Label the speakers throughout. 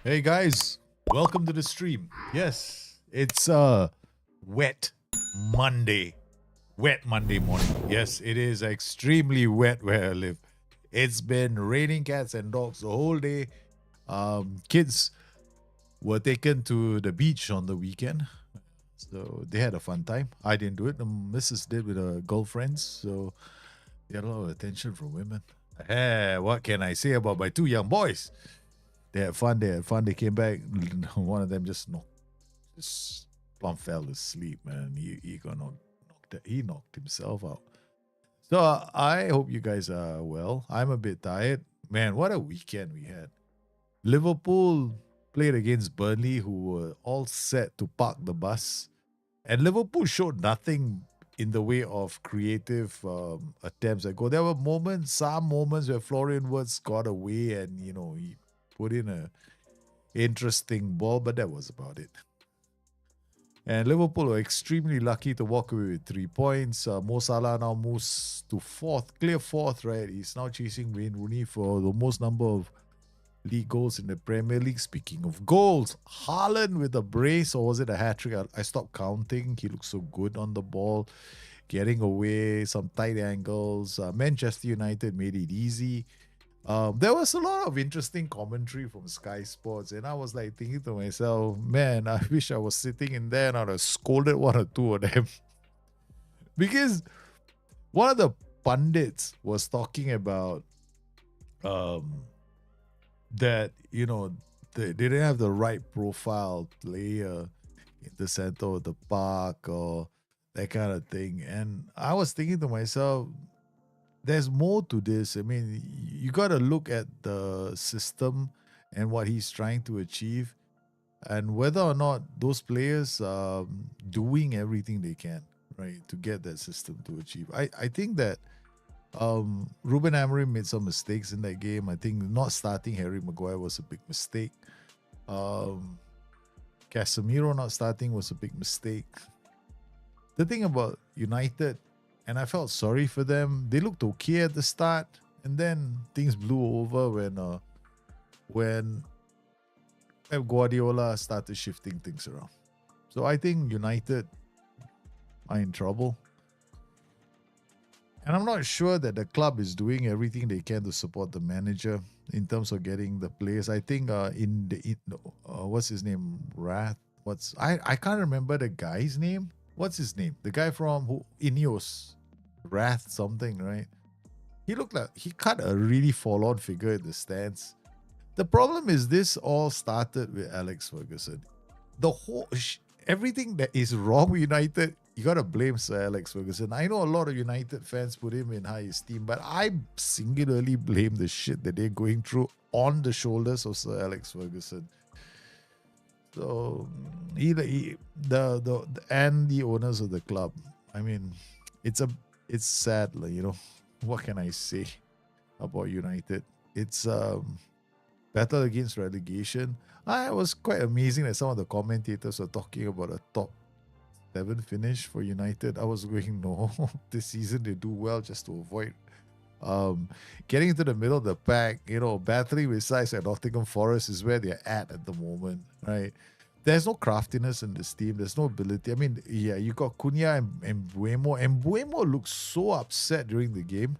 Speaker 1: Hey guys, welcome to the stream. Yes, it's wet Monday. Wet Monday morning. Yes, it is extremely wet where I live. It's been raining cats and dogs the whole day. Kids were taken to the beach on the weekend. So they had a fun time. I didn't do it. The missus did with her girlfriends. So they had a lot of attention from women. Hey, what can I say about my two young boys? They had fun. They had fun. They came back. One of them just plumb fell asleep, man. He knocked himself out. So I hope you guys are well. I'm a bit tired, man. What a weekend we had. Liverpool played against Burnley, who were all set to park the bus, and Liverpool showed nothing in the way of creative attempts at goal. There were some moments where Florian Wirtz got away, and he put in a interesting ball, but that was about it. And Liverpool were extremely lucky to walk away with 3 points. Mo Salah now moves to clear fourth, right? He's now chasing Wayne Rooney for the most number of league goals in the Premier League. Speaking of goals, Haaland with a brace, or was it a hat-trick? I stopped counting. He looked so good on the ball, getting away, some tight angles. Manchester United made it easy. There was a lot of interesting commentary from Sky Sports, and I was like thinking to myself, man, I wish I was sitting in there and I'd have scolded one or two of them. Because one of the pundits was talking about that, they didn't have the right profile player in the center of the park or that kind of thing. And I was thinking to myself, there's more to this. I mean, you got to look at the system and what he's trying to achieve, and whether or not those players are doing everything they can, right, to get that system to achieve. I think that Ruben Amorim made some mistakes in that game. I think not starting Harry Maguire was a big mistake. Casemiro not starting was a big mistake. The thing about United, and I felt sorry for them. They looked okay at the start, and then things blew over when Pep Guardiola started shifting things around. So I think United are in trouble, and I'm not sure that the club is doing everything they can to support the manager in terms of getting the players. I think what's his name? I can't remember the guy's name. What's his name? The guy from Ineos. Wrath something, right? He looked like he cut a really forlorn figure in the stands. The problem is this all started with Alex Ferguson. The whole everything that is wrong with United, you gotta blame Sir Alex Ferguson. I know a lot of United fans put him in high esteem, but I singularly blame the shit that they're going through on the shoulders of Sir Alex Ferguson. So the owners of the club. I mean, it's sad, what can I say about United? It's battle against relegation. It was quite amazing that some of the commentators were talking about a top 7 finish for United. I was going, no, this season they do well just to avoid getting into the middle of the pack. Battling with sides at Nottingham Forest is where they're at the moment, right? There's no craftiness in this team. There's no ability. I mean, yeah, you got Cunha and Buemo. And Buemo looked so upset during the game.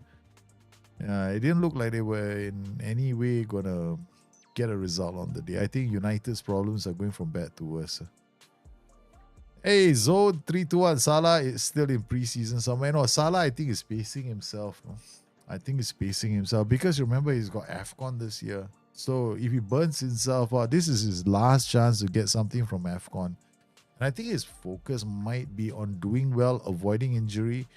Speaker 1: It didn't look like they were in any way going to get a result on the day. I think United's problems are going from bad to worse. Hey, Zone 321. Salah is still in preseason somewhere. No, Salah, I think, is pacing himself. No? I think he's pacing himself because remember, he's got AFCON this year. So if he burns himself out, this is his last chance to get something from AFCON. And I think his focus might be on doing well, avoiding injury.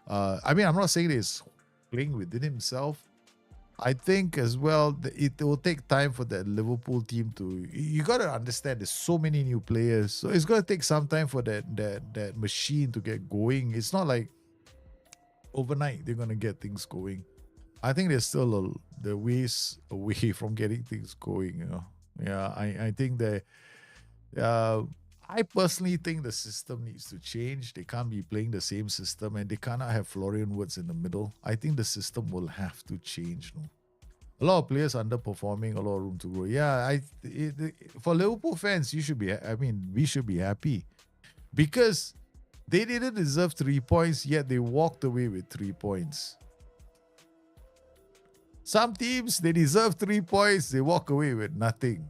Speaker 1: I'm not saying that he's playing within himself. I think as well that it will take time for that Liverpool team to... You got to understand there's so many new players. So it's going to take some time for that machine to get going. It's not like overnight they're going to get things going. I think there's still the ways away from getting things going, Yeah, I think that I personally think the system needs to change. They can't be playing the same system, and they cannot have Florian Wirtz in the middle. I think the system will have to change, A lot of players underperforming, a lot of room to grow. Yeah, for Liverpool fans, you should be. I mean, we should be happy because they didn't deserve 3 points, yet they walked away with 3 points. Some teams they deserve 3 points, they walk away with nothing.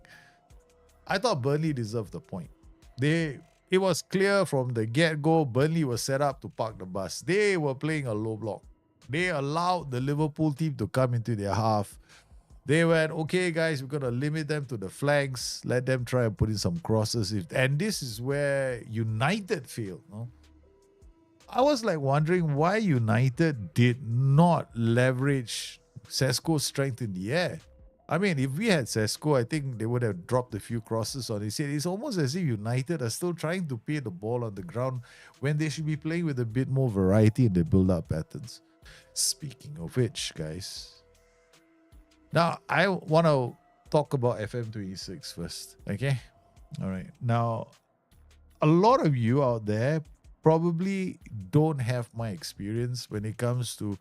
Speaker 1: I thought Burnley deserved the point. It was clear from the get-go, Burnley was set up to park the bus. They were playing a low block. They allowed the Liverpool team to come into their half. They went, okay, guys, we're going to limit them to the flanks, let them try and put in some crosses. And this is where United failed. No? I was like wondering why United did not leverage Sesko's strength in the air. I mean, if we had Sesko, I think they would have dropped a few crosses on it. It's almost as if United are still trying to play the ball on the ground when they should be playing with a bit more variety in their build-up patterns. Speaking of which, guys, now I want to talk about FM26 first, okay? All right. Now, a lot of you out there probably don't have my experience when it comes to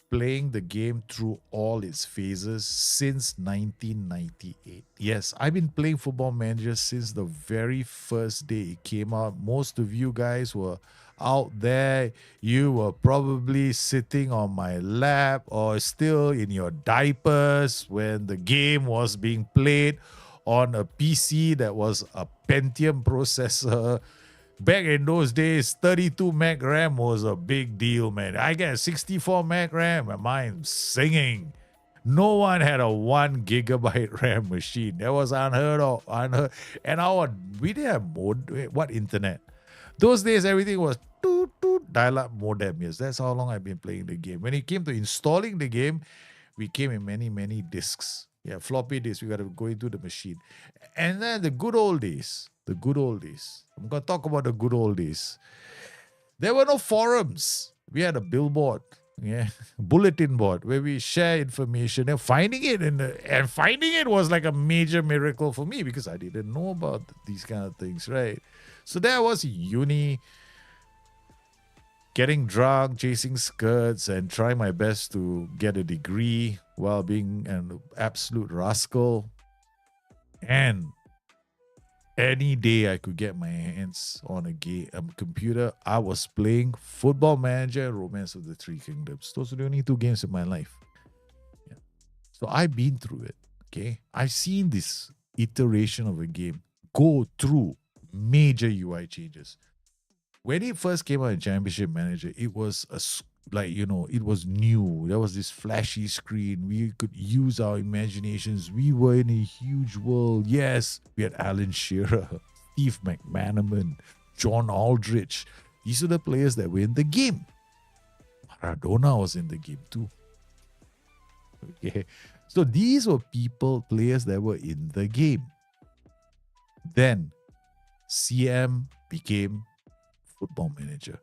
Speaker 1: playing the game through all its phases since 1998. Yes, I've been playing Football Manager since the very first day it came out. Most of you guys were out there. You were probably sitting on my lap or still in your diapers when the game was being played on a PC that was a Pentium processor. Back in those days, 32 meg RAM was a big deal, man. I get 64 meg RAM and mine's singing. No one had a 1 gigabyte RAM machine. That was unheard of. And we didn't have what internet? Those days, everything was dial-up modem. Yes, that's how long I've been playing the game. When it came to installing the game, we came in many, many discs. Yeah, floppy disks. We got to go into the machine. And then the good old days. I'm going to talk about the good old days. There were no forums. We had a billboard, bulletin board where we share information. And finding it was like a major miracle for me because I didn't know about these kind of things, right? So there was uni, getting drunk, chasing skirts, and trying my best to get a degree while being an absolute rascal. And any day I could get my hands on a computer, I was playing Football Manager and Romance of the Three Kingdoms. Those are the only 2 games in my life. Yeah. So I've been through it. Okay. I've seen this iteration of a game go through major UI changes. When it first came out in Championship Manager, it was it was new. There was this flashy screen. We could use our imaginations. We were in a huge world. Yes, we had Alan Shearer, Steve McManaman, John Aldrich. These are the players that were in the game. Maradona was in the game too. Okay. So these were players that were in the game. Then CM became Football Manager.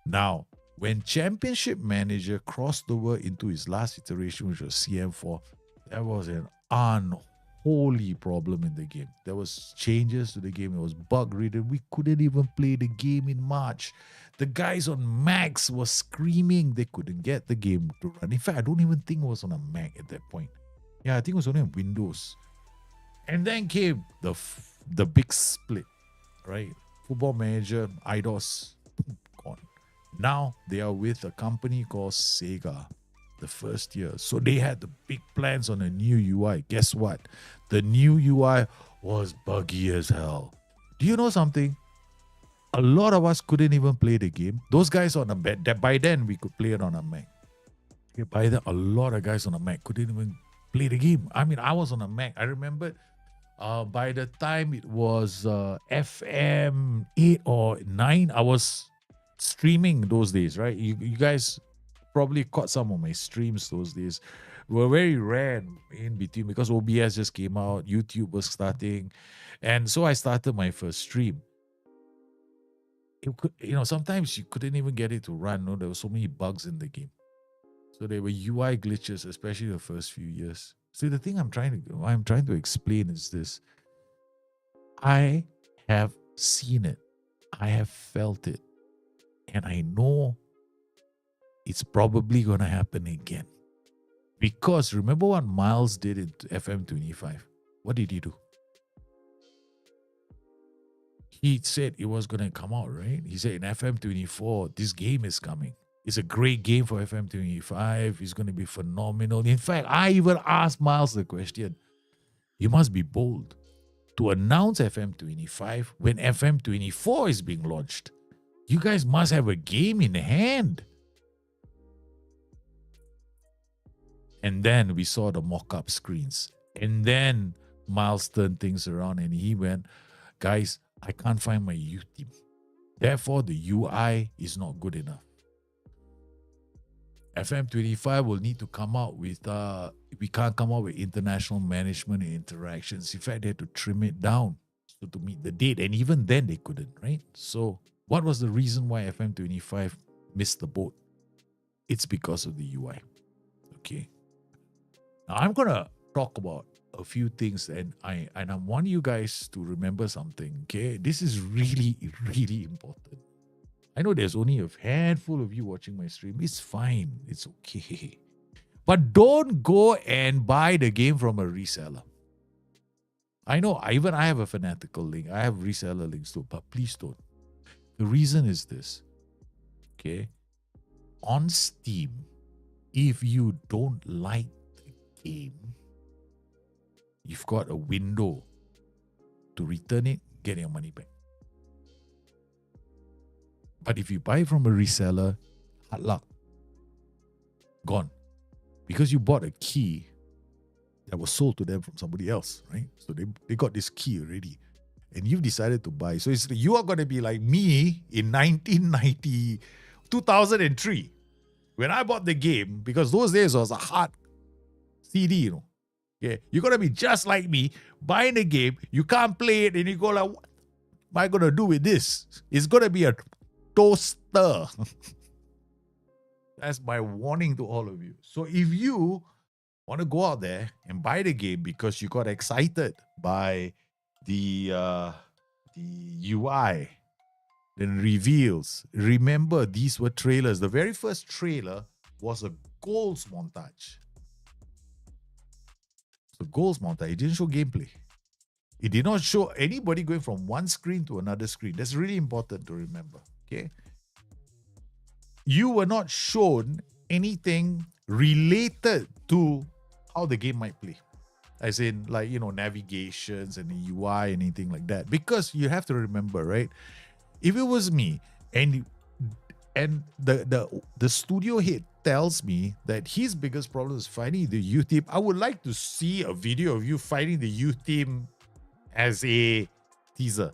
Speaker 1: Now, when Championship Manager crossed over into his last iteration, which was CM4, there was an unholy problem in the game. There was changes to the game. It was bug-ridden. We couldn't even play the game in March. The guys on Macs were screaming they couldn't get the game to run. In fact, I don't even think it was on a Mac at that point. Yeah, I think it was only on Windows. And then came the big split, right? Football Manager, IDOS, gone. Now they are with a company called Sega the first year. So they had the big plans on a new UI. Guess what? The new UI was buggy as hell. Do you know something? A lot of us couldn't even play the game. Those guys on a Mac, by then we could play it on a Mac. Okay, by then, a lot of guys on a Mac couldn't even play the game. I mean, I was on a Mac. I remember by the time it was FM8 or 9, I was streaming those days, right? You guys probably caught some of my streams those days. Were very rare in between because OBS just came out, YouTube was starting, and so I started my first stream. Sometimes you couldn't even get it to run. No, there were so many bugs in the game. So there were UI glitches, especially the first few years. So the thing I'm trying to explain is this. I have seen it. I have felt it. And I know it's probably going to happen again. Because remember what Miles did in FM25? What did he do? He said it was going to come out, right? He said in FM24, this game is coming. It's a great game for FM25. It's going to be phenomenal. In fact, I even asked Miles the question. You must be bold to announce FM25 when FM24 is being launched. You guys must have a game in hand. And then we saw the mock-up screens. And then Miles turned things around and he went, guys, I can't find my youth team. Therefore, the UI is not good enough. FM25 will need to come out with, we can't come out with international management and interactions. In fact, they had to trim it down to meet the date. And even then, they couldn't, right? So what was the reason why FM25 missed the boat? It's because of the UI. Okay. Now, I'm going to talk about a few things and I want you guys to remember something, okay? This is really, really important. I know there's only a handful of you watching my stream. It's fine. It's okay. But don't go and buy the game from a reseller. I know, I have a fanatical link. I have reseller links too, but please don't. The reason is this, okay? On Steam, if you don't like the game, you've got a window to return it, get your money back. But if you buy from a reseller, hard luck. Gone. Because you bought a key that was sold to them from somebody else, right? So they got this key already. And you've decided to buy. So you are going to be like me in 2003. When I bought the game, because those days was a hard CD, you know. Yeah, you're going to be just like me, buying the game, you can't play it, and you go like, what am I going to do with this? It's going to be a toaster. That's my warning to all of you. So if you want to go out there and buy the game because you got excited by the UI, then reveals, remember these were trailers. The very first trailer was a goals montage. So goals montage, it didn't show gameplay. It did not show anybody going from one screen to another screen. That's really important to remember. Okay. You were not shown anything related to how the game might play. As in, like, you know, navigations and the UI, anything like that. Because you have to remember, right? If it was me and the studio head tells me that his biggest problem is finding the youth team, I would like to see a video of you finding the youth team as a teaser.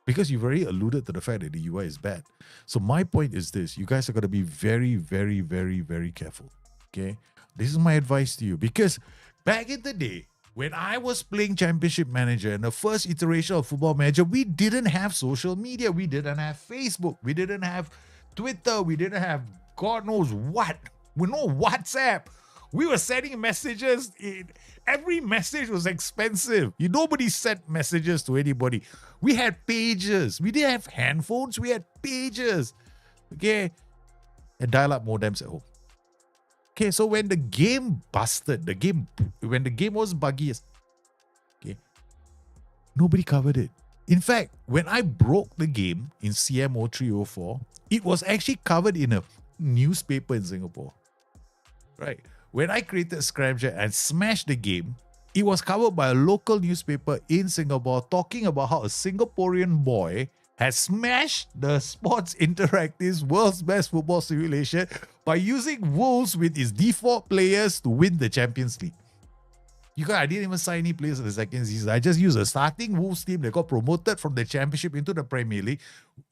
Speaker 1: Because you've already alluded to the fact that the UI is bad. So my point is this. You guys are going to be very, very, very, very careful. Okay? This is my advice to you. Because back in the day, when I was playing Championship Manager and the first iteration of Football Manager, we didn't have social media. We didn't have Facebook. We didn't have Twitter. We didn't have God knows what. We no WhatsApp. We were sending messages. Every message was expensive. Nobody sent messages to anybody. We had pages. We didn't have handphones. We had pages. Okay? And dial-up modems at home. Okay, so when the game busted, when the game was buggy, okay, nobody covered it. In fact, when I broke the game in CMO 304, it was actually covered in a newspaper in Singapore. Right? When I created Scramjet and smashed the game, it was covered by a local newspaper in Singapore talking about how a Singaporean boy has smashed the Sports Interactive's world's best football simulation by using Wolves with its default players to win the Champions League. I didn't even sign any players in the second season. I just used a starting Wolves team that got promoted from the Championship into the Premier League,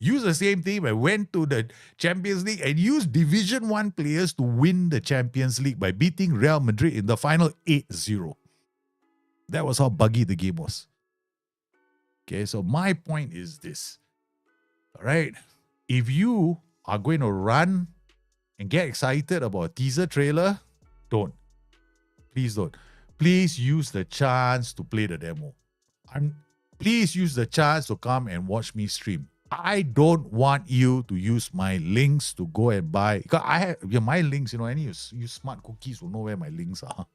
Speaker 1: used the same team and went to the Champions League and used Division 1 players to win the Champions League by beating Real Madrid in the final 8-0. That was how buggy the game was. Okay, so my point is this. All right, if you are going to run and get excited about a teaser trailer, don't. Please don't. Please use the chance to play the demo. Please use the chance to come and watch me stream. I don't want you to use my links to go and buy. Because I have my links, any you smart cookies will know where my links are.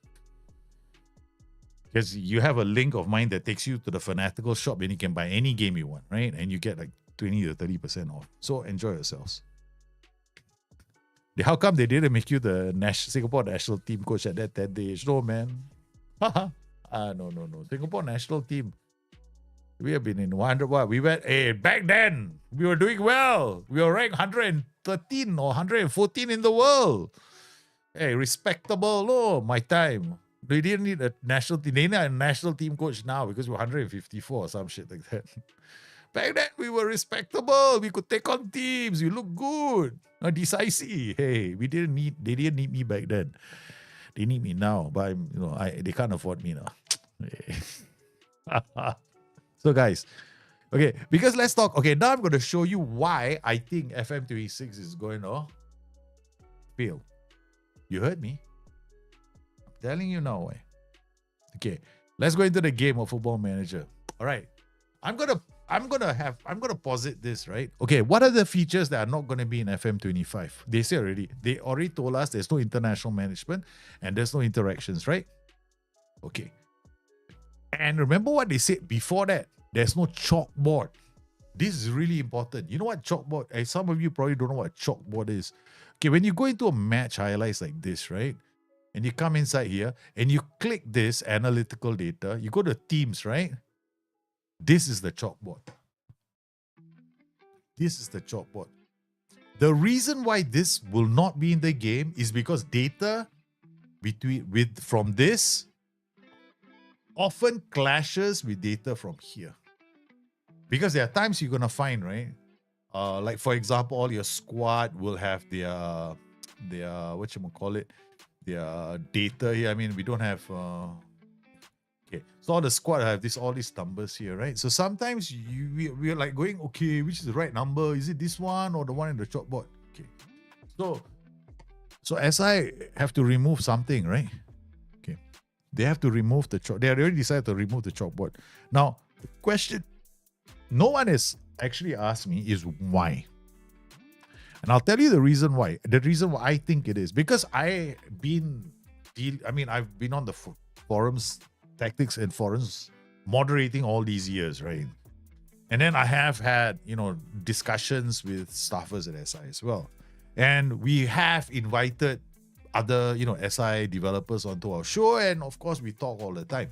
Speaker 1: Because you have a link of mine that takes you to the Fanatical shop and you can buy any game you want, right? And you get like 20 to 30% off. So enjoy yourselves. How come they didn't make you the Singapore national team coach at that age? No, man. No. Singapore national team. We have been in 100. What? We went, back then, we were doing well. We were ranked 113 or 114 in the world. Hey, respectable. No, my time. They didn't need a national team. They need a national team coach now because we're 154 or some shit like that. Back then, we were respectable. We could take on teams. We look good. Decisive. Hey, they didn't need me back then. They need me now, but they can't afford me now. So guys, okay, because let's talk. Okay, now I'm going to show you why I think FM26 is going to fail. You heard me. I'm telling you now why. Okay, let's go into the game of Football Manager. All right, I'm gonna posit this, right? Okay, what are the features that are not going to be in FM25? They already told us there's no international management and there's no interactions, right? Okay. And remember what they said before that? There's no chalkboard. This is really important. You know what chalkboard? Some of you probably don't know what chalkboard is. Okay, when you go into a match highlights like this, right? And you come inside here and you click this analytical data, you go to teams, right? This is the chalkboard. This is the chalkboard. The reason why this will not be in the game is because data from this often clashes with data from here. Because there are times you're going to find, right? Like, for example, all your squad will have their their data here. I mean, we don't have... Okay, so all the squad have all these numbers here, right? So sometimes we're like going, okay, which is the right number? Is it this one or the one in the chalkboard? Okay, so SI have to remove something, right? Okay, they have to remove the chalk. They already decided to remove the chalkboard. Now, the question no one has actually asked me is why. And I'll tell you the reason why. The reason why I think it is because I've been on the forums, tactics and forums, moderating all these years, right? And then I have had, discussions with staffers at SI as well. And we have invited other, SI developers onto our show. And of course, we talk all the time.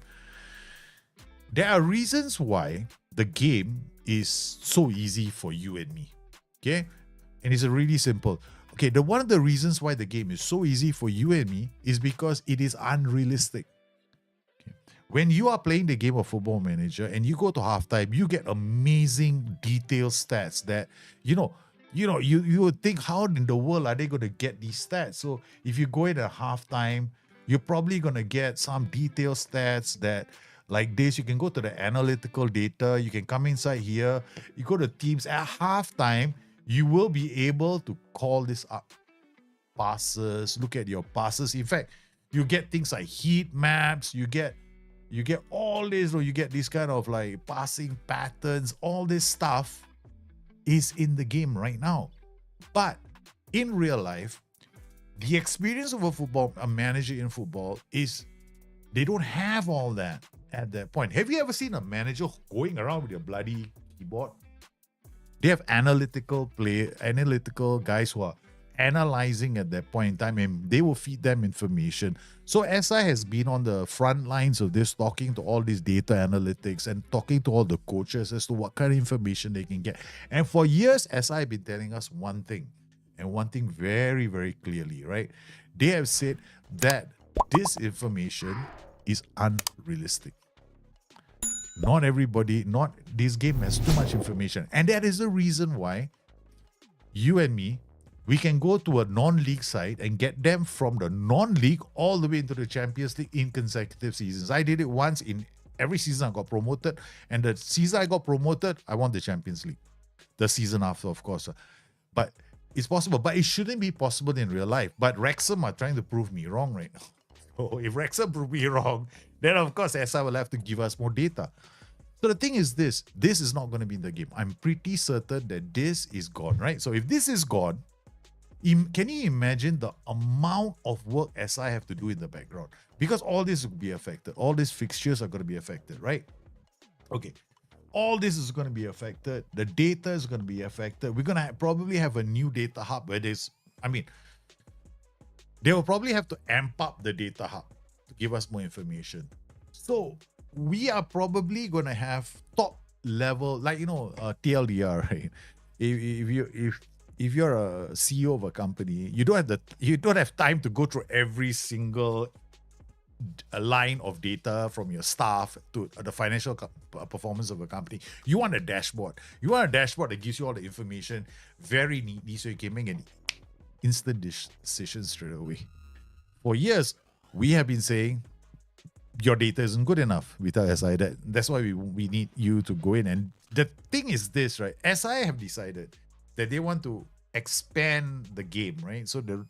Speaker 1: There are reasons why the game is so easy for you and me. Okay? And it's really simple. Okay, one of the reasons why the game is so easy for you and me is because it is unrealistic. Okay. When you are playing the game of Football Manager and you go to halftime, you get amazing detailed stats that, you would think, how in the world are they going to get these stats? So if you go in at halftime, you're probably going to get some detailed stats that like this. You can go to the analytical data. You can come inside here. You go to teams at halftime. You will be able to call this up. Passes, look at your passes. In fact, you get things like heat maps. You get all this, or you get this kind of like passing patterns. All this stuff is in the game right now. But in real life, the experience of a manager in football is they don't have all that at that point. Have you ever seen a manager going around with a bloody keyboard? They have analytical guys who are analyzing at that point in time, and they will feed them information. So SI has been on the front lines of this, talking to all these data analytics and talking to all the coaches as to what kind of information they can get. And for years, SI have been telling us one thing, and one thing very, very clearly, right? They have said that this information is unrealistic. This game has too much information. And that is the reason why you and me, we can go to a non-league side and get them from the non-league all the way into the Champions League in consecutive seasons. I did it once in every season I got promoted. And the season I got promoted, I won the Champions League. The season after, of course. But it's possible. But it shouldn't be possible in real life. But Wrexham are trying to prove me wrong right now. So if Wrexham prove me wrong, then of course SI will have to give us more data. So the thing is this is not going to be in the game. I'm pretty certain that this is gone, right? So if this is gone, can you imagine the amount of work SI have to do in the background? Because all this will be affected. All these fixtures are going to be affected, right? Okay. All this is going to be affected. The data is going to be affected. We're going to probably have a new data hub where they will probably have to amp up the data hub to give us more information. So we are probably going to have top level, like, TLDR, right? If you're a CEO of a company, you don't have time to go through every single line of data from your staff to the financial performance of a company. You want a dashboard. You want a dashboard that gives you all the information very neatly so you can make an instant decision straight away. For years, we have been saying your data isn't good enough. We tell SI that's why we need you to go in. And the thing is this, right? SI have decided that they want to expand the game, right? So the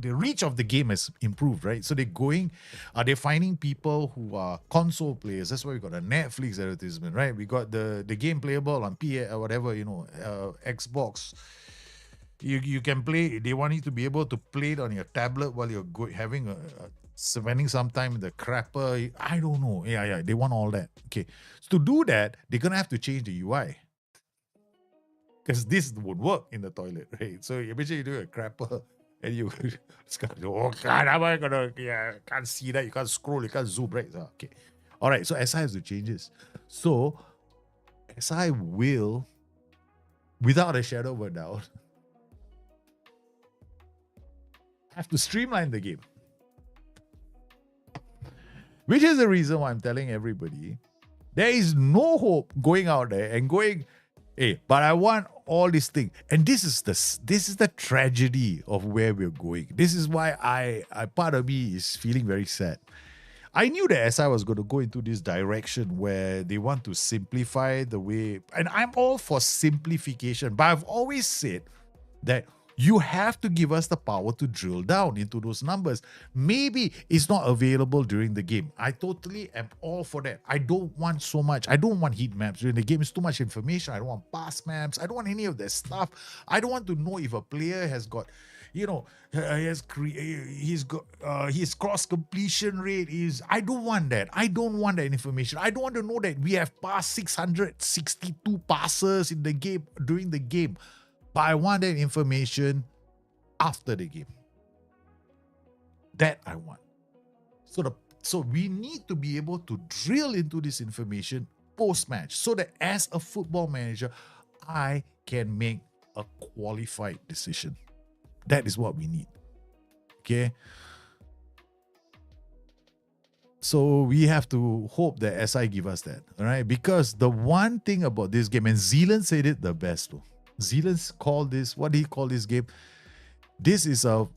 Speaker 1: reach of the game has improved, right? So they're finding people who are console players. That's why we got a Netflix advertisement, right? We got the game playable on PA or whatever, Xbox. You can play. They want you to be able to play it on your tablet while you're spending some time in the crapper. I don't know. Yeah. They want all that. Okay. So to do that, they're gonna have to change the UI. Because this would work in the toilet, right? So eventually you do a crapper and you oh God, how am I gonna can't see that, you can't scroll, you can't zoom, right? So, okay. All right, so SI has to change this. So SI will, without a shadow of a doubt, have to streamline the game. Which is the reason why I'm telling everybody there is no hope going out there and going, hey, but I want all these things. And this is the tragedy of where we're going. This is why I part of me is feeling very sad. I knew that SI was going to go into this direction where they want to simplify the way, and I'm all for simplification, but I've always said that you have to give us the power to drill down into those numbers. Maybe it's not available during the game. I totally am all for that. I don't want so much. I don't want heat maps during the game. It's too much information. I don't want pass maps. I don't want any of that stuff. I don't want to know if a player has got, his cross completion rate is. I don't want that. I don't want that information. I don't want to know that we have passed 662 passes in the game during the game. But I want that information after the game. That I want. So we need to be able to drill into this information post-match so that as a football manager, I can make a qualified decision. That is what we need. Okay? So we have to hope that SI give us that. All right? Because the one thing about this game, and Zealand said it the best though. Zealand called this, what do you call this game? It's a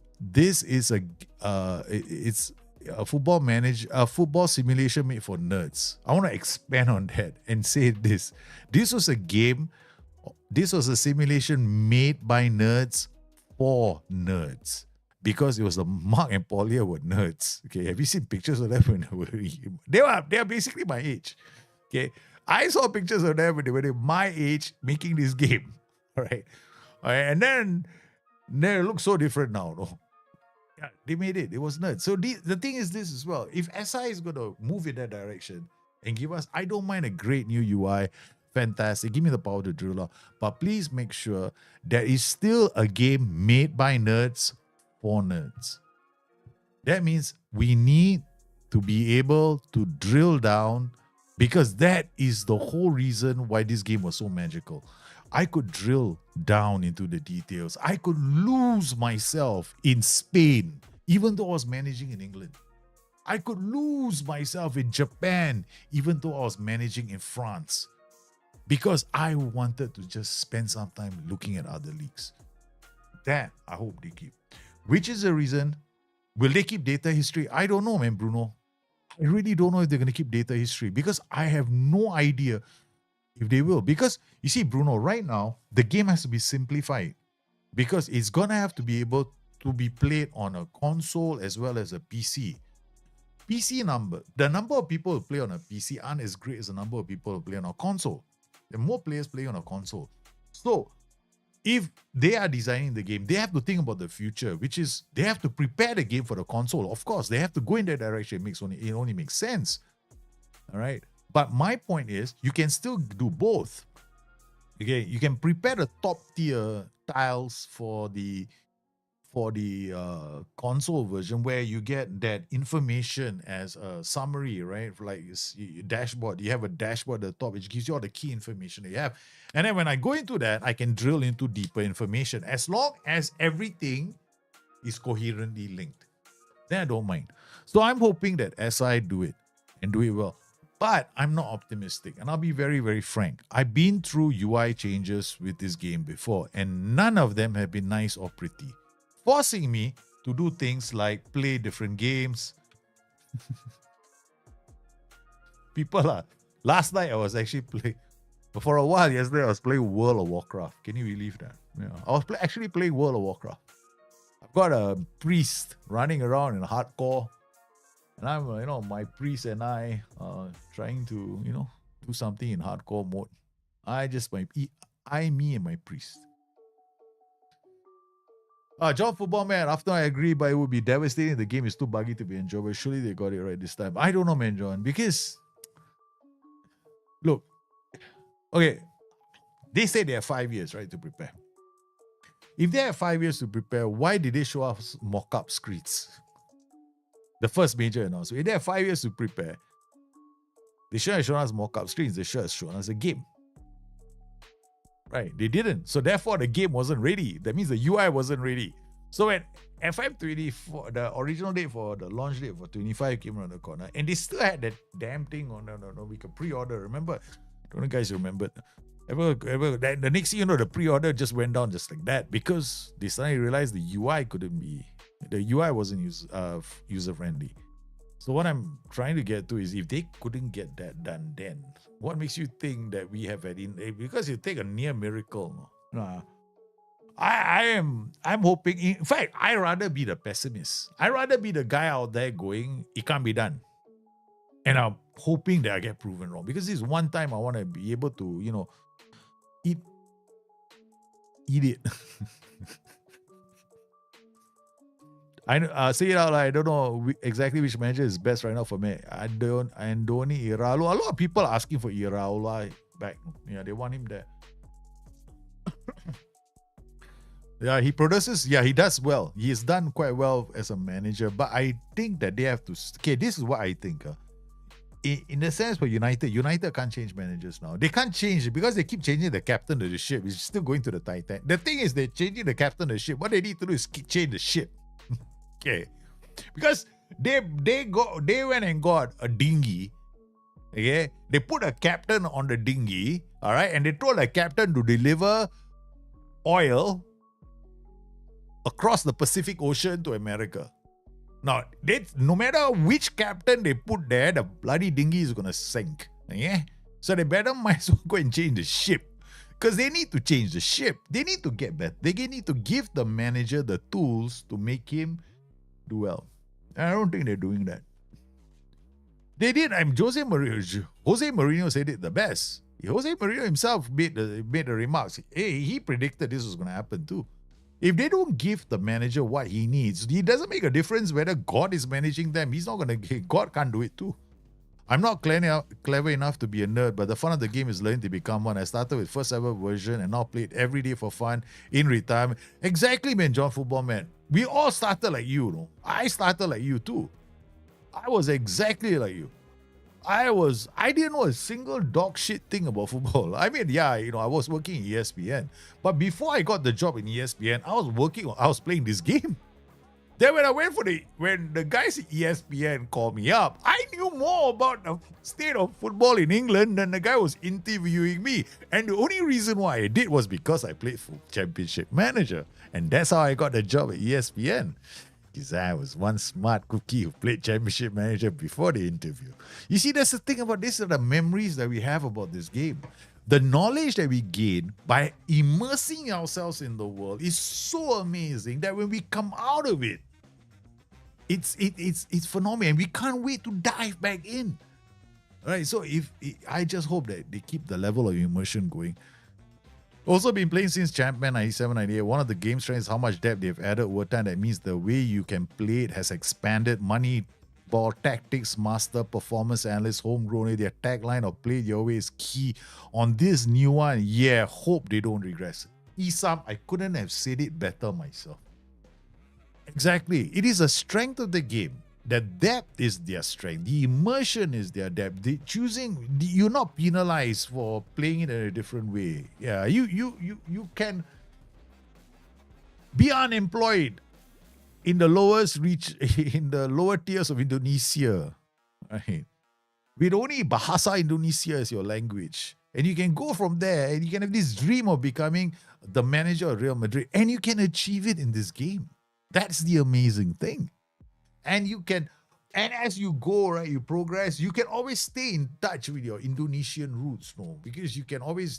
Speaker 1: football simulation made for nerds. I want to expand on that and say this. This was a simulation made by nerds for nerds. Because it was the Mark and Paulia were nerds. Okay, have you seen pictures of them when they are basically my age. Okay. I saw pictures of them when they were my age making this game. All right. And then they look so different now. No? Yeah, they made it. It was nuts. So the thing is this as well. If SI is going to move in that direction and give us, I don't mind a great new UI. Fantastic. Give me the power to drill out. But please make sure there is still a game made by nerds for nerds. That means we need to be able to drill down, because that is the whole reason why this game was so magical. I could drill down into the details. I could lose myself in Spain, even though I was managing in England. I could lose myself in Japan, even though I was managing in France, because I wanted to just spend some time looking at other leagues. That I hope they keep. Which is the reason, will they keep data history? I don't know, man, Bruno. I really don't know if they're going to keep data history, because I have no idea if they will. Because you see, Bruno, right now, the game has to be simplified, because it's going to have to be able to be played on a console as well as a PC. the number of people who play on a PC aren't as great as the number of people who play on a console. There are more players playing on a console. So if they are designing the game, they have to think about the future, which is they have to prepare the game for the console. Of course, they have to go in that direction. It only makes sense. All right. But my point is, you can still do both. Okay, you can prepare the top tier tiles for the console version where you get that information as a summary, right? Like dashboard, you have a dashboard at the top which gives you all the key information that you have. And then when I go into that, I can drill into deeper information as long as everything is coherently linked. Then I don't mind. So I'm hoping that SI do it and do it well. But I'm not optimistic. And I'll be very, very frank. I've been through UI changes with this game before, and none of them have been nice or pretty, forcing me to do things like play different games. Last night I was actually playing, for a while yesterday I was playing World of Warcraft. Can you believe that? Yeah, I was actually playing World of Warcraft. I've got a priest running around in hardcore. And I'm, my priest and I trying to, do something in hardcore mode. Me and my priest. John Football Man, after I agree, but it would be devastating. The game is too buggy to be enjoyable. Surely they got it right this time. I don't know, man, John, because look, okay, they say they have 5 years, right, to prepare. If they have 5 years to prepare, why did they show us mock-up screens? The first major announcement. If they have 5 years to prepare, they should have shown us mock-up screens. They should have shown us a game. Right? They didn't. So therefore, the game wasn't ready. That means the UI wasn't ready. So when FM24, the original date for the launch date for 25 came around the corner, and they still had that damn thing on, no, we could pre-order. Remember? I don't know if you guys remembered. The next thing you know, the pre-order just went down just like that because they suddenly realized the UI wasn't user-friendly. So what I'm trying to get to is if they couldn't get that done then, what makes you think that we have because you take a near miracle. I'm hoping, in fact, I'd rather be the pessimist. I'd rather be the guy out there going, it can't be done. And I'm hoping that I get proven wrong because this is one time I want to be able to, eat it. I say it out loud. I don't know exactly which manager is best right now for me. Andoni Iraola. A lot of people are asking for Iraola back. Yeah, they want him there. Yeah, he produces. Yeah, he does well. He's done quite well as a manager. But I think that they have to. Okay, this is what I think. In the sense for United can't change managers now. They can't change it because they keep changing the captain of the ship. It's still going to the Titan. The thing is, they're changing the captain of the ship. What they need to do is change the ship. Okay, because they went and got a dinghy. Okay, they put a captain on the dinghy. All right, and they told the captain to deliver oil across the Pacific Ocean to America. Now, no matter which captain they put there, the bloody dinghy is gonna sink. Okay, so they might as well go and change the ship. Because they need to change the ship. They need to get better. They need to give the manager the tools to make him do well. And I don't think they're doing that. They did. Jose Mourinho said it the best. Jose Mourinho himself made the remarks. Hey, he predicted this was going to happen too. If they don't give the manager what he needs, it doesn't make a difference whether God is managing them. God can't do it too. I'm not clever enough to be a nerd, but the fun of the game is learning to become one. I started with first ever version and now play it every day for fun in retirement. Exactly, man, John Football Man. We all started like you, no? I started like you too. I was exactly like you. I didn't know a single dog shit thing about football. I mean, yeah, I was working in ESPN. But before I got the job in ESPN, I was playing this game. Then when the guys at ESPN called me up, I knew more about the state of football in England than the guy was interviewing me. And the only reason why I did was because I played for Championship Manager. And that's how I got the job at ESPN. Because I was one smart cookie who played Championship Manager before the interview. You see, that's the thing about this, are the memories that we have about this game. The knowledge that we gain by immersing ourselves in the world is so amazing that when we come out of it, It's phenomenal, and we can't wait to dive back in. All right, so if I just hope that they keep the level of immersion going. Also been playing since Champion 97, 98. One of the game strengths is how much depth they've added over time. That means the way you can play it has expanded. Money, ball, tactics, master, performance analyst, homegrown. Their tagline of play your way is key. On this new one, yeah, hope they don't regress. Isam, I couldn't have said it better myself. Exactly. It is a strength of the game. The depth is their strength. The immersion is their depth. You're not penalized for playing it in a different way. Yeah, you can be unemployed in the in the lower tiers of Indonesia, right? With only Bahasa Indonesia as your language. And you can go from there and you can have this dream of becoming the manager of Real Madrid, and you can achieve it in this game. That's the amazing thing. And as you go, right, you progress, you can always stay in touch with your Indonesian roots, no? Because you can always,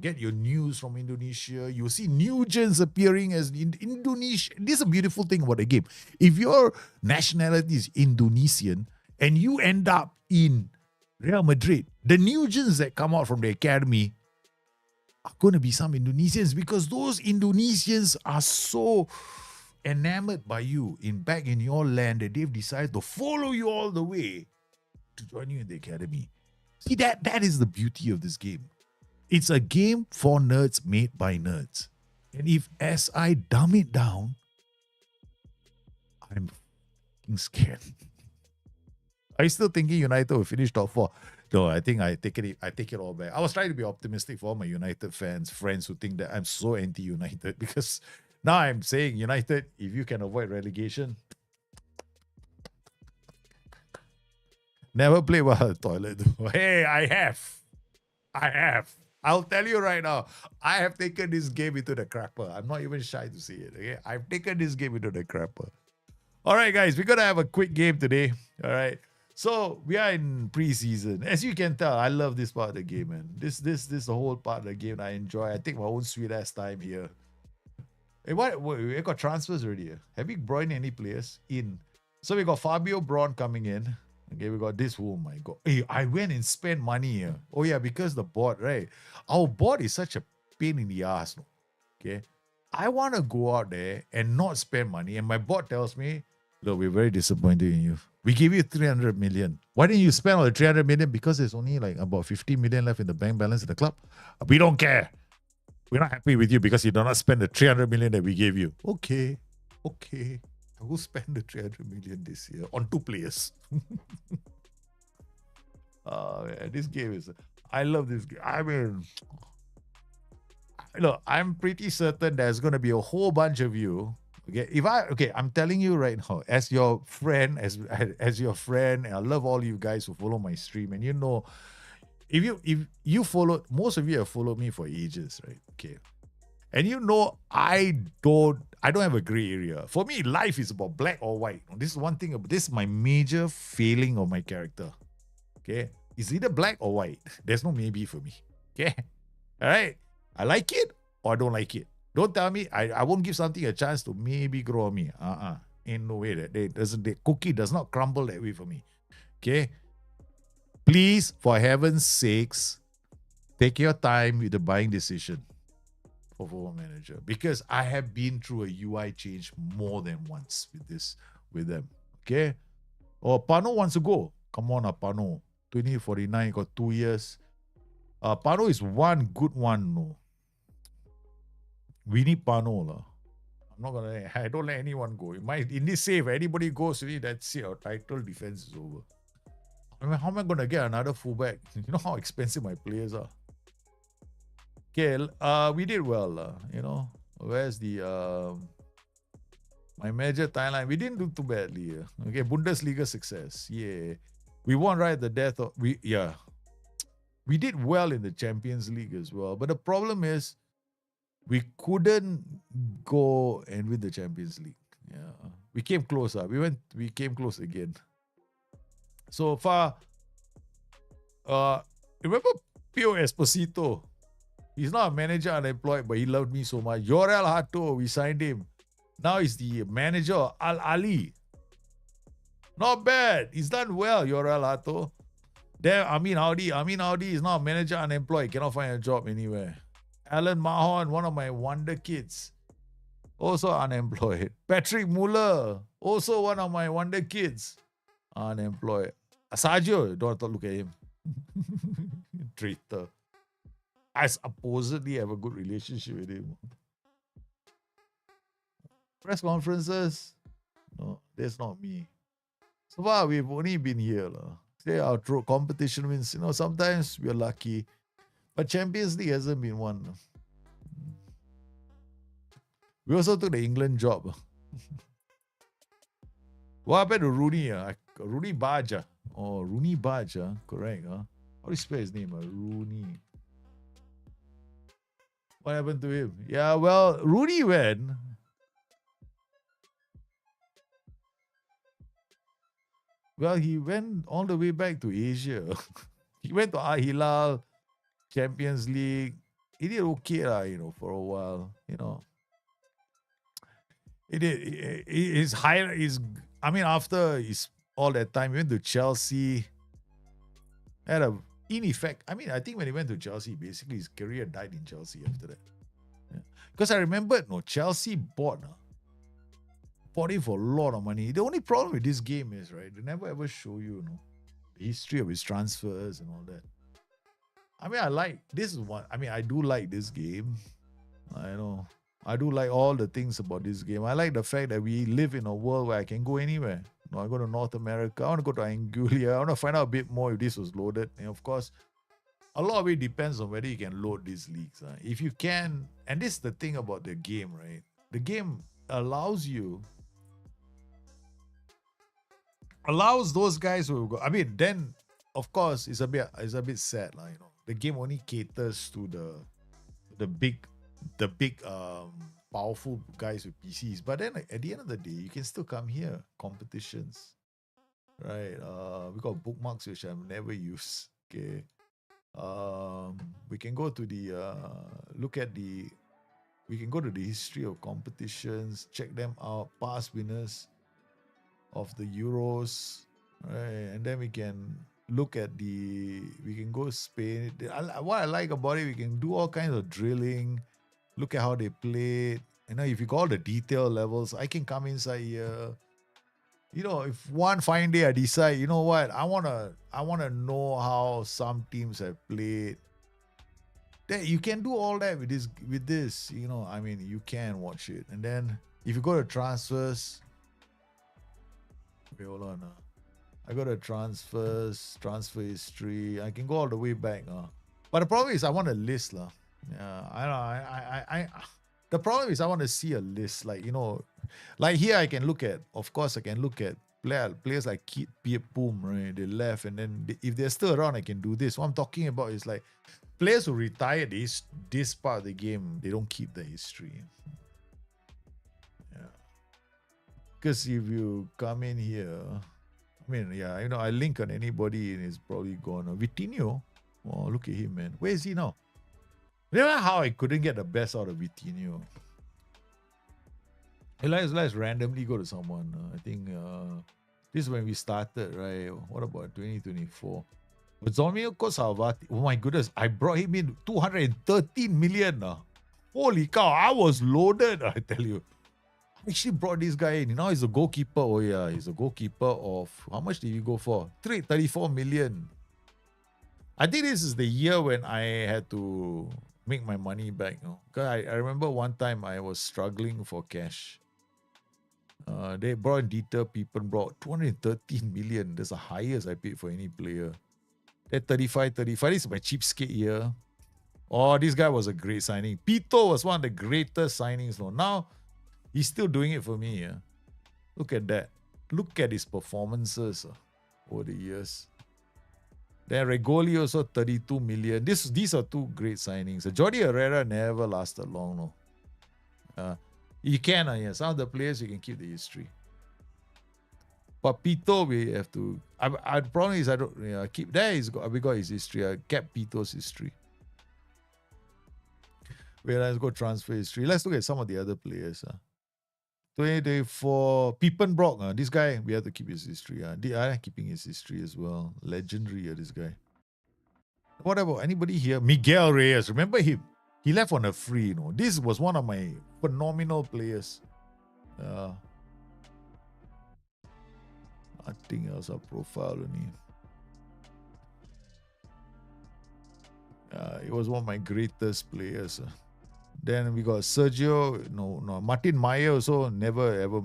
Speaker 1: get your news from Indonesia. You'll see new gens appearing as Indonesia. This is a beautiful thing about the game. If your nationality is Indonesian and you end up in Real Madrid, the new gens that come out from the academy are going to be some Indonesians, because those Indonesians are so enamored by you back in your land that they've decided to follow you all the way to join you in the academy. See, that is the beauty of this game. It's a game for nerds made by nerds. And as I dumb it down, I'm scared. Are you still thinking United will finish top 4? No, I think I take it all back. I was trying to be optimistic for all my United friends who think that I'm so anti-United, because now I'm saying, United, if you can avoid relegation, never play well at the toilet. Hey, I have. I'll tell you right now, I have taken this game into the crapper. I'm not even shy to say it. Okay, I've taken this game into the crapper. All right, guys, we're gonna have a quick game today. All right. So we are in preseason. As you can tell, I love this part of the game, man. This the whole part of the game I enjoy. I take my own sweet ass time here. Hey, we got transfers already. Have we brought in any players in? So we got Fabio Braun coming in. Okay, we got this. Oh my god. Hey, I went and spent money here. Oh yeah, because the bot, right? Our bot is such a pain in the ass. No? Okay. I want to go out there and not spend money. And my bot tells me, look, we're very disappointed in you. We give you 300 million. Why didn't you spend all the 300 million? Because there's only like about 50 million left in the bank balance of the club. We don't care. We're not happy with you because you do not spend the 300 million that we gave you. Okay. I will spend the 300 million this year on 2 players. Man, this game is... I love this game. I mean... Look, I'm pretty certain there's going to be a whole bunch of you. Okay, I'm telling you right now, as your friend, as your friend, and I love all you guys who follow my stream, and you know, if you follow, most of you have followed me for ages, right? Okay, and you know, I don't have a gray area. For me, life is about black or white. This is one thing. This is my major failing of my character. Okay, it's either black or white. There's no maybe for me. Okay, all right. I like it or I don't like it. Don't tell me I won't give something a chance to maybe grow on me. Ain't no way that the cookie does not crumble that way for me. Okay? Please, for heaven's sakes, take your time with the buying decision for Football Manager, because I have been through a UI change more than once with them. Okay? Oh, Pano wants to go. Come on, Pano. 2049, got 2 years. Pano is one good one, no. We need Pano. I don't let anyone go. In this save, anybody goes, that's it. Our title defense is over. I mean, how am I going to get another fullback? You know how expensive my players are. Okay, we did well. Where's the my major timeline? We didn't do too badly. Okay, Bundesliga success. Yeah, we won right at the death of we did well in the Champions League as well. But the problem is, we couldn't go and win the Champions League. Yeah, we came close. We came close again. So far, remember Pio Esposito? He's not a manager unemployed, but he loved me so much. Yorel Hato, we signed him. Now he's the manager of Al Ali. Not bad. He's done well, Yoral Hato. There, Amin Audi. Amin Audi is now a manager unemployed. Cannot find a job anywhere. Alan Mahon, one of my wonder kids, also unemployed. Patrick Muller, also one of my wonder kids, unemployed. Sergio, don't look at him. Traitor. I supposedly have a good relationship with him. Press conferences? No, that's not me. So far, we've only been here. Say our competition means, sometimes we're lucky. But Champions League hasn't been one. We also took the England job. What happened to Rooney? Rooney Badge. Oh, Rooney Badge. Correct. How do you spell his name? Rooney. What happened to him? Yeah, well, Rooney went. Well, he went all the way back to Asia. He went to Al Hilal, Champions League. He did okay, for a while. It is high. After all that time, he went to Chelsea. Had in effect, I think when he went to Chelsea, basically his career died in Chelsea after that. Because I remember, Chelsea bought him for a lot of money. The only problem with this game is, right, they never ever show you, the history of his transfers and all that. I do like this game. I know. I do like all the things about this game. I like the fact that we live in a world where I can go anywhere. I go to North America. I want to go to Anguilla. I want to find out a bit more if this was loaded. And of course, a lot of it depends on whether you can load these leagues. If you can, and this is the thing about the game, right? The game allows those guys who go. Then of course it's a bit sad, The game only caters to the big powerful guys with PCs. But then at the end of the day, you can still come here. Competitions. Right. We got bookmarks which I've never used. Okay. We can go to we can go to the history of competitions, check them out, past winners of the Euros, right? And then we can look at we can go Spain. What I like about it, we can do all kinds of drilling, look at how they played. If you got all the detail levels, I can come inside here. If one fine day I decide, you know what, I wanna know how some teams have played. Then you can do all that with this. You can watch it. And then if you go to transfers, wait, hold on. I go to transfers, transfer history. I can go all the way back. But the problem is I want a list. Yeah, the problem is I want to see a list. Like here I can look at, of course, I can look at players like Kit Boom, right? They left, and then if they're still around, I can do this. What I'm talking about is like players who retired this part of the game, they don't keep the history. Yeah. Because if you come in here, I link on anybody and it's probably gone. Vitinho, oh, look at him, man. Where is he now? Remember how I couldn't get the best out of Vitinho? Let's randomly go to someone. I think this is when we started, right? What about 2024? Zomio Salvati. Oh my goodness, I brought him in 213 million. Holy cow, I was loaded, I tell you. I actually brought this guy in. Now he's a goalkeeper. Oh yeah, he's a goalkeeper of, how much did he go for? 34 million. I think this is the year when I had to make my money back. Because I remember one time I was struggling for cash. They brought Dieter Piepen, brought 213 million. That's the highest I paid for any player. That 35. This is my cheapskate year. Oh, this guy was a great signing. Pito was one of the greatest signings. Now, he's still doing it for me. Look at that. Look at his performances over the years. Then Regoli also 32 million. These are two great signings. Jordi Herrera never lasted long. You can, some of the players you can keep the history. But Pito, we have to. I problem is I don't keep. We got his history. I kept Pito's history. Wait, let's go transfer history. Let's look at some of the other players. 2024, Piepenbrock. This guy, we have to keep his history. Keeping his history as well. Legendary, this guy. What about anybody here? Miguel Reyes. Remember him? He left on a free, This was one of my phenomenal players. Nothing else, a profile only. He was one of my greatest players. Then we got Sergio, Martin Meyer also never ever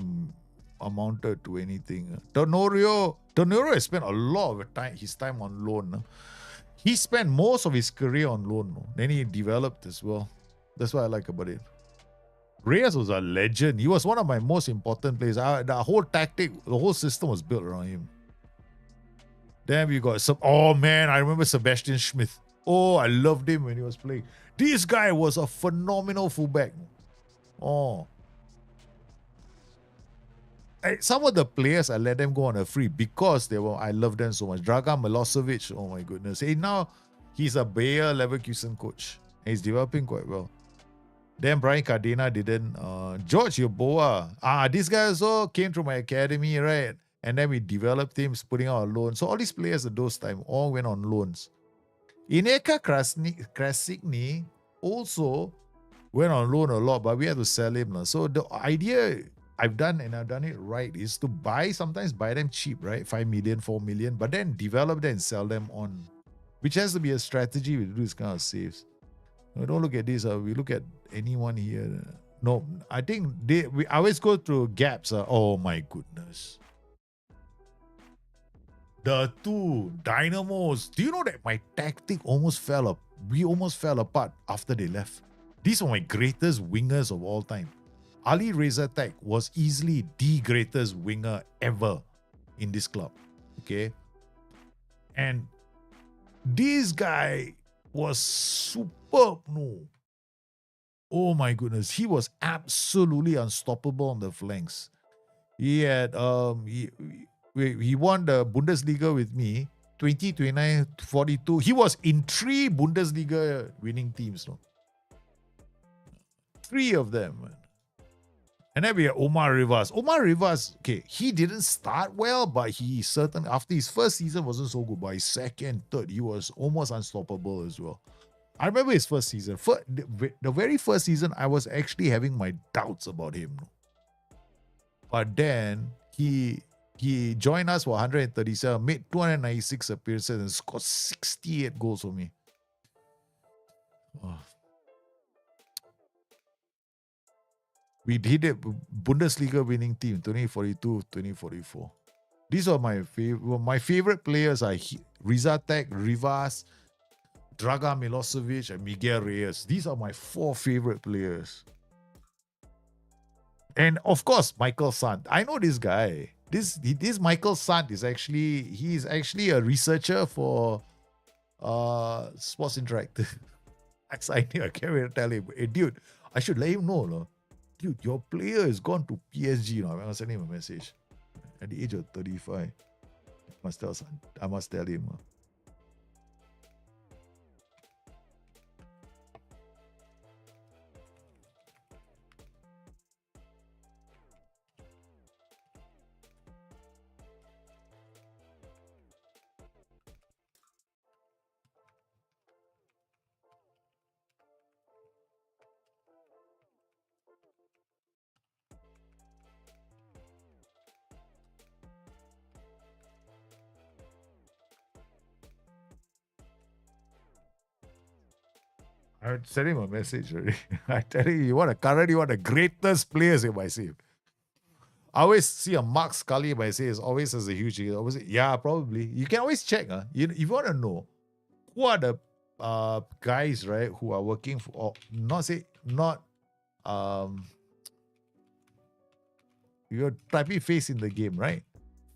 Speaker 1: amounted to anything. Tenorio has spent a lot of his time on loan. He spent most of his career on loan. Then he developed as well. That's what I like about it. Reyes was a legend. He was one of my most important players. The whole tactic, the whole system was built around him. Then we got I remember Sebastian Schmidt. Oh, I loved him when he was playing. This guy was a phenomenal fullback. Some of the players, I let them go on a free because I love them so much. Dragan Milosevic, oh my goodness. Now he's a Bayer Leverkusen coach. He's developing quite well. Then Brian Cardena didn't. George Yeboah. This guy also came through my academy, right? And then we developed teams, putting out a loan. So all these players at those times all went on loans. Ineka Krasikny also went on loan a lot, but we had to sell him. So the idea I've done it right is to sometimes buy them cheap, right? 5 million, 4 million, but then develop them and sell them on, which has to be a strategy to do this kind of saves. We don't look at this. We look at anyone here. No, I think we always go through gaps. Oh my goodness. The two Dynamos. Do you know that my tactic almost fell up? We almost fell apart after they left. These are my greatest wingers of all time. Ali Reza Tech was easily the greatest winger ever in this club. Okay. And this guy was superb. Oh my goodness. He was absolutely unstoppable on the flanks. He had he won the Bundesliga with me, 20, 29, 42. He was in 3 Bundesliga winning teams. 3 of them. Man. And then we had Omar Rivas. Omar Rivas, okay, he didn't start well, but he certainly, after his first season wasn't so good, but his second, third, he was almost unstoppable as well. I remember his first season. The very first season, I was actually having my doubts about him. But then he joined us for 137, made 296 appearances and scored 68 goals for me. We did a Bundesliga winning team, 2042, 2044. These are my favorite players are Riza Tech, Rivas, Dragan Milosevic, and Miguel Reyes. These are my 4 favorite players. And of course, Michael Sant. I know this guy. This Michael Sant is actually a researcher for Sports Interactive. I can't really tell him. Hey, dude, I should let him know. Dude, your player has gone to PSG. I must send him a message. At the age of 35. I must tell him. I sent him a message already. I tell you, you want the greatest players in my team. I always see a Mark Scully, but I say it's always has a huge. Yeah, probably. You can always check. If you want to know who are the guys, right, who are working for, you're typing face in the game, right?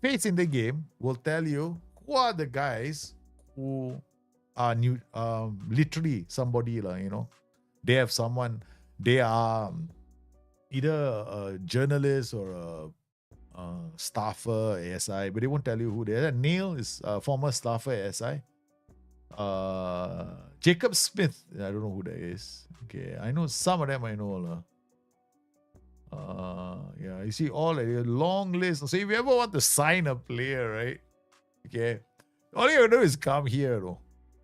Speaker 1: Face in the game will tell you who are the guys who are new, literally somebody, they have someone, they are either a journalist or a staffer at SI, but they won't tell you who they are. Neil is a former staffer at SI. Jacob Smith, I don't know who that is. Okay, I know some of them I know. Yeah, you see all a long list. So if you ever want to sign a player, right? Okay, all you have to do is come here, though.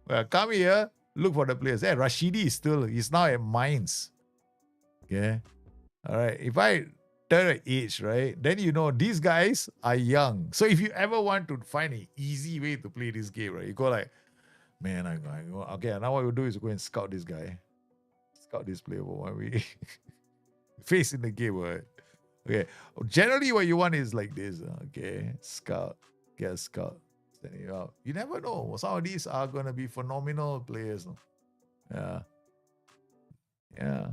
Speaker 1: Well, come here, look for the players. Hey, Rashidi is still, he's now at Mainz. Okay. All right. If I turn an age, right, then you know these guys are young. So if you ever want to find an easy way to play this game, right, you go like, man, I go, okay, now what you do is go and scout this guy. Scout this player for 1 week. Face in the game, right? Okay. Generally, what you want is like this. Okay. Scout. Get a scout. Send it out. You never know. Some of these are going to be phenomenal players. No? Yeah. Yeah.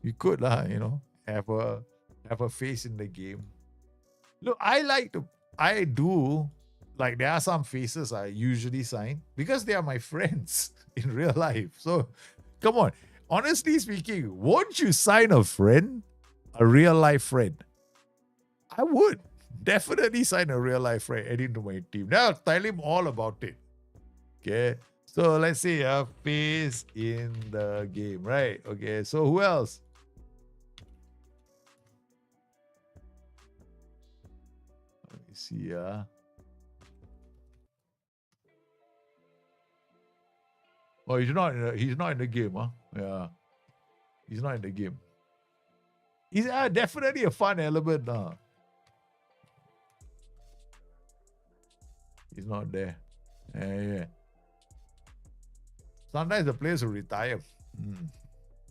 Speaker 1: You could, have a face in the game. Look, I do, like, there are some faces I usually sign because they are my friends in real life. So, come on. Honestly speaking, won't you sign a friend? A real life friend? I would definitely sign a real life friend, add into my team. Now I'll tell him all about it. Okay. So let's say a face in the game, right? Okay. So who else? Let me see. Oh, he's not in the game, huh? Yeah. He's not in the game. He's definitely a fun element. He's not there. Yeah. Sometimes the players will retire.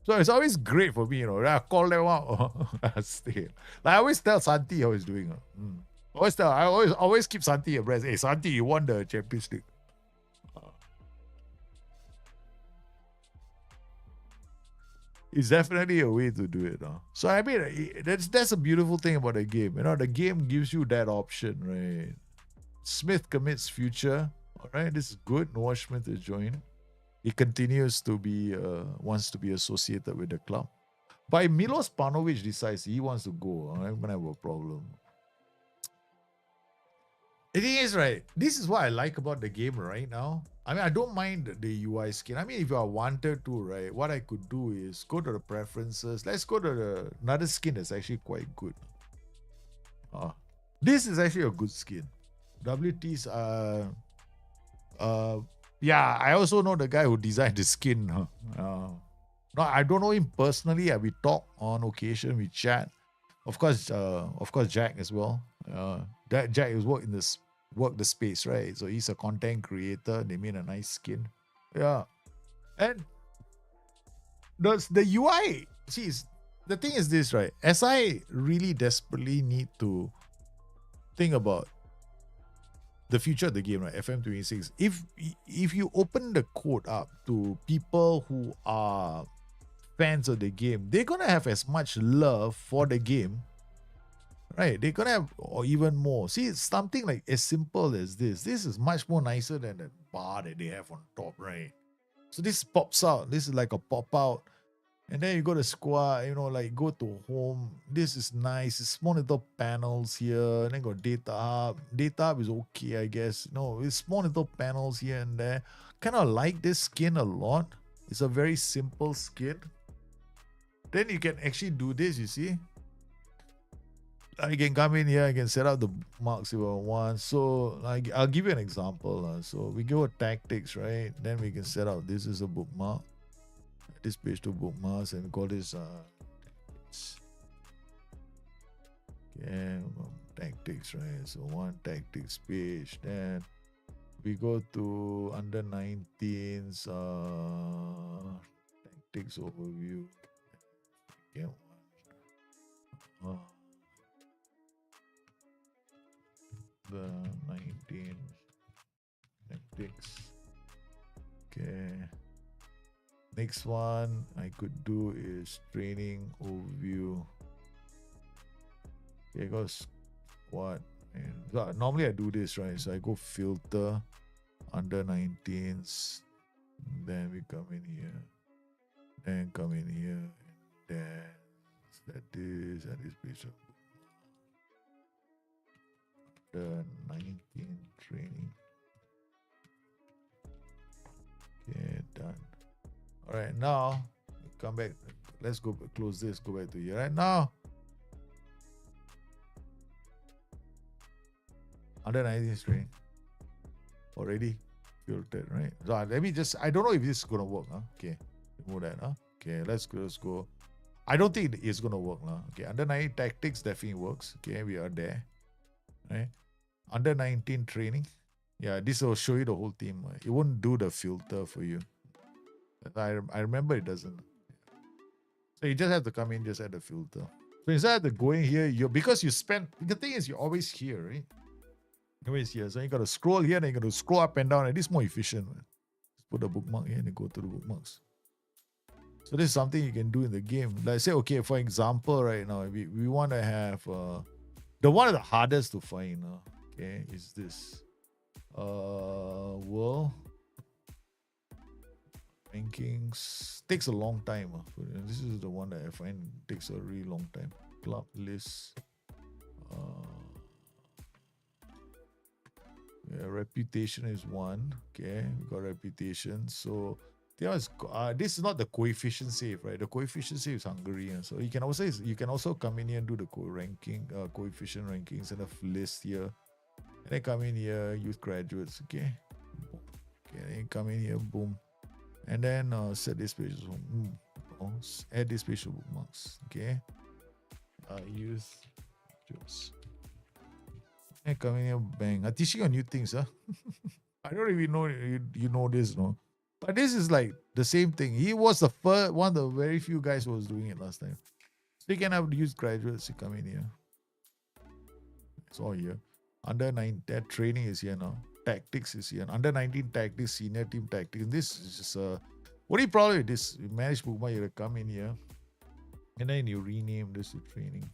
Speaker 1: So it's always great for me, I call them out. Stay. Like I always tell Santi how he's doing. I always keep Santi abreast. Hey, Santi, you won the Champions League. It's definitely a way to do it. So I mean, that's a beautiful thing about the game. The game gives you that option, right? Smith commits future. All right, this is good. Noah Smith is joined. He continues to be wants to be associated with the club. But if Milos Panovic decides he wants to go, I'm gonna have a problem. The thing is, right, this is what I like about the game right now. I mean, I don't mind the UI skin. I mean, if I wanted to, right, what I could do is go to the preferences. Let's go to another skin that's actually quite good. This is actually a good skin. WT's yeah, I also know the guy who designed the skin. No, I don't know him personally. We talk on occasion, we chat. Of course, Jack as well. That Jack is work the space, right? So he's a content creator. They made a nice skin. Yeah. And the UI, see, the thing is this, right? As I really desperately need to think about the future of the game, right? FM26. If you open the code up to people who are fans of the game, they're gonna have as much love for the game, right? They're gonna have, or even more. See, it's something like as simple as this. This is much more nicer than the bar that they have on top, right? So this pops out. This is like a pop out. And then you go to squad, like go to home. This is nice. It's small little panels here. And then got data hub. Data hub is okay, I guess. It's small little panels here and there. Kind of like this skin a lot. It's a very simple skin. Then you can actually do this, you see. I can come in here, I can set up the bookmarks if I want. So I'll give you an example. So we go to tactics, right? Then we can set up, this is a bookmark. This page to bookmarks, and we call this tactics, right? So one tactics page. Then we go to under 19's tactics overview. The 19 tactics. Okay. Next one I could do is training overview. Okay, go squad. And so normally I do this, right? So I go filter under 19s. Then we come in here. Then come in here. And then set this and this page up. The 19 training. Okay, done. All right, now come back. Let's go close this, go back to here. Right now, under 19 string. Already filtered, right? So let me just, I don't know if this is gonna work. Okay, remove that. Okay, let's go. I don't think it's gonna work. Okay, under 19 tactics definitely works. Okay, we are there. Right? Under 19 training. Yeah, this will show you the whole team. It won't do the filter for you. I remember it doesn't. So you just have to come in, just add the filter. So instead of going here, because you spend, the thing is you're always here, right? Always here. So you got to scroll here, then you got to scroll up and down, and this is more efficient. Man. Just put the bookmark here and then go to the bookmarks. So this is something you can do in the game. Like say, okay, for example, right now, we want to have the one of the hardest to find, okay, is this world rankings. Takes a long time. This is the one that I find takes a really long time. Club list. Yeah, reputation is one. Okay, we got reputation. So this is not the coefficient save, right? The coefficient save is Hungarian. So you can also come in here and do the coefficient rankings and a list here. And then come in here, use graduates. Okay. Okay, then come in here, boom. And then set this page as well. Add this page to bookmarks. Okay. Use graduates. And come in here, bang. I'm teaching you new things, huh? I don't even know you know this, no? But this is like the same thing. He was the first one of the very few guys who was doing it last time. So you can have use graduates to come in here. It's all here. Under 9, that training is here now. Tactics is here. Under 19 tactics, senior team tactics. This is just only problem with this. You manage bookmark, you come in here. And then you rename this to training.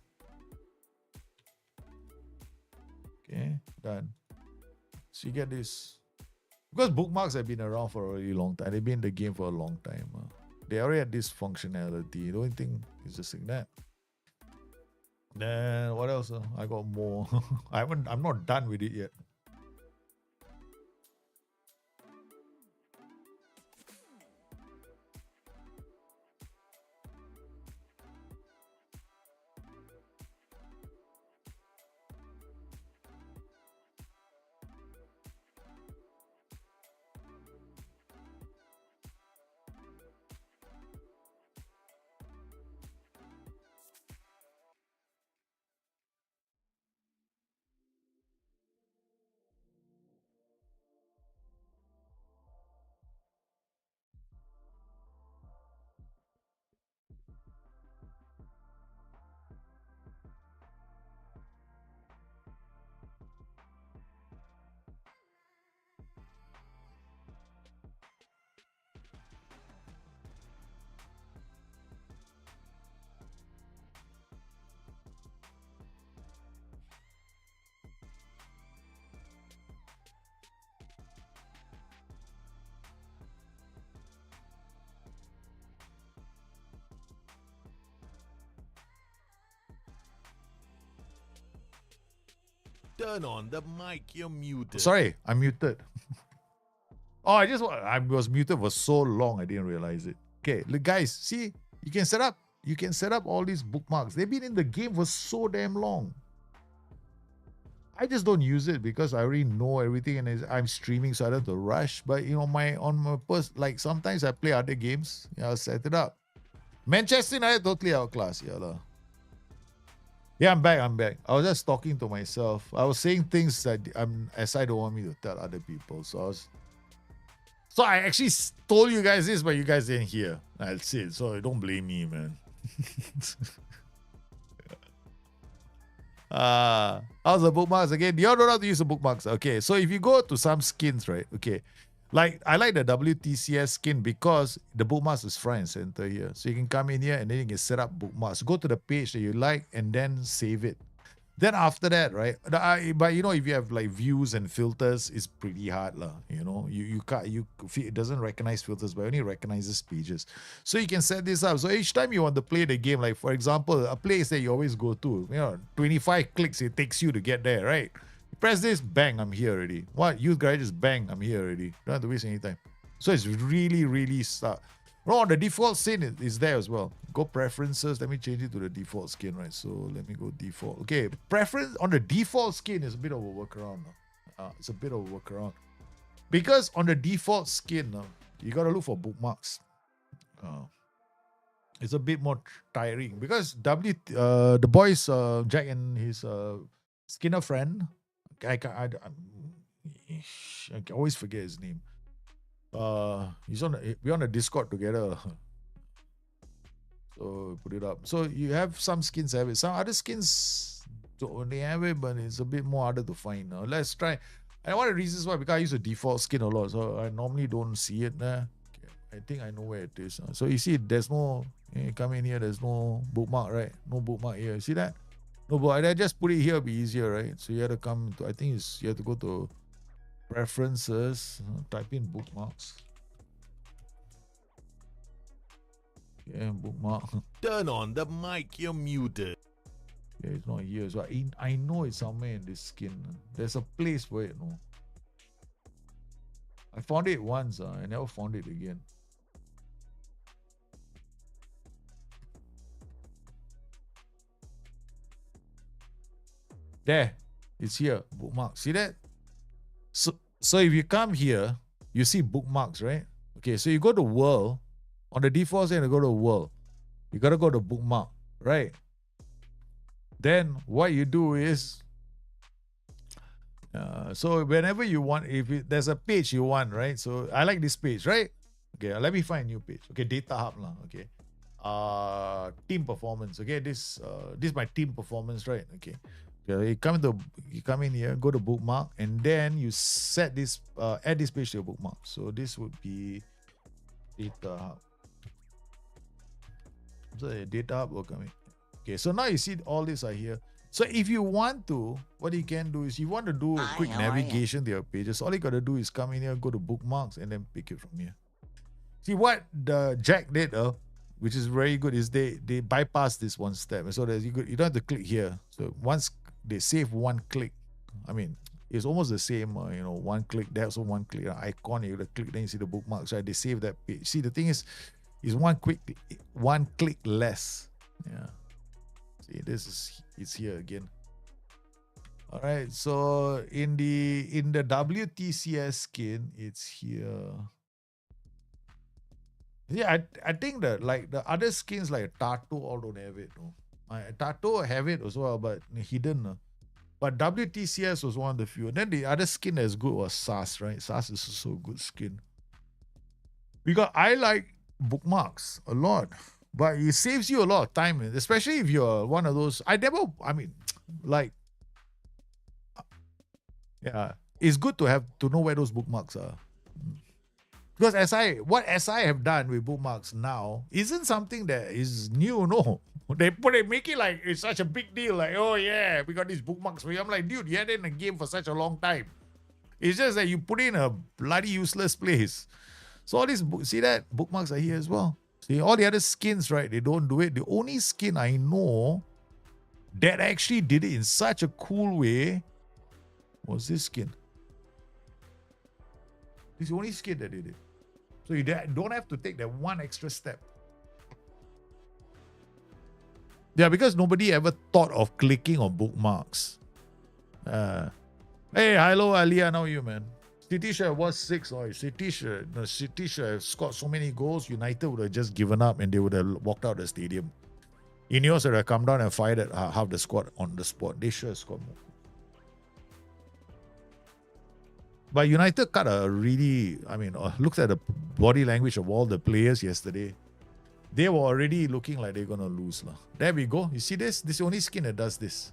Speaker 1: Okay, done. So you get this. Because bookmarks have been around for a really long time. They've been in the game for a long time. They already had this functionality. The only thing is just like that. Then what else? I got more. I'm not done with it yet.
Speaker 2: Turn on the mic, you're muted.
Speaker 1: Sorry, I'm muted. I was muted for so long I didn't realize it. Okay, look, guys, see, you can set up all these bookmarks. They've been in the game for so damn long. I just don't use it because I already know everything and I'm streaming, so I don't have to rush. But on my like sometimes I play other games. Yeah, I'll set it up. Manchester United totally outclassed. Yeah, I'm back. I was just talking to myself. I was saying things that I don't want me to tell other people. So I actually told you guys this, but you guys didn't hear. That's it. So don't blame me, man. How's the bookmarks again? You all don't know how to use the bookmarks. Okay, so if you go to some skins, right? Okay, like I like the WTCS skin because the bookmarks is front and center here. So you can come in here and then you can set up bookmarks. Go to the page that you like and then save it. Then after that, right? But if you have like views and filters, it's pretty hard, lah. You can't. It doesn't recognize filters, but only recognizes pages. So you can set this up. So each time you want to play the game, like for example, a place that you always go to, 25 clicks it takes you to get there, right? You press this, bang, I'm here already. What? Use garages, bang, I'm here already. Don't have to waste any time. So it's really, really No, the default skin is there as well. Go preferences. Let me change it to the default skin, right? So let me go default. Okay, preference on the default skin is a bit of a workaround. It's a bit of a workaround. Because on the default skin, you got to look for bookmarks. It's a bit more tiring because the boys, Jack and his Skinner friend, I always forget his name. We're on a Discord together. So put it up. So you have some skins have it. Some other skins don't have it, but it's a bit more harder to find. Let's try. And one of the reasons why, because I use a default skin a lot, so I normally don't see it there. I think I know where it is. So you see, there's no, you come in here, there's no bookmark, right? No bookmark here. You see that? No, but I just put it here, be easier, right? So you have to come to, I think you have to go to preferences, type in bookmarks. Yeah, bookmark.
Speaker 2: Turn on the mic, you're muted.
Speaker 1: Yeah, it's not here. So I know it's somewhere in this skin. There's a place for it, no? I found it once, I never found it again. There, it's here, bookmarks. See that? So if you come here, you see bookmarks, right? Okay, so you go to world. On the default side, you go to world. You gotta go to bookmark, right? Then what you do is, so whenever you want, there's a page you want, right? So I like this page, right? Okay, let me find a new page. Okay, data hub lah. Okay, team performance. Okay, this is my team performance, right? Okay. You come in here, go to bookmark, and then you set this, add this page to your bookmark. So this would be data hub. So data hub will come in. Okay, so now you see all these are here. So if you want to, what you can do is you want to do a quick navigation to your pages. All you got to do is come in here, go to bookmarks, and then pick it from here. See what the Jack did, which is very good, is they bypass this one step. So that you don't have to click here. So once they save one click, I mean, it's almost the same, one click, there's one click, icon, you click, then you see the bookmarks, right? They save that page. See, the thing is one click less. Yeah. See, it's here again. All right. So in the WTCS skin, it's here. Yeah, I think that like the other skins like Tato all don't have it. No? Tato have it as well, but hidden. But WTCS was one of the few. And then the other skin that's good was SAS, right? SAS is also a good skin. Because I like bookmarks a lot, but it saves you a lot of time, especially if you're one of those. Yeah, it's good to know where those bookmarks are. Because what SI have done with bookmarks now isn't something that is new, no. They make it like it's such a big deal, like, oh yeah, we got these bookmarks for you. I'm like, dude, you had it in a game for such a long time. It's just that you put it in a bloody useless place. So all these, see that? Bookmarks are here as well. See, all the other skins, right, they don't do it. The only skin I know that actually did it in such a cool way was this skin. This is the only skin that did it. So you don't have to take that one extra step. Yeah, because nobody ever thought of clicking on bookmarks. Hey, hello, Aliyah, how are you, man? City should have was 6. City should have scored so many goals. United would have just given up and they would have walked out of the stadium. Ineos would have come down and fired at half the squad on the spot. They should have scored more. But United cut a really, looked at the body language of all the players yesterday. They were already looking like they're going to lose. There we go. You see this? This is the only skin that does this.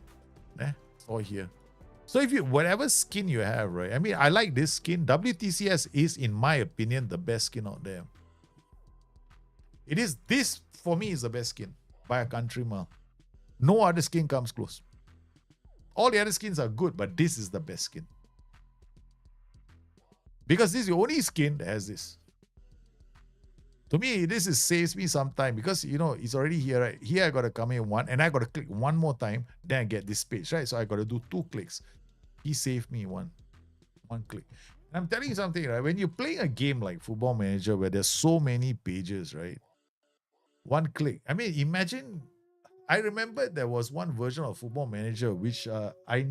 Speaker 1: It's all here. So if whatever skin you have, right? I like this skin. WTCS is, in my opinion, the best skin out there. It is, this for me is the best skin by a country mile. No other skin comes close. All the other skins are good, but this is the best skin. Because this is the only skin that has this. To me, this saves me some time because, it's already here, right? Here I got to come in one and I got to click one more time. Then I get this page, right? So I got to do 2 clicks. He saved me one click. I'm telling you something, right? When you're playing a game like Football Manager where there's so many pages, right? One click. I mean, imagine. I remember there was one version of Football Manager which I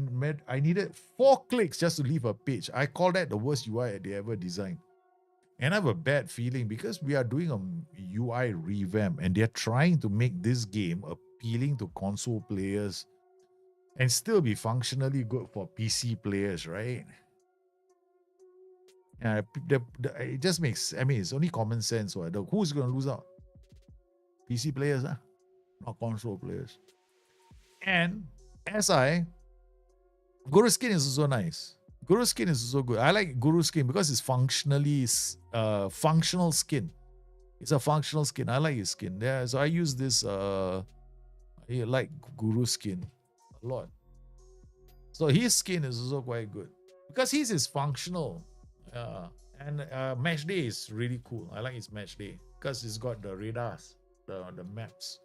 Speaker 1: needed 4 clicks just to leave a page. I call that the worst UI they ever designed. And I have a bad feeling because we are doing a UI revamp and they're trying to make this game appealing to console players and still be functionally good for PC players, right? It just makes, I mean, it's only common sense. Right? Who's going to lose out? PC players, huh? Not console players. And Guru Skin is also nice. Guru Skin is also good. I like Guru Skin because it's functional skin. It's a functional skin. I like his skin. Yeah, so I use this I like Guru Skin a lot. So his skin is also quite good. Because his is functional. And Match Day is really cool. I like his Match Day. Because it's got the radars, the maps.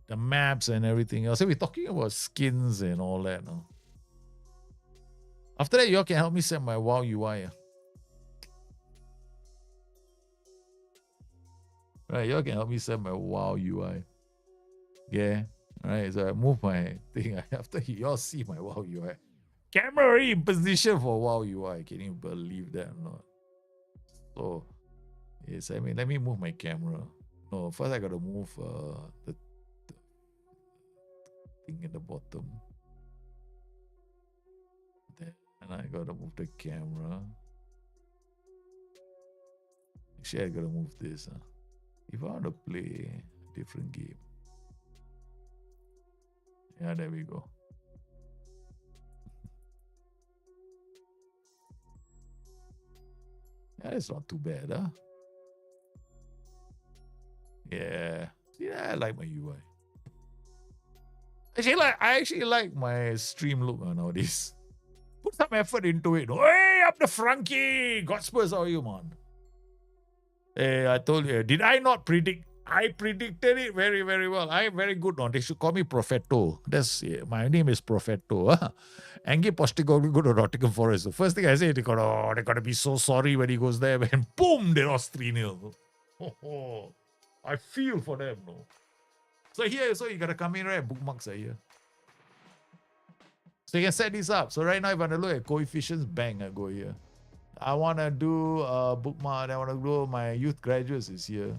Speaker 1: The maps and everything else. So we're talking about skins and all that. No? After that, y'all can help me set my WoW UI. Right, y'all can help me set my WoW UI. Yeah. Alright, so I move my thing. After y'all see my WoW UI. Camera already in position for WoW UI. Can you believe that or not? So, yes, I mean, let me move my camera. No, first I gotta move the thing in the bottom. Then I gotta move the camera. Actually, I gotta move this. If I want to play a different game. Yeah, there we go. Yeah, it's not too bad, huh? Yeah. Yeah, I like my UI. I actually like my stream look nowadays. Put some effort into it. Hey, up the Frankie! Godspurs, how are you, man? Hey, I told you, did I not predict? I predicted it very, very well. I'm very good on. They should call me Prophetto. My name is Prophetto. Angie Postecoglou go to Nottingham Forest. The first thing I say, they're gonna be so sorry when he goes there. And boom, they lost 3-0. I feel for them, no. So here, so you gotta come in, right? Bookmarks are here. So you can set this up. So right now, if I want to look at coefficients, bang, I go here. I want to do a bookmark. I want to go, my youth graduates is here.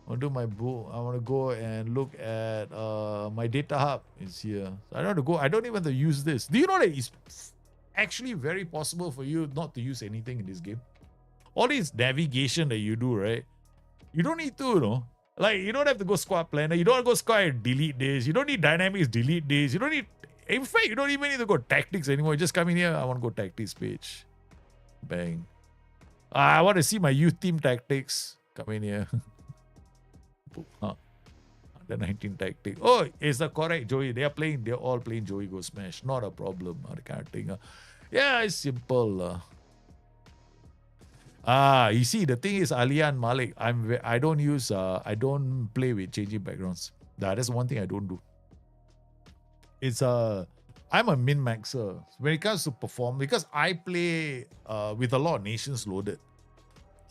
Speaker 1: I want to do my book. I want to go and look at my data hub is here. So I don't want to go. I don't even have to use this. Do you know that it's actually very possible for you not to use anything in this game? All this navigation that you do, right? You don't need to, you know. Like, you don't have to go squad planner. You don't want to go squad and delete this. You don't need dynamics, delete this. You don't need, in fact, you don't even need to go tactics anymore. You just come in here. I want to go tactics page. Bang. I want to see my youth team tactics. Come in here. Under 19 tactics. Oh, it's the correct Joey. They're all playing Joey Go Smash. Not a problem. That kind of thing. Yeah, it's simple. You see, the thing is, Alian Malik, I don't play with changing backgrounds. That's one thing I don't do. I'm a min-maxer. When it comes to perform, because I play with a lot of nations loaded.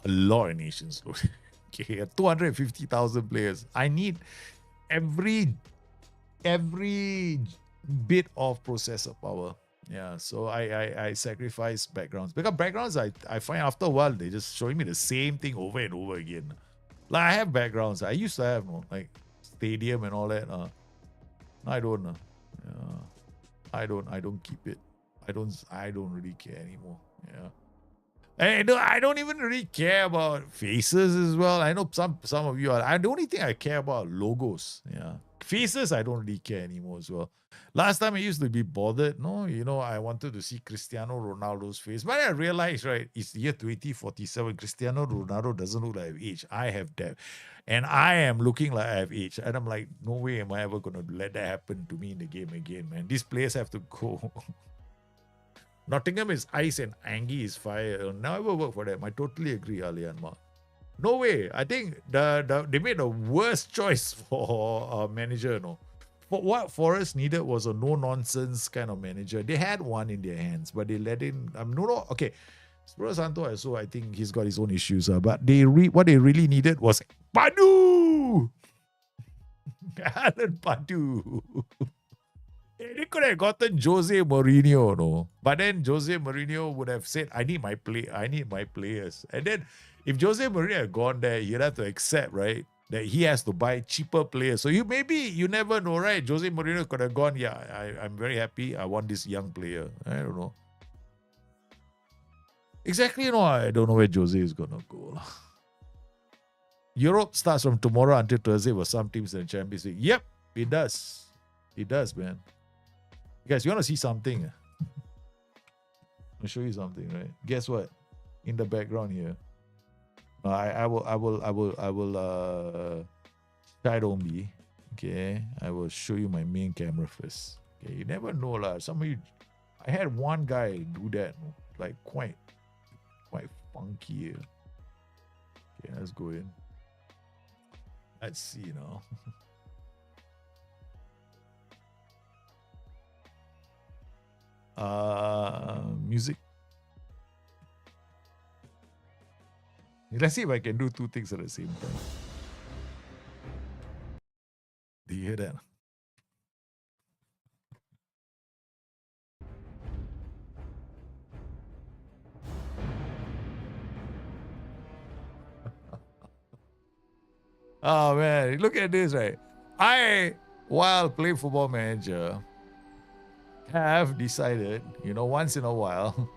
Speaker 1: A lot of nations loaded. Okay, 250,000 players. I need every bit of processor power. Yeah, so I sacrifice backgrounds. Because backgrounds, I find after a while, they're just showing me the same thing over and over again. Like, I have backgrounds. I used to have, like, Stadium and all that. I don't. I don't keep it. I don't really care anymore. Yeah. I don't even really care about faces as well. I know some of you are. The only thing I care about logos. Yeah. Faces, I don't really care anymore as well. Last time I used to be bothered. No, I wanted to see Cristiano Ronaldo's face. But I realized, right, it's the year 2047. Cristiano Ronaldo doesn't look like I have aged. I have that. And I am looking like I have aged. And I'm like, no way am I ever going to let that happen to me in the game again, man. These players have to go. Nottingham is ice and Angie is fire. It'll never work for them. I totally agree, Alian Ma. No way. I think they made the worst choice for a manager. No, for what Forest needed was a no nonsense kind of manager. They had one in their hands, but they let in. Okay, Espirito Santo also, I think he's got his own issues. But what they really needed was Padu! Alan Padu. They could have gotten Jose Mourinho, no. But then Jose Mourinho would have said, I need my players. And then if Jose Mourinho had gone there, he'd have to accept, right, that he has to buy cheaper players. So you never know, right? Jose Mourinho could have gone, I'm very happy. I want this young player. I don't know. Exactly, I don't know where Jose is gonna go. Europe starts from tomorrow until Thursday for some teams in the Champions League. Yep, it does. It does, man. You guys, you want to see something? I'll show you something, right? Guess what? In the background here. I will shadow me. Okay. I will show you my main camera first. Okay, you never know lah. I had one guy do that, like quite funky. Okay, let's go in. Let's see now. Music. Let's see if I can do two things at the same time. Do you hear that? Oh man, look at this, right? While playing Football Manager, have decided, once in a while,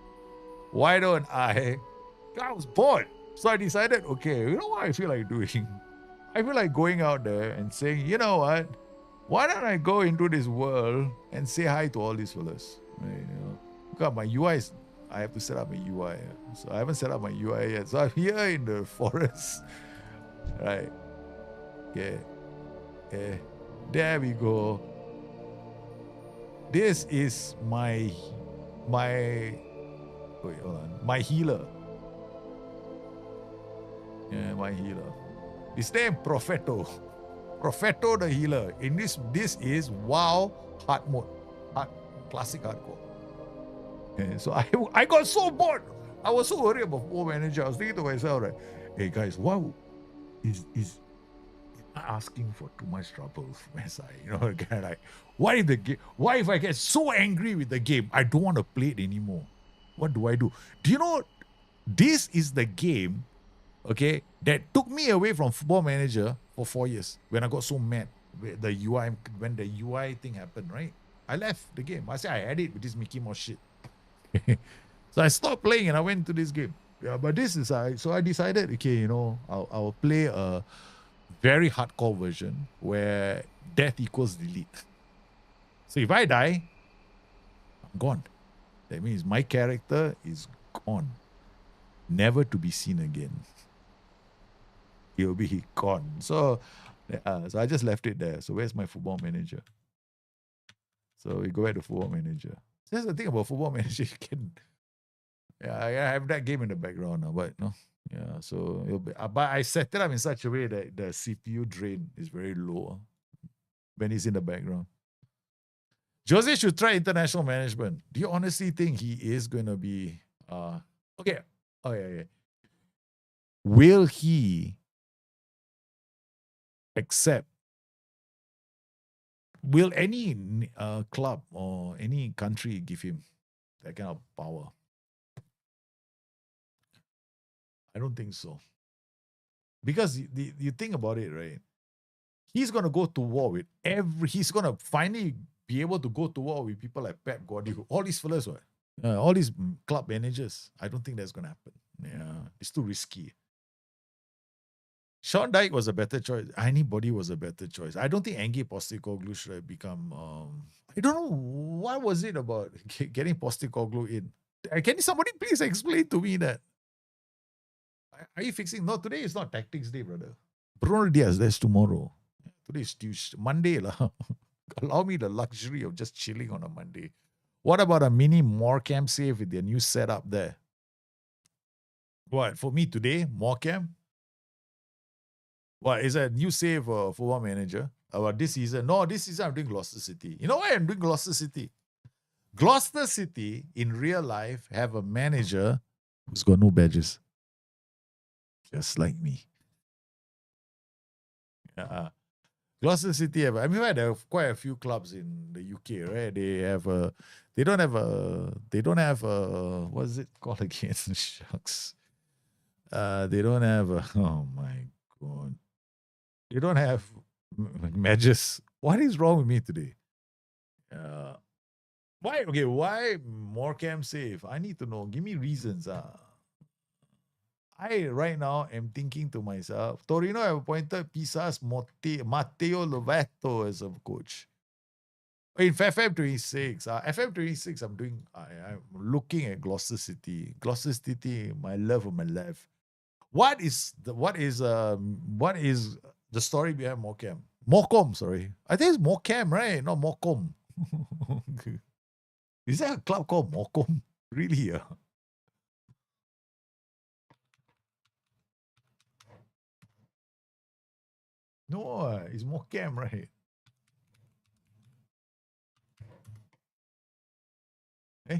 Speaker 1: why don't I was bored. So I decided, okay, you know what I feel like doing? I feel like going out there and saying, you know what? Why don't I go into this world and say hi to all these fellas? Right, Look at my UI. I have to set up my UI. So I haven't set up my UI yet. So I'm here in the forest. Right. Okay. There we go. This is my healer. Yeah, my healer. His name Profeto. Profeto the healer. In this is WoW hard mode. Classic hardcore. Okay, so I got so bored. I was so worried about Football Manager. I was thinking to myself, right, hey guys, why is asking for too much trouble from SI? Kind of like, why if I get so angry with the game, I don't want to play it anymore? What do I do? Do you know this is the game, okay, that took me away from Football Manager for 4 years when I got so mad with the UI, when the UI thing happened, right? I left the game. I said I had it with this Mickey Mouse shit. So I stopped playing and I went to this game. Yeah, but this is so I decided, okay, I'll play a very hardcore version where death equals delete. So if I die, I'm gone. That means my character is gone, never to be seen again. He'll be gone. So I just left it there. So where's my Football Manager? So we go back to Football Manager. That's the thing about Football Manager. You can, I have that game in the background now, but no. Yeah, so it'll be, but I set it up in such a way that the CPU drain is very low when he's in the background. Jose should try international management. Do you honestly think he is going to be okay? Oh yeah. Will he accept? Will any club or any country give him that kind of power? I don't think so. Because you think about it, right? He's going to go to war with he's going to finally be able to go to war with people like Pep Guardiola, all these fellas, all these club managers. I don't think that's going to happen. Yeah, it's too risky. Sean Dyche was a better choice. Anybody was a better choice. I don't think Ange Postecoglou should have become. I don't know what was it about getting Postecoglou in. Can somebody please explain to me that? Are you fixing? No, today is not tactics day, brother. Bruno Diaz, that's tomorrow. Today is Tuesday, Monday lah. Allow me the luxury of just chilling on a Monday. What about a mini Morecambe save with their new setup there? What, for me today, Morecambe? What, is a new save for Football Manager? About this season? No, this season I'm doing Gloucester City. You know why I'm doing Gloucester City? Gloucester City, in real life, have a manager who's got no badges, just like me. Yeah. Gloucester City have, I mean, there are quite a few clubs in the UK, right? They don't have what is it called again? Shucks. They don't have oh my god. They don't have matches. What is wrong with me today? Uh, why? Okay, why Morecambe safe? I need to know. Give me reasons. I right now am thinking to myself, Torino have appointed Pisa's Matteo Lovato as a coach. In FM26, FM26, I'm looking at Gloucester City. Gloucester City, my love of my life. What is the story behind Morecambe? Morecambe, sorry. I think it's Morecambe, right? Not Morecambe. Is there a club called Morecambe? Really? No, it's Morecambe, right? Eh?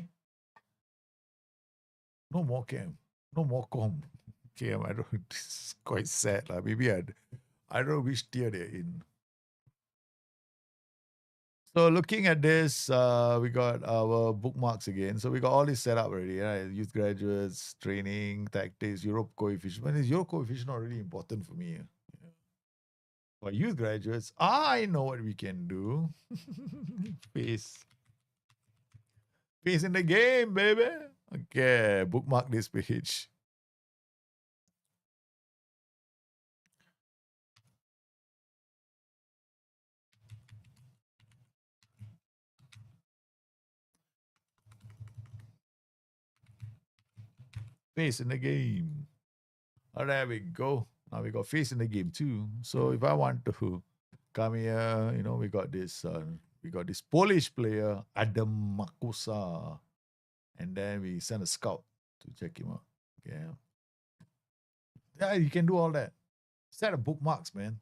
Speaker 1: No Morecambe. No Morecambe. Okay, I don't. This is quite sad, lah. Maybe I don't know which tier they're in. So looking at this, we got our bookmarks again. So we got all this set up already, right? Youth graduates, training, tactics, Europe coefficient. But is Europe coefficient not really important for me? For youth graduates, I know what we can do. Face. Face in the game, baby. Okay, bookmark this page. Face in the game. Oh, there we go. Now we got face in the game too. So if I want to come here, we got this Polish player, Adam Makusa. And then we send a scout to check him out. Okay. Yeah, you can do all that. Set of bookmarks, man.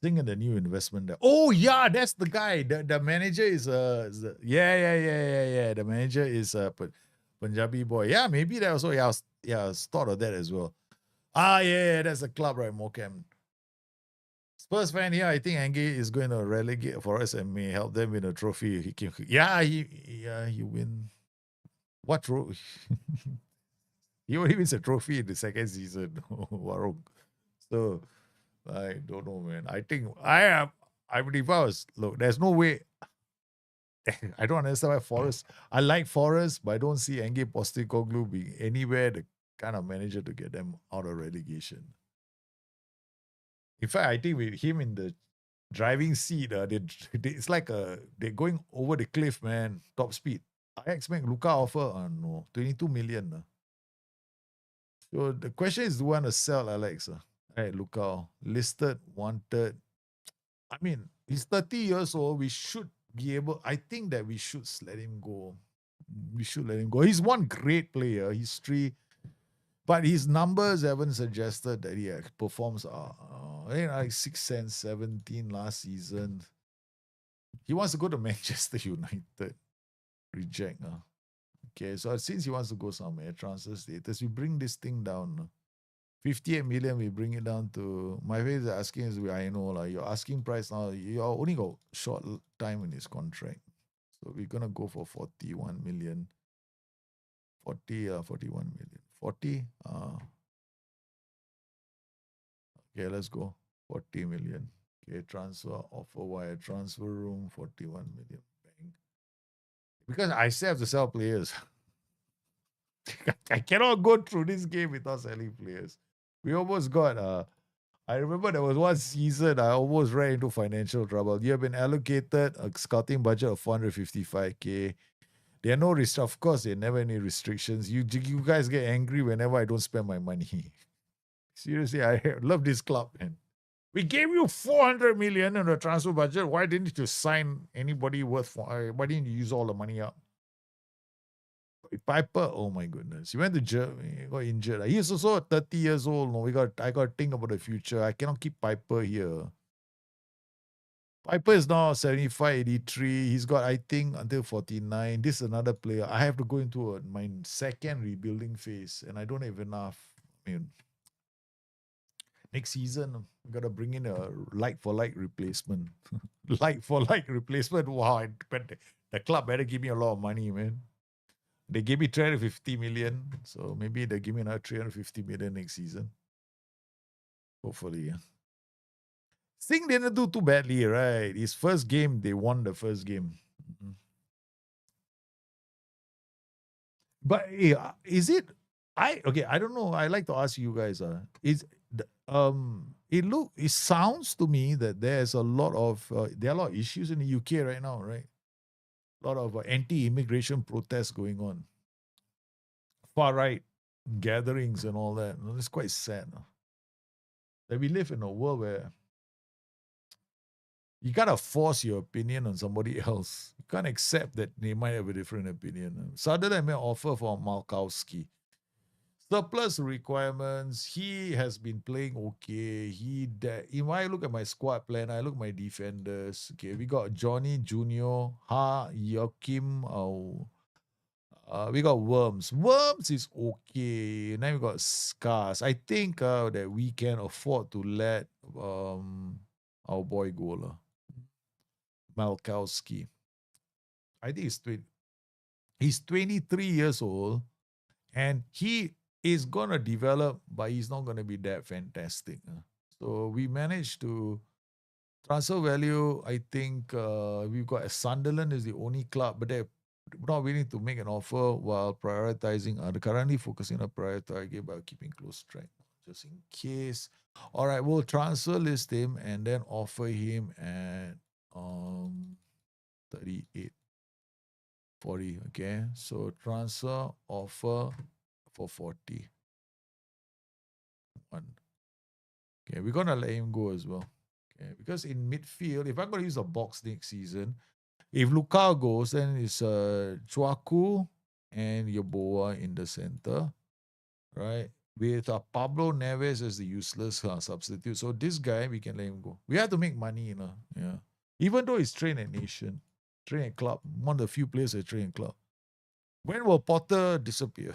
Speaker 1: Sing in the new investment there. Oh yeah, that's the guy. The manager is yeah. The manager is a Punjabi boy. Yeah, maybe that also. Yeah, I was thought of that as well. Yeah, that's a club, right? Morecambe. Spurs fan here. I think Ange is going to relegate for us and may help them win a trophy. He win. What trophy? He only wins a trophy in the second season. Warung. So I don't know, man. I think I am. I mean, if I was look, there's no way. I don't understand why Forest. I like Forest, but I don't see Ange Postecoglou being anywhere the kind of manager to get them out of relegation. In fact, I think with him in the driving seat, it's like they're going over the cliff, man. Top speed. I expect Luka offer no 22 million. So the question is, do you want to sell Alex? Right, Luka listed, wanted. I mean, he's 30 years old. We should be able. I think that we should let him go. We should let him go. He's one great player, history, but his numbers haven't suggested that he performs. Like 6 and 17 last season. He wants to go to Manchester United. Reject. Okay, so since he wants to go somewhere, transfer status, we bring this thing down. 58 million, we bring it down to. My face is asking is, I know, like, your asking price now, you only got short time in his contract. So we're going to go for 41 million. 41 million. 40? Okay, let's go. 40 million. Okay, transfer, offer wire, transfer room, 41 million. Bang. Because I still have to sell players. I cannot go through this game without selling players. We almost got I remember there was one season I almost ran into financial trouble. You have been allocated a scouting budget of 455K. There are no restrictions. Of course, there are never any restrictions. You guys get angry whenever I don't spend my money. Seriously, I love this club, man. We gave you 400 million in the transfer budget. Why didn't you sign anybody worth? Why didn't you use all the money up? Piper, oh my goodness. He went to Germany, got injured. He's also 30 years old. No, I got to think about the future. I cannot keep Piper here. Piper is now 75, 83. He's got, I think, until 49. This is another player. I have to go into my second rebuilding phase, and I don't have enough. I mean, next season, I'm going to bring in a like for like replacement. Like for like replacement. Wow. But the club better give me a lot of money, man. They gave me 350 million. So maybe they give me another 350 million next season. Hopefully, yeah. Singh didn't do too badly, right? His first game, they won the first game. Mhm. But is it? I don't know. I like to ask you guys. It sounds to me that there's a lot of there are a lot of issues in the UK right now, right? A lot of anti-immigration protests going on, far right gatherings and all that. It's quite sad. That we live in a world where you gotta force your opinion on somebody else. You can't accept that they might have a different opinion. Sutherland made an offer for Malkowski. Surplus requirements. He has been playing okay. If I look at my squad plan, I look at my defenders. Okay, we got Johnny Junior, Joachim. We got Worms. Worms is okay. Then we got Scars. I think that we can afford to let our boy go lah. Malkowski. I think he's 23 years old, and he is gonna develop, but he's not gonna be that fantastic. So we managed to transfer value. I think we've got Sunderland is the only club, but they're not willing to make an offer while prioritizing. Currently focusing on priority by keeping close track, just in case. All right, we'll transfer list him and then offer him at 38. 40. Okay, so transfer offer for 40. Okay, we're gonna let him go as well. Okay, because in midfield, if I'm gonna use a box next season, if Luka goes, then it's Chuaku and Yeboah in the center, right? With Pablo Neves as the useless substitute. So this guy, we can let him go. We have to make money, Yeah. Even though he's trained at Nation, trained at club, one of the few players that train at club. When will Potter disappear?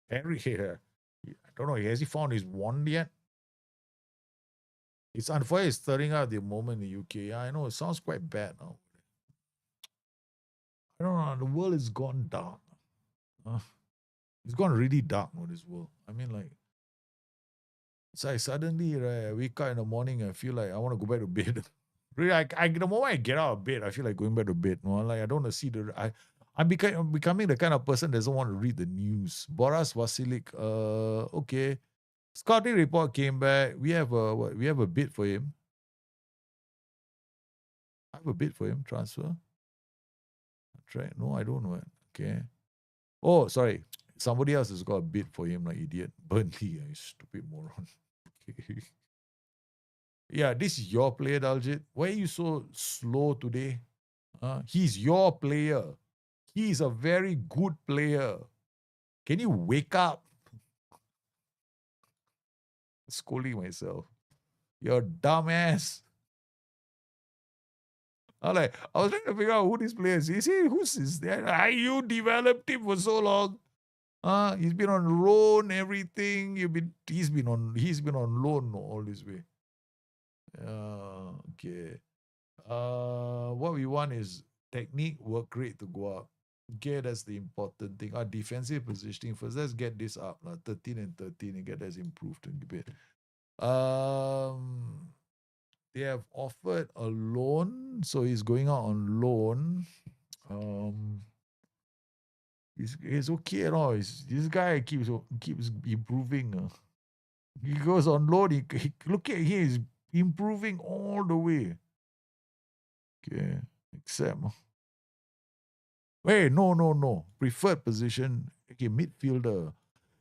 Speaker 1: Henry here. I don't know. Has he found his wand yet? It's unfortunate it's stirring out at the moment in the UK. Yeah, I know it sounds quite bad now. I don't know. The world has gone dark. It's gone really dark with this world. I mean, like, it's like suddenly, right, I wake up in the morning, I feel like I want to go back to bed. Really, the moment I get out of bed, I feel like going back to bed. Like I don't want to see I'm becoming the kind of person that doesn't want to read the news. Boris Vasilik, okay. Scouting report came back. We have a bid for him. I have a bid for him, transfer. Right? No, I don't know it. Okay. Oh, sorry. Somebody else has got a bid for him, like idiot. Burnley, you stupid moron. Okay. Yeah, this is your player, Daljit. Why are you so slow today? He's your player. He's a very good player. Can you wake up? Scolding myself. You're a dumbass. I was trying to figure out who this player is. He said, who's this? You developed him for so long. He's been on loan, everything. He's been on loan all this way. Okay. What we want is technique, work rate to go up. Okay, that's the important thing. Our defensive positioning first. Let's get this up. 13 and 13 and get that improved a bit. They have offered a loan, so he's going out on loan. He's okay at all. This guy keeps improving. He goes on loan. He look at him. He's improving all the way. Okay, except wait, no. Preferred position. Okay, midfielder.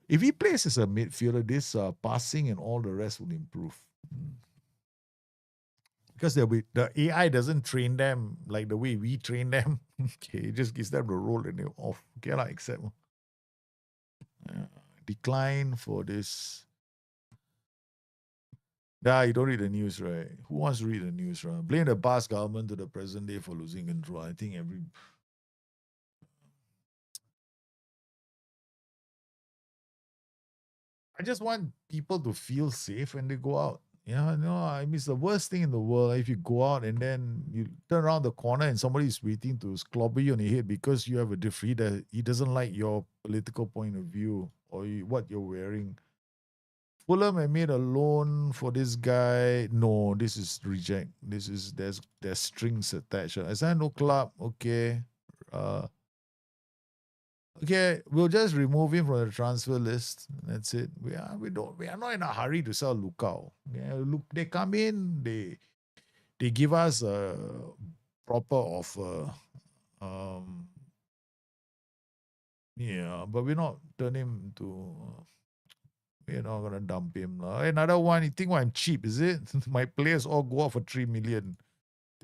Speaker 1: If he plays as a midfielder, this passing and all the rest will improve. Because the AI doesn't train them like the way we train them. Okay, it just gives them the role and they're off. Okay, like accept. Decline for this. Nah, you don't read the news, right? Who wants to read the news, right? Blame the past government to the present day for losing control. I think I just want people to feel safe when they go out. Yeah, no, I mean, it's the worst thing in the world if you go out and then you turn around the corner and somebody is waiting to clobber you on the head because you have a different, he doesn't like your political point of view or what you're wearing. Fulham I made a loan for this guy. No, this is reject. This is there's strings attached. I said no club. Okay. Uh okay, we'll just remove him from the transfer list. That's it. We are not in a hurry to sell Lukau. Yeah, look, they come in, they give us a proper offer. Um yeah, but we're not turning him to we're not gonna dump him. Another one, you think I'm cheap, is it? My players all go out for 3 million.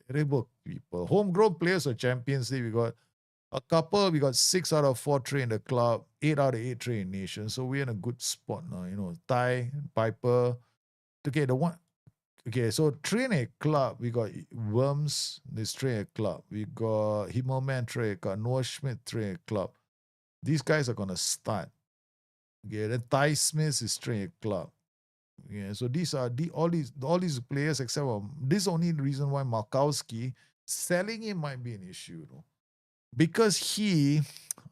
Speaker 1: Terrible people. Homegrown players are Champions League. We got a couple, we got 6 out of 4 train in the club, 8 out of 8 train in nation. So we're in a good spot now. Thai, Piper. Okay, the one okay, so train a club, we got Worms, this train a club. We got Himmelman train a club, Noah Schmidt train a club. These guys are gonna start. Okay, then Ty Smith is train a club. Yeah, so these are all these players except for this is only the reason why Markowski selling him might be an issue, because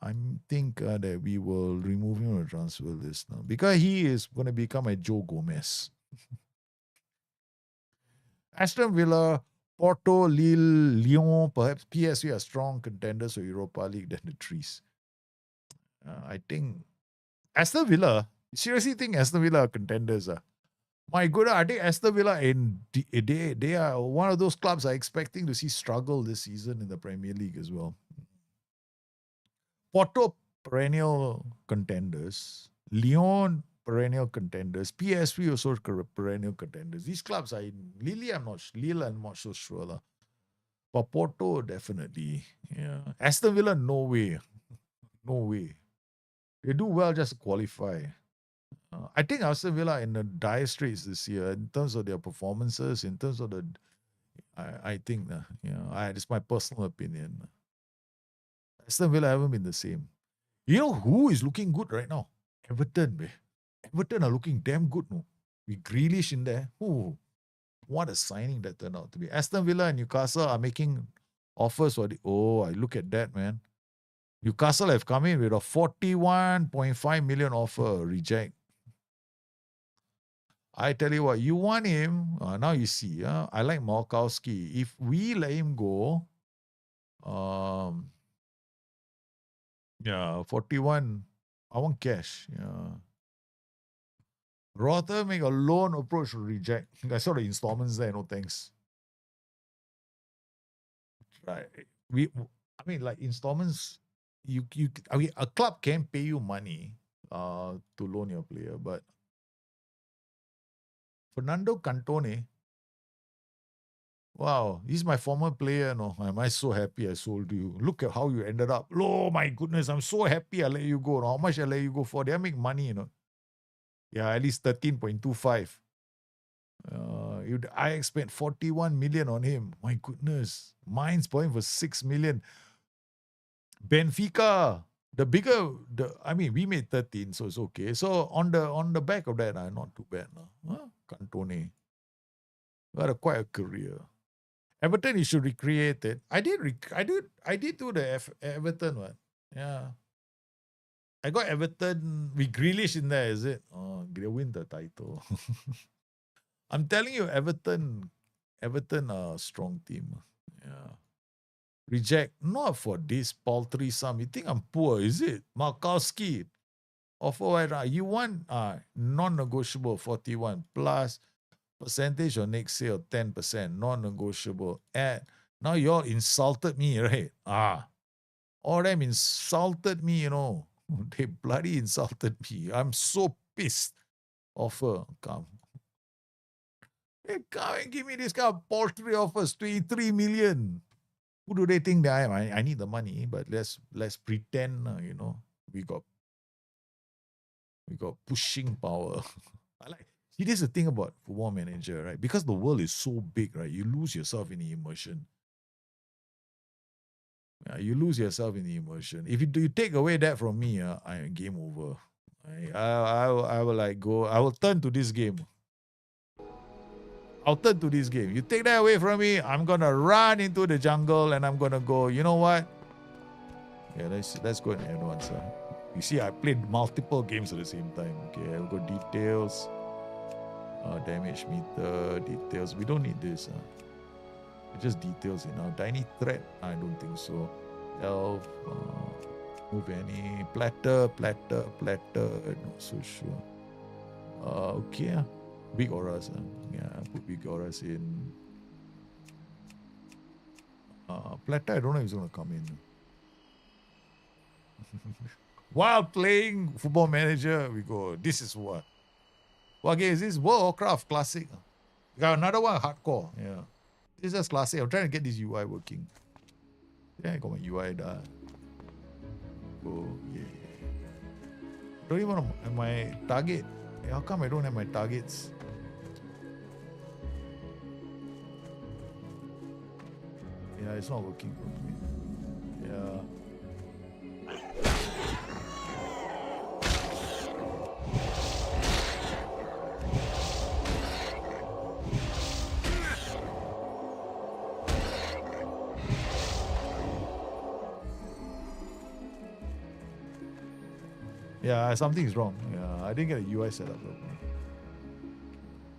Speaker 1: I think that we will remove him on the transfer list now because he is going to become a Joe Gomez. Aston Villa, Porto, Lille, Lyon, perhaps PSV are strong contenders for Europa League than the Trees. I think Aston Villa. Seriously, think Aston Villa are contenders? My God, I think Aston Villa they are one of those clubs are expecting to see struggle this season in the Premier League as well. Porto perennial contenders, Lyon perennial contenders, PSV also perennial contenders. These clubs are in Lille. I'm not so sure lah. But Porto definitely, yeah. Aston Villa, no way, no way. They do well just to qualify. I think Aston Villa in the dire straits this year in terms of their performances, in terms of the. I think, it's my personal opinion. Aston Villa haven't been the same. You know who is looking good right now? Everton, man. Everton are looking damn good, no? With Grealish in there. Ooh, what a signing that turned out to be. Aston Villa and Newcastle are making offers for the. Oh, I look at that, man. Newcastle have come in with a 41.5 million offer, reject. I tell you what, you want him. Now you see, I like Markowski. If we let him go, um, yeah, 41, I want cash. Yeah. Rather make a loan approach to reject. I saw the installments there, no thanks. Right. I mean, like installments, I mean, a club can pay you money to loan your player, but Fernando Cantone, wow, he's my former player. No, am I so happy I sold you? Look at how you ended up. Oh my goodness, I'm so happy I let you go. How much I let you go for? They make money. Yeah, at least 13.25. I expect 41 million on him. My goodness. Mine's going for 6 million. Benfica, we made 13, so it's okay. So on the back of that, not too bad. Cantone. Got quite a career. Everton, you should recreate it. I did do the Everton one. Yeah. I got Everton with Grealish in there, is it? Oh, they'll win the title. I'm telling you, Everton are a strong team. Yeah. Reject, not for this paltry sum. You think I'm poor, is it? Markowski, offer what? You want non-negotiable 41 plus percentage on next sale 10%, non-negotiable. Now you all insulted me, right? All them insulted me, They bloody insulted me. I'm so pissed. Offer, come. Hey, come and give me this kind of paltry offers, 23 million. Who do they think that I am? I need the money, but let's pretend, we got pushing power. I like See, this is the thing about Football Manager, right? Because the world is so big, right? You lose yourself in the immersion. Yeah, you lose yourself in the immersion. If you take away that from me, I game over. I will like go. I will turn to this game. I'll turn to this game. You take that away from me, I'm gonna run into the jungle and I'm gonna go. You know what? Yeah, let's go and add on, sir. You see, I played multiple games at the same time. Okay, I've got details, damage meter, details. We don't need this. It's just details, Tiny threat, I don't think so. Elf, move any. Platter, not so sure. Okay. Big auras. Yeah, put big auras in. Platter, I don't know if it's going to come in. While playing Football Manager, we go, this is what? What game is this? World of Warcraft Classic. We got another one, Hardcore. Yeah. This is just Classic. I'm trying to get this UI working. Yeah, I got my UI done. Oh, yeah. Don't even have my target. How come I don't have my targets? Yeah, it's not working for me. Yeah. Yeah, something is wrong. Yeah, I didn't get a UI set up.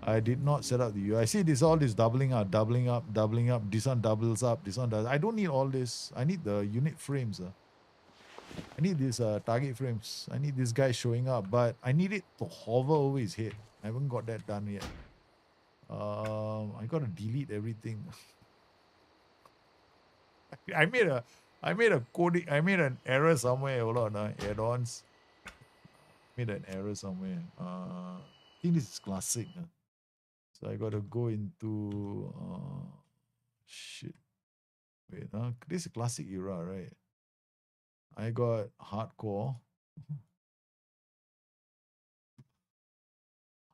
Speaker 1: I did not set up the UI. See, all this doubling up. This one doubles up. This one does. I don't need all this. I need the unit frames. I need these target frames. I need this guy showing up, but I need it to hover over his head. I haven't got that done yet. I gotta delete everything. I made an error somewhere. Hold on, add-ons. Made an error somewhere. I think this is classic. So I gotta go into shit. Wait, this is classic era, right? I got hardcore.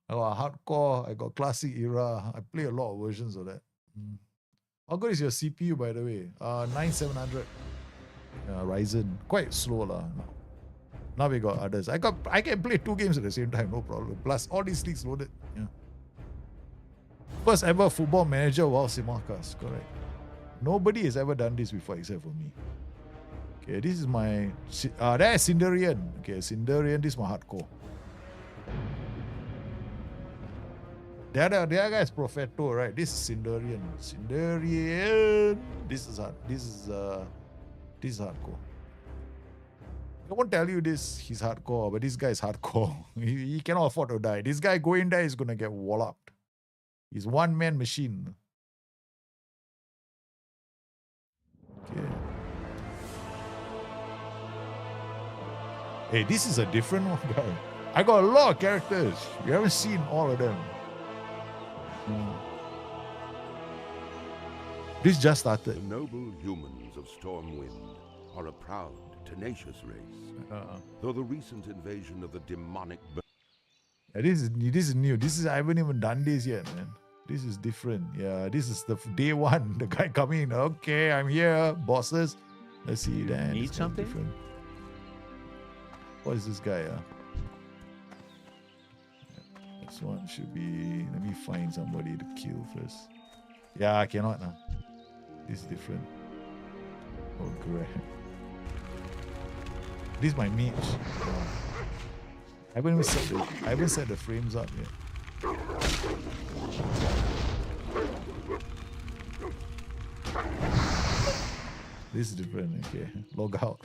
Speaker 1: I got hardcore. I got classic era. I play a lot of versions of that. How good is your CPU, by the way? 9700 Ryzen. Quite slow lah. Now we got others. I can play 2 games at the same time, no problem. Plus all these leagues loaded. Yeah. First ever Football Manager while simulcast, correct. Nobody has ever done this before except for me. Okay, this is my that's Cinderian. Okay, Cinderian, this is my hardcore. The other guy is Profeto, right? This is Cinderian. This is hardcore. I won't tell you this, he's hardcore, but this guy is hardcore. He cannot afford to die. This guy going there is gonna get walloped. He's one-man machine. Okay. Hey, this is a different one, guy. I got a lot of characters. You haven't seen all of them. This just started.
Speaker 3: The noble humans of Stormwind are a proud, tenacious race. Though the recent invasion of the demonic...
Speaker 1: This is new. I haven't even done this yet, man. This is different. Yeah, this is the day one. The guy coming in. Okay, I'm here, bosses. Let's see that.
Speaker 4: Need something?
Speaker 1: Different. What is this guy? This one should be. Let me find somebody to kill first. Yeah, I cannot now. This is different. Oh, great. This is my mage. I haven't set the frames up yet. This is different. Okay, log out.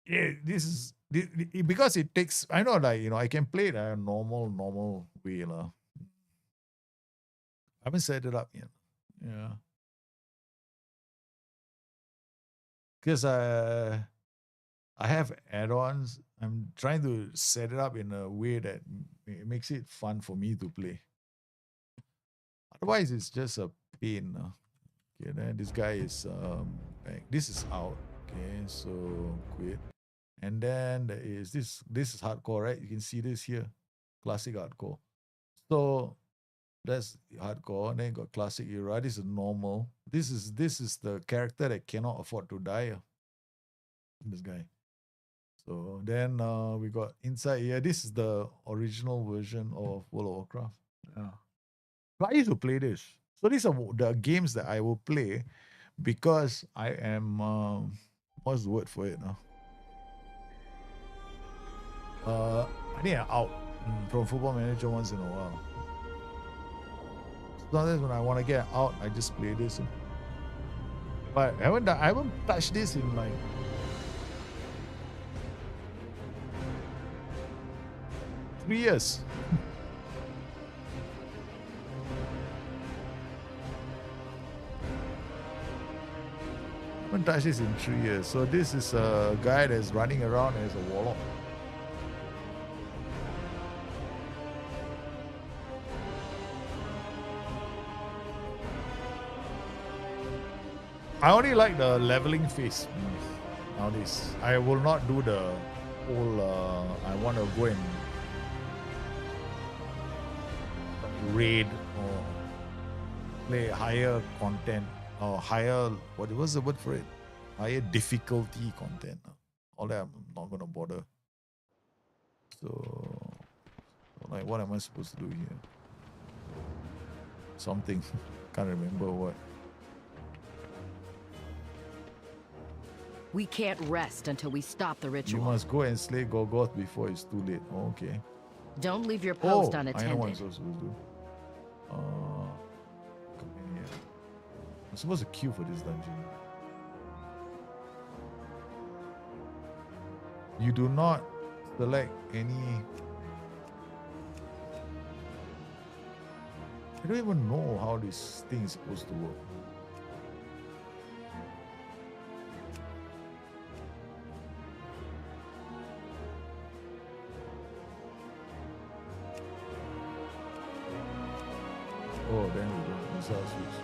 Speaker 1: Yeah, this is because it takes. I know, I can play it a normal way, lah. I haven't set it up yet. Yeah, because I have add-ons. I'm trying to set it up in a way that it makes it fun for me to play. Otherwise, it's just a pain. Okay, then this guy is back. This is out. Okay, so quit. And then there is this. This is hardcore, right? You can see this here. classic hardcore. So that's hardcore. Then you got classic era. This is normal. This is the character that cannot afford to die. This guy. So then we got inside here. This is the original version of World of Warcraft. Yeah. But I used to play this. So these are the games that I will play because I am what's the word for it now? I think I'm out from Football Manager once in a while. Sometimes when I want to get out, I just play this. But I haven't touched this in like 3 years. I haven't touched this in 3 years. So this is a guy that's running around as a warlock. I only like the leveling phase nowadays. I will not do the whole I want to go and raid or play higher content or higher, what was the word for it? Higher difficulty content. All that I'm not going to bother. So, like, what am I supposed to do here? Something. Can't remember what.
Speaker 4: We can't rest until we stop the
Speaker 1: You
Speaker 4: ritual.
Speaker 1: must go and slay Gorgoth before it's too late. Oh, okay.
Speaker 4: Don't leave your post
Speaker 1: I know what I'm
Speaker 4: unattended.
Speaker 1: supposed to do. Come in here. I'm supposed to queue for this dungeon. You do not select any. I don't even know how this thing is supposed to work. Oh, then we don't. This house switch.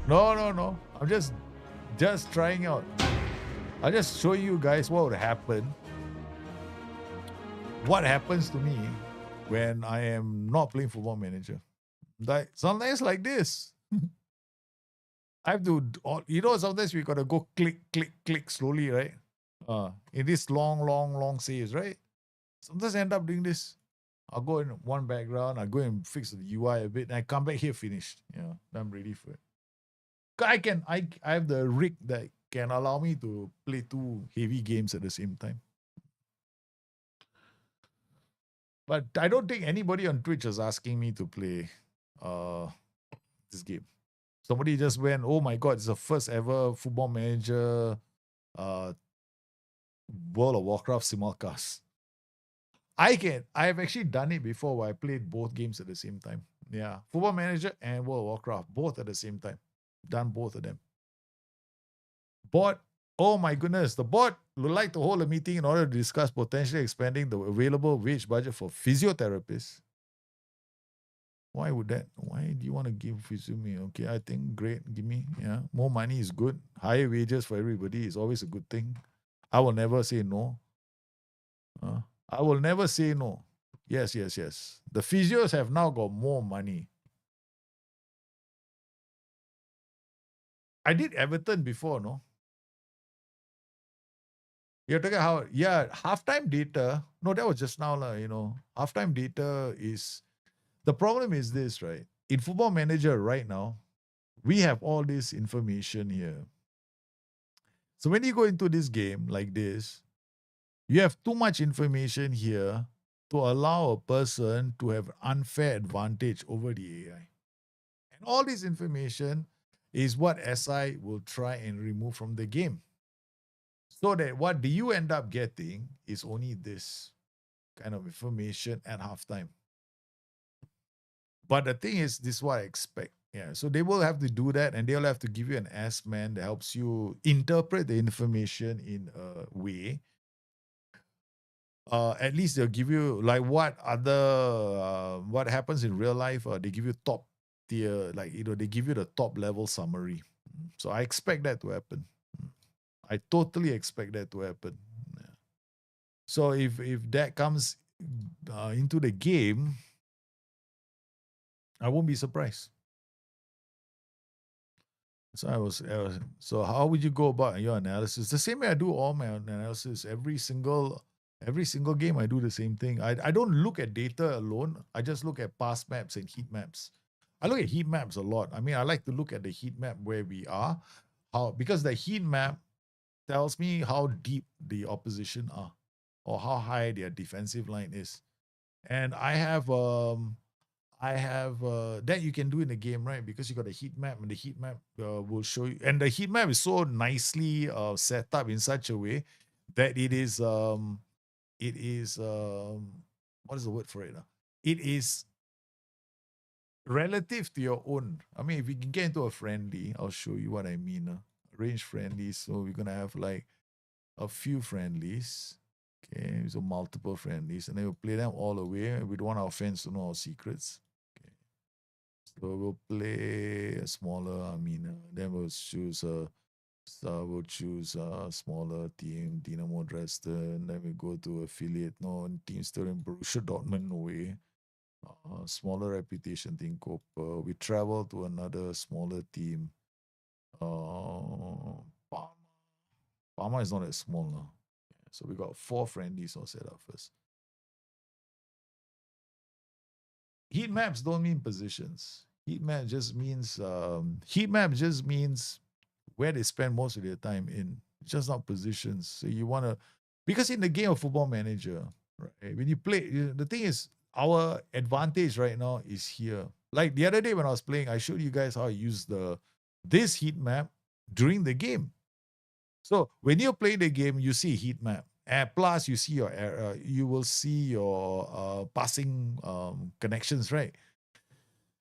Speaker 1: No. I'm just trying out. I'll just show you guys what would happen. What happens to me when I am not playing Football Manager. Like sometimes like this. I have to, sometimes we gotta go click slowly, right? In this long saves, right? Sometimes I end up doing this. I'll go in one background, I go and fix the UI a bit, and I come back here finished. Yeah, I'm ready for it. I have the rig that can allow me to play two heavy games at the same time. But I don't think anybody on Twitch is asking me to play this game. Somebody just went, oh my god, it's the first ever Football Manager World of Warcraft simulcast. I have actually done it before where I played both games at the same time. Yeah, Football Manager and World of Warcraft, both at the same time. Done both of them. Bot, oh my goodness, the bot would like to hold a meeting in order to discuss potentially expanding the available wage budget for physiotherapists. Why would that? Why do you want to give physio me? Okay, I think great. Give me, yeah. More money is good. Higher wages for everybody is always a good thing. I will never say no. I will never say no. Yes. The physios have now got more money. I did Everton before, no? You're talking how, yeah, halftime data. No, that was just now, halftime data is, the problem is this, right? In Football Manager right now, we have all this information here. So when you go into this game like this, you have too much information here to allow a person to have unfair advantage over the AI. And all this information is what SI will try and remove from the game. So that what do you end up getting is only this kind of information at halftime. But the thing is, this is what I expect. Yeah. So they will have to do that, and they'll have to give you an S-man that helps you interpret the information in a way. At least they'll give you like what happens in real life. They give you top tier, like they give you the top level summary. So I expect that to happen. I totally expect that to happen. Yeah. So if that comes into the game, I won't be surprised. So so how would you go about your analysis? The same way I do all my analysis. Every single game I do the same thing. I don't look at data alone. I just look at past maps and heat maps. I look at heat maps a lot. I mean, I like to look at the heat map where we are, because the heat map tells me how deep the opposition are or how high their defensive line is. And I have that you can do in the game, right? Because you got a heat map, and the heat map will show you. And the heat map is so nicely set up in such a way that it is what is the word for it? It is relative to your own. I mean, if you can get into a friendly, I'll show you what I mean. Range friendlies. So we're gonna have like a few friendlies. Okay, so multiple friendlies, and then we'll play them all the way. We don't want our fans to know our secrets. Okay, so we'll play a smaller Amina. Then we'll choose a smaller team, Dinamo Dresden. Then we go to affiliate. No, team still in Borussia Dortmund. No way. Smaller reputation team, Copa. We travel to another smaller team. Parma. Parma is not as small now. So we got 4 friendlies all set up first. Heat maps don't mean positions. Heat map just means where they spend most of their time in. It's just not positions. So you want to, because in the game of Football Manager, right, when you play, the thing is, our advantage right now is here. Like the other day when I was playing, I showed you guys how I use this heat map during the game. So when you play the game, you see heat map. Plus, you see you will see your passing connections, right?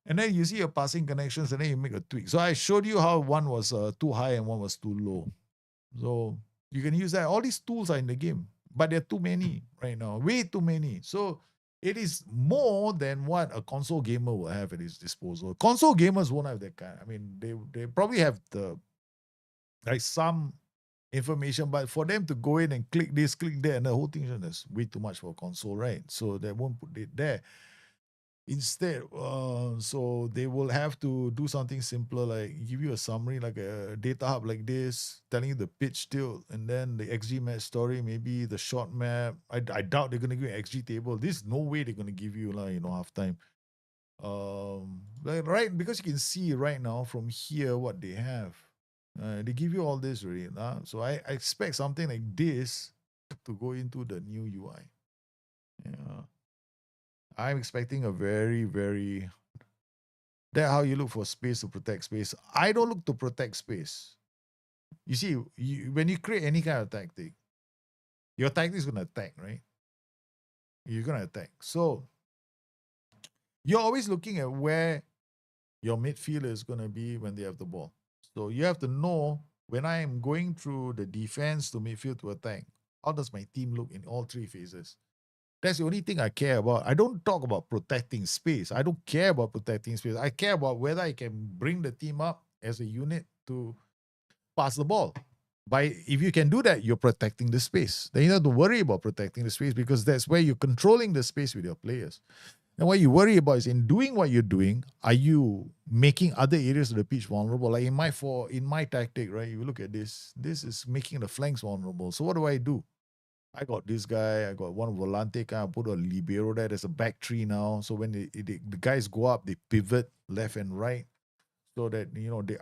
Speaker 1: And then you see your passing connections, and then you make a tweak. So I showed you how one was too high and one was too low. So you can use that. All these tools are in the game, but there are too many right now, way too many. So it is more than what a console gamer will have at his disposal. Console gamers won't have that kind. I mean, they probably have some information, but for them to go in and click this, click that, and the whole thing is way too much for a console, right? So they won't put it there. Instead, so they will have to do something simpler, like give you a summary, like a data hub like this, telling you the pitch tilt, and then the XG match story, maybe the short map. I doubt they're gonna give you an XG table. There's no way they're gonna give you halftime. Right, because you can see right now from here what they have. They give you all this already. So I expect something like this to go into the new UI. Yeah. I'm expecting a very, very. That's how you look for space to protect space. I don't look to protect space. You see, when you create any kind of tactic, your tactic is going to attack, right? You're going to attack. So you're always looking at where your midfielder is going to be when they have the ball. So you have to know, when I am going through the defense to midfield to attack, how does my team look in all 3 phases? That's the only thing I care about. I don't talk about protecting space. I don't care about protecting space. I care about whether I can bring the team up as a unit to pass the ball. If you can do that, you're protecting the space. Then you don't have to worry about protecting the space, because that's where you're controlling the space with your players. And what you worry about is, in doing what you're doing, are you making other areas of the pitch vulnerable? Like in my tactic, right? You look at this. This is making the flanks vulnerable. So what do? I got this guy. I got one volante kind. I put a libero there. There's a back three now. So when the guys go up, they pivot left and right, so that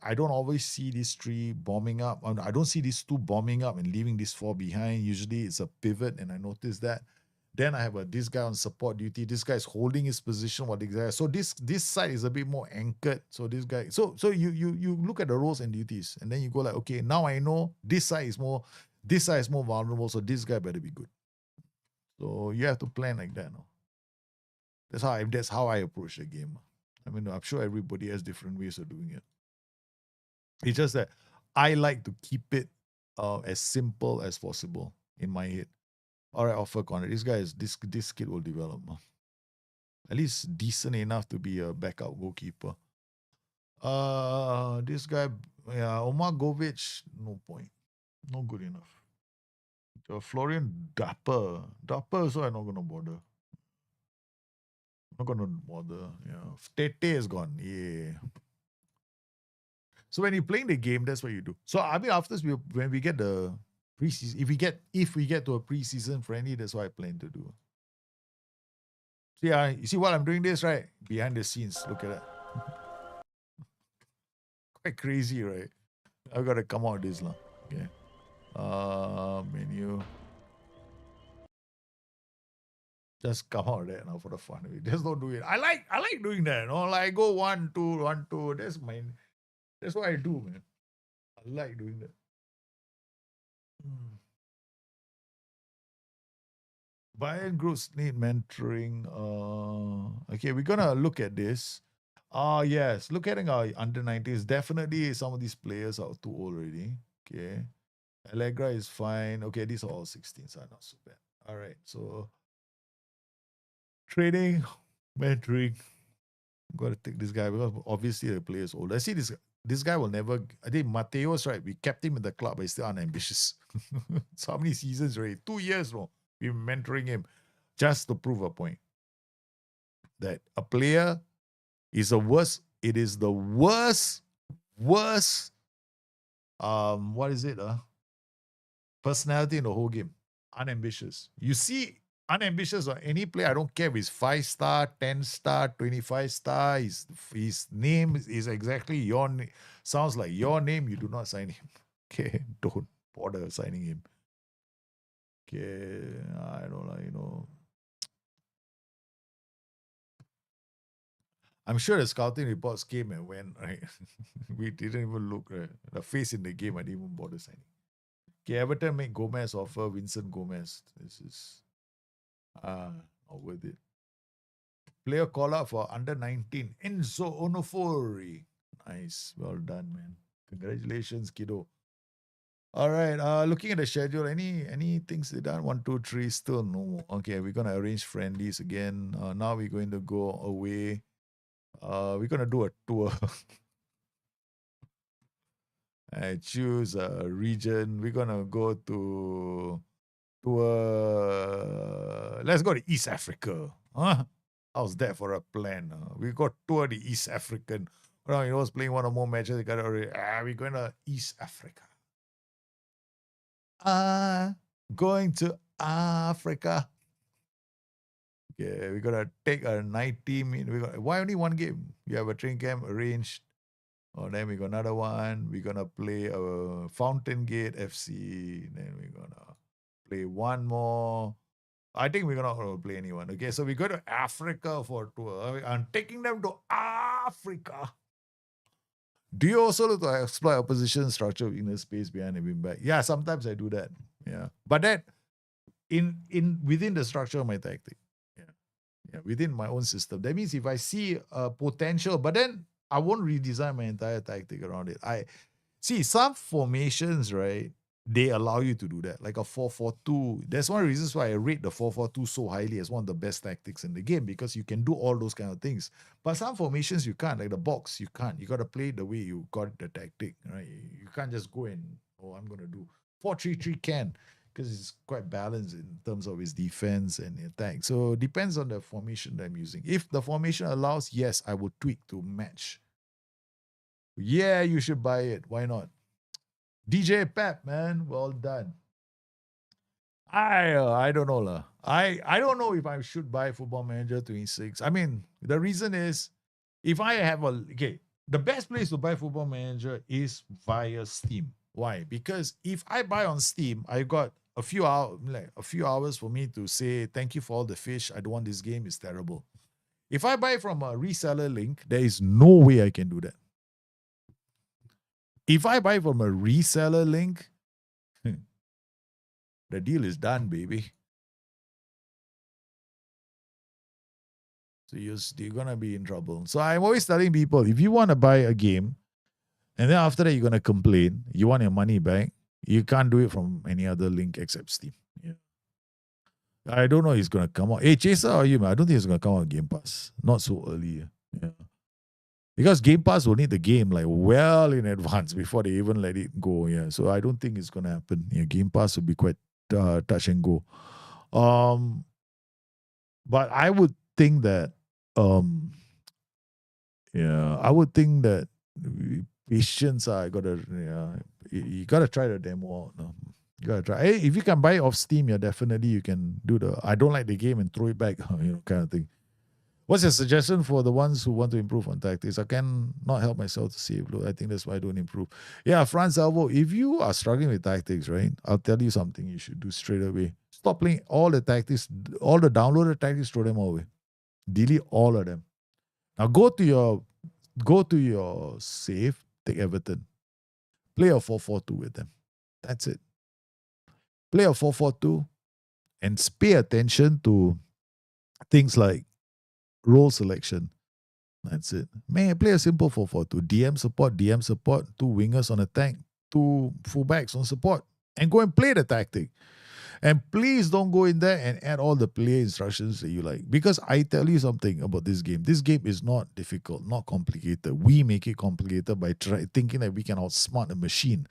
Speaker 1: I don't always see these 3 bombing up. I don't see these 2 bombing up and leaving these 4 behind. Usually it's a pivot, and I notice that. Then I have this guy on support duty. This guy is holding his position while the guy. So this side is a bit more anchored. So this guy. So you look at the roles and duties, and then you go like, okay, now I know this side is more vulnerable. So this guy better be good. So you have to plan like that. No? That's how I approach the game. I mean, I'm sure everybody has different ways of doing it. It's just that I like to keep it as simple as possible in my head. All right, offer corner. This kid will develop. At least decent enough to be a backup goalkeeper. This guy, yeah, Omar Govic, no point. Not good enough. Florian Dapper. Dapper, so I'm not going to bother. Not going to bother. Yeah. Tete is gone. Yeah. So when you're playing the game, that's what you do. So I mean, after this, when we get the preseason, if we get to a preseason friendly, that's what I plan to do. So yeah, you see what I'm doing this, right? Behind the scenes, look at that. Quite crazy, right? I've got to come out of this now. Okay. Menu. Just come out there now for the fun of it. Just don't do it. I like doing that. No, like go 1, 2, 1, 2. That's what I do, man. I like doing that. Bayern groups need mentoring. Okay, we're gonna look at this. Yes, look at our under 90s. Definitely some of these players are too old already. Okay. Allegra is fine. Okay, these are all 16s, are not so bad. All right, so training, mentoring. Got to take this guy because obviously the player is old. I see this guy will never. I think Mateo's right. We kept him in the club, but he's still unambitious. So how many seasons already? 2 years, no. We're mentoring him just to prove a point that a player is the worst. It is the worst. What is it? Personality in the whole game. Unambitious. You see, unambitious or any player, I don't care if it's 5-star, 10-star, 25-star. His name is exactly your name. Sounds like your name. You do not sign him. Okay, don't bother signing him. Okay, I don't know, I'm sure the scouting reports came and went, right? We didn't even look, right? The face in the game, I didn't even bother signing. Okay, Everton make Gomez offer Vincent Gomez. This is not worth it. Player call out for under 19. Enzo Onofori. Nice. Well done, man. Congratulations, kiddo. All right. Looking at the schedule, any things they done? 1, 2, 3, still no. Okay, we're gonna arrange friendlies again. Now we're going to go away. We're gonna do a tour. I choose a region. We're gonna go to let's go to East Africa. Huh? How's that for a plan? We got tour the East African. Well, he was playing one or more matches. They got already. We're going to East Africa. Going to Africa. Okay, we're gonna take a 90-minute. Why only one game? You have a training camp arranged. Then we got another one. We're gonna play Fountain Gate FC. Then we're gonna play one more. I think we're not going to play anyone. Okay, so we go to Africa for a tour. I'm taking them to Africa. Do you also look to exploit opposition structure weakness space behind and win back? Yeah, sometimes I do that. Yeah, but that within the structure of my tactic. Yeah, within my own system. That means if I see a potential, but then I won't redesign my entire tactic around it. I see some formations, right? They allow you to do that, like a 4-4-2. That's one of the reasons why I rate the 4-4-2 so highly as one of the best tactics in the game, because you can do all those kind of things. But some formations you can't, like the box, you can't. You got to play the way you got the tactic, right? You can't just go and, I'm going to do 4-3-3 can, because it's quite balanced in terms of its defense and attack. So it depends on the formation that I'm using. If the formation allows, yes, I would tweak to match. Yeah, you should buy it. Why not? DJ Pep, man, well done. I don't know lah. I don't know if I should buy Football Manager 26. I mean, the reason is if I have the best place to buy Football Manager is via Steam. Why? Because if I buy on Steam, I got a few hours for me to say thank you for all the fish. I don't want this game. It's terrible. If I buy from a reseller link, there is no way I can do that. If I buy from a reseller link, the deal is done, baby. So you're going to be in trouble. So I'm always telling people, if you want to buy a game, and then after that you're going to complain, you want your money back, you can't do it from any other link except Steam. Yeah. I don't know if it's going to come out. Hey, Chaser, are you? I don't think it's going to come out on Game Pass. Not so early. Yeah. Because Game Pass will need the game like well in advance before they even let it go. Yeah, so I don't think it's gonna happen. Yeah, Game Pass will be quite touch and go. Um, but I would think that yeah, I would think that patience. I gotta you gotta try the demo out. No? You gotta try. Hey, if you can buy it off Steam, yeah, definitely you can do the. I don't like the game and throw it back, kind of thing. What's your suggestion for the ones who want to improve on tactics? I can not help myself to save load. I think that's why I don't improve. Yeah, Franz Alvo, if you are struggling with tactics, right, I'll tell you something you should do straight away. Stop playing all the tactics, all the downloaded tactics, throw them away. Delete all of them. Now go to your save, take Everton. Play a 4-4-2 with them. That's it. Play a 4-4-2 and pay attention to things like role selection. That's it. Man, play a simple 4-4-2. DM support, 2 wingers on attack, 2 fullbacks on support. And go and play the tactic. And please don't go in there and add all the play instructions that you like. Because I tell you something about this game. This game is not difficult, not complicated. We make it complicated by thinking that we can outsmart a machine.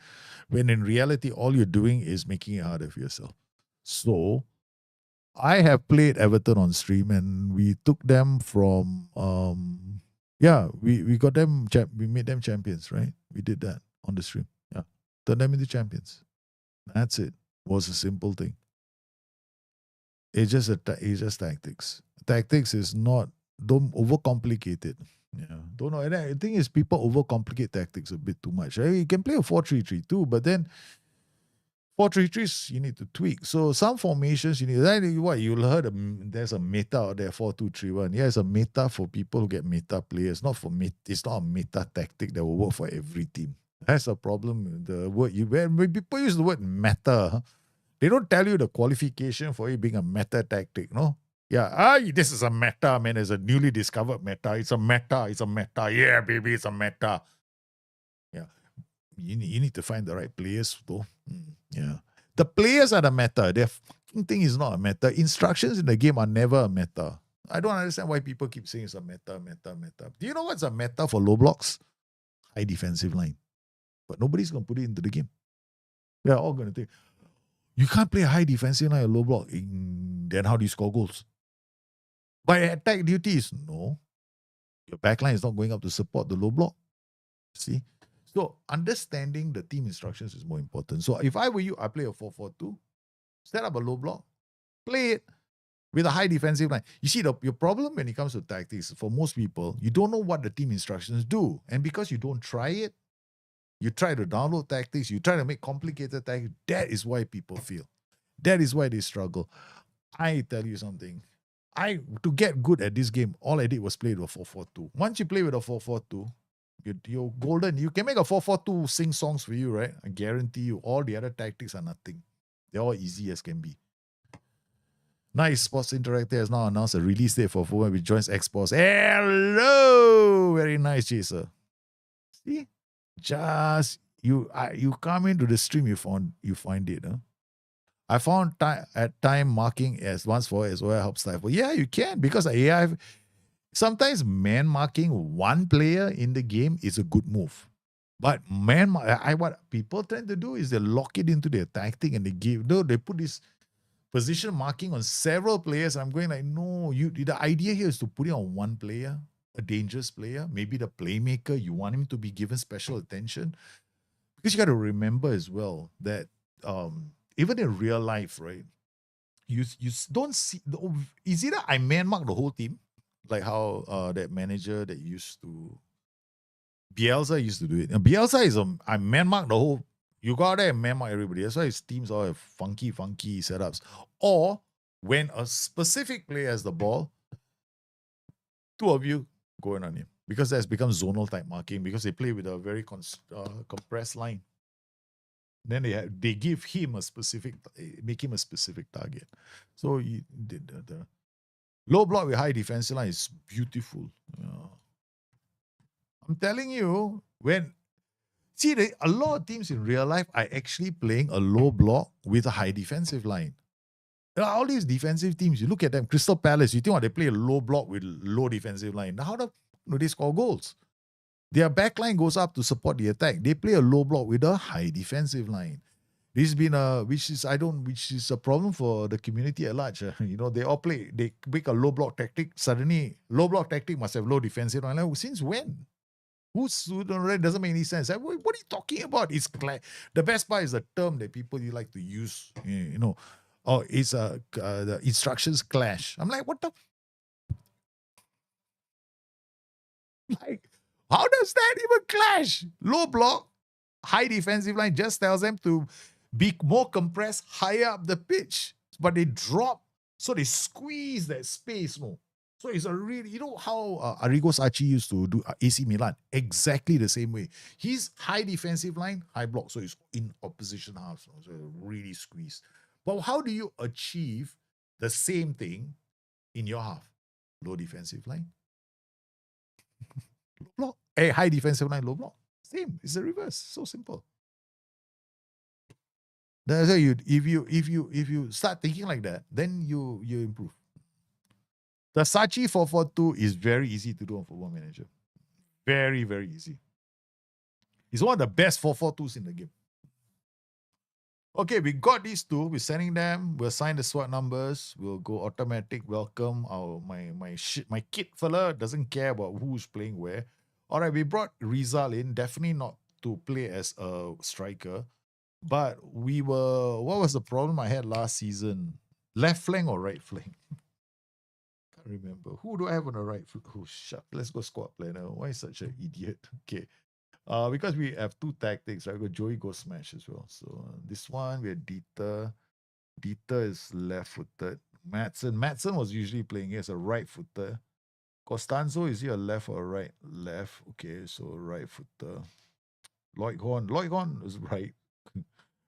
Speaker 1: When in reality, all you're doing is making it harder for yourself. So, I have played Everton on stream and we took them from, we got them, we made them champions, right? We did that on the stream. Yeah. Turned them into champions. That's it. Was a simple thing. It's just tactics. Tactics is not, don't overcomplicate it. Yeah. Don't know. And the thing is, people overcomplicate tactics a bit too much. Right? You can play a 4-3-3 too, but then 4-3-3s you need to tweak. So some formations you need. What you'll heard, there's a meta out there, 4-2-3-1. Yeah, it's a meta for people who get meta players. Not for it's not a meta tactic that will work for every team. That's a problem. The word when people use the word meta, they don't tell you the qualification for it being a meta tactic, no? Yeah, this is a meta, man. It's a newly discovered meta. It's a meta. Yeah, baby, it's a meta. Yeah. You need to find the right players, though. Yeah. The players are the meta. Their fucking thing is not a meta. Instructions in the game are never a meta. I don't understand why people keep saying it's a meta. Do you know what's a meta for low blocks? High defensive line. But nobody's going to put it into the game. They're all going to think, you can't play a high defensive line or low block. Then how do you score goals? By attack duties, no. Your backline is not going up to support the low block. See? So understanding the team instructions is more important. So if I were you, I play a 4-4-2, set up a low block, play it with a high defensive line. You see, your problem when it comes to tactics, for most people, you don't know what the team instructions do. And because you don't try it, you try to download tactics, you try to make complicated tactics, that is why people fail. That is why they struggle. I tell you something. To get good at this game, all I did was play with a 4-4-2. Once you play with a 4-4-2, you're golden. You can make a 4-4-2 sing songs for you, right? I guarantee you, all the other tactics are nothing. They're all easy as can be. Nice Sports Interactive has now announced a release date for Football which joins Xbox. Hello! Very nice, Chaser. See? Just you come into the stream, you find it. Huh? I found time marking as once for as well helps stifle. Yeah, you can, because AI sometimes man marking one player in the game is a good move. But what people tend to do is they lock it into their tactic and they put this position marking on several players. I'm going like, no, the idea here is to put it on one player, a dangerous player, maybe the playmaker. You want him to be given special attention. Because you got to remember as well that even in real life, right, you don't see, is either I man mark the whole team, like how that manager that Bielsa used to do it. And Bielsa is I man mark the whole, you go out there and man mark everybody. That's why his teams all have funky setups. Or when a specific player has the ball, two of you going on him. Because that's become zonal type marking, because they play with a very compressed line. Then they give him make him a specific target. So the low block with high defensive line is beautiful. I'm telling you, a lot of teams in real life are actually playing a low block with a high defensive line. There are all these defensive teams. You look at them, Crystal Palace, you think they play a low block with low defensive line. Now, how do they score goals? Their backline goes up to support the attack. They play a low block with a high defensive line. This has been which is a problem for the community at large. They make a low block tactic. Suddenly, low block tactic must have low defensive line. Like, since when? Doesn't make any sense. What are you talking about? It's the best part is the term that people you like to use. It's the instructions clash. I'm like, what the? Like, how does that even clash? Low block, high defensive line just tells them to be more compressed higher up the pitch, but they drop, so they squeeze that space more. So it's a really, how Arrigo Sacchi used to do AC Milan, exactly the same way. He's high defensive line, high block, so he's in opposition half, so really squeezed. But how do you achieve the same thing in your half? Low defensive line, low block. High defensive line, low block. Same. It's the reverse. So simple. That's how if you start thinking like that, then you improve. The Sachi 442 is very easy to do on Football Manager. Very, very easy. It's one of the best 442s in the game. Okay, we got these two. We're sending them. We'll sign the SWAT numbers. We'll go automatic welcome. My kit fella doesn't care about who's playing where. All right, we brought Rizal in. Definitely not to play as a striker. But what was the problem I had last season? Left flank or right flank? Can't remember. Who do I have on the right flank? Oh, shut. Let's go squad planner. Why such an idiot? Okay. Because we have two tactics, right? We got Joey go smash as well. So this one, we have Dieter. Dieter is left-footed. Madsen was usually playing as a right-footer. Costanzo, is he a left or a right? Left. Okay, so right-footer. Lloyd Horn is right.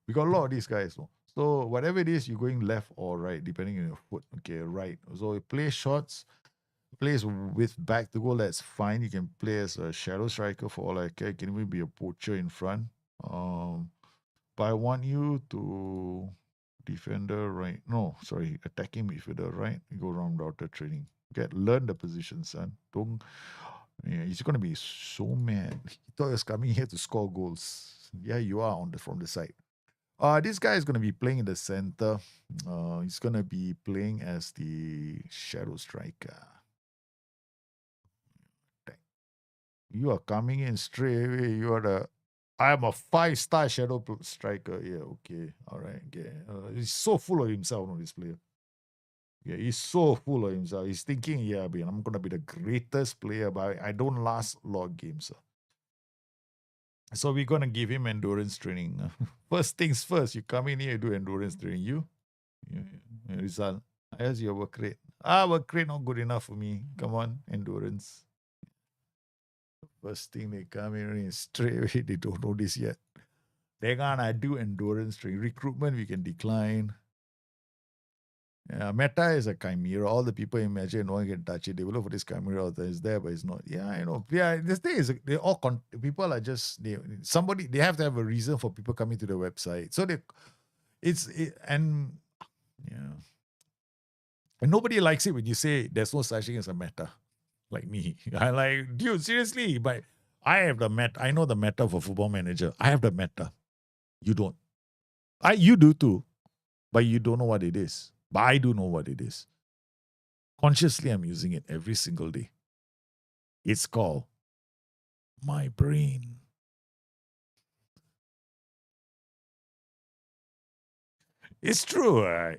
Speaker 1: We got a lot of these guys. So whatever it is, you're going left or right, depending on your foot. Okay, right. So you play shots, plays with back to goal, that's fine. You can play as a shadow striker for all I care. You can even be a poacher in front. But I want you to defender right. No, sorry, attacking midfielder right. You go round router training. Learn the position, son. He's gonna be so mad. He thought he was coming here to score goals. Yeah, you are from the side. This guy is going to be playing in the center. He's going to be playing as the shadow striker. You are coming in straight away. I'm a 5-star shadow striker. Yeah, okay. All right. Okay. He's so full of himself, this player. Yeah, he's so full of himself. He's thinking, I'm going to be the greatest player, but I don't last a lot of games. So we're going to give him endurance training. First things first, you come in here, you do endurance training. Result. How's your work rate? Work rate not good enough for me. Come on, endurance. First thing they come in straight away, they don't know this yet. They're going to do endurance training. Recruitment, we can decline. Meta is a chimera. All the people imagine no one can touch it. They will look for this chimera out there. It's there, but it's not. Yeah, I know. Yeah, this thing is, people are just, they have to have a reason for people coming to the website. So and nobody likes it when you say there's no such thing as a meta. Like me. I like, dude, seriously, but I have the meta. I know the meta for Football Manager. I have the meta. You don't. You do too, but you don't know what it is. But I do know what it is. Consciously, I'm using it every single day. It's called my brain. It's true, right?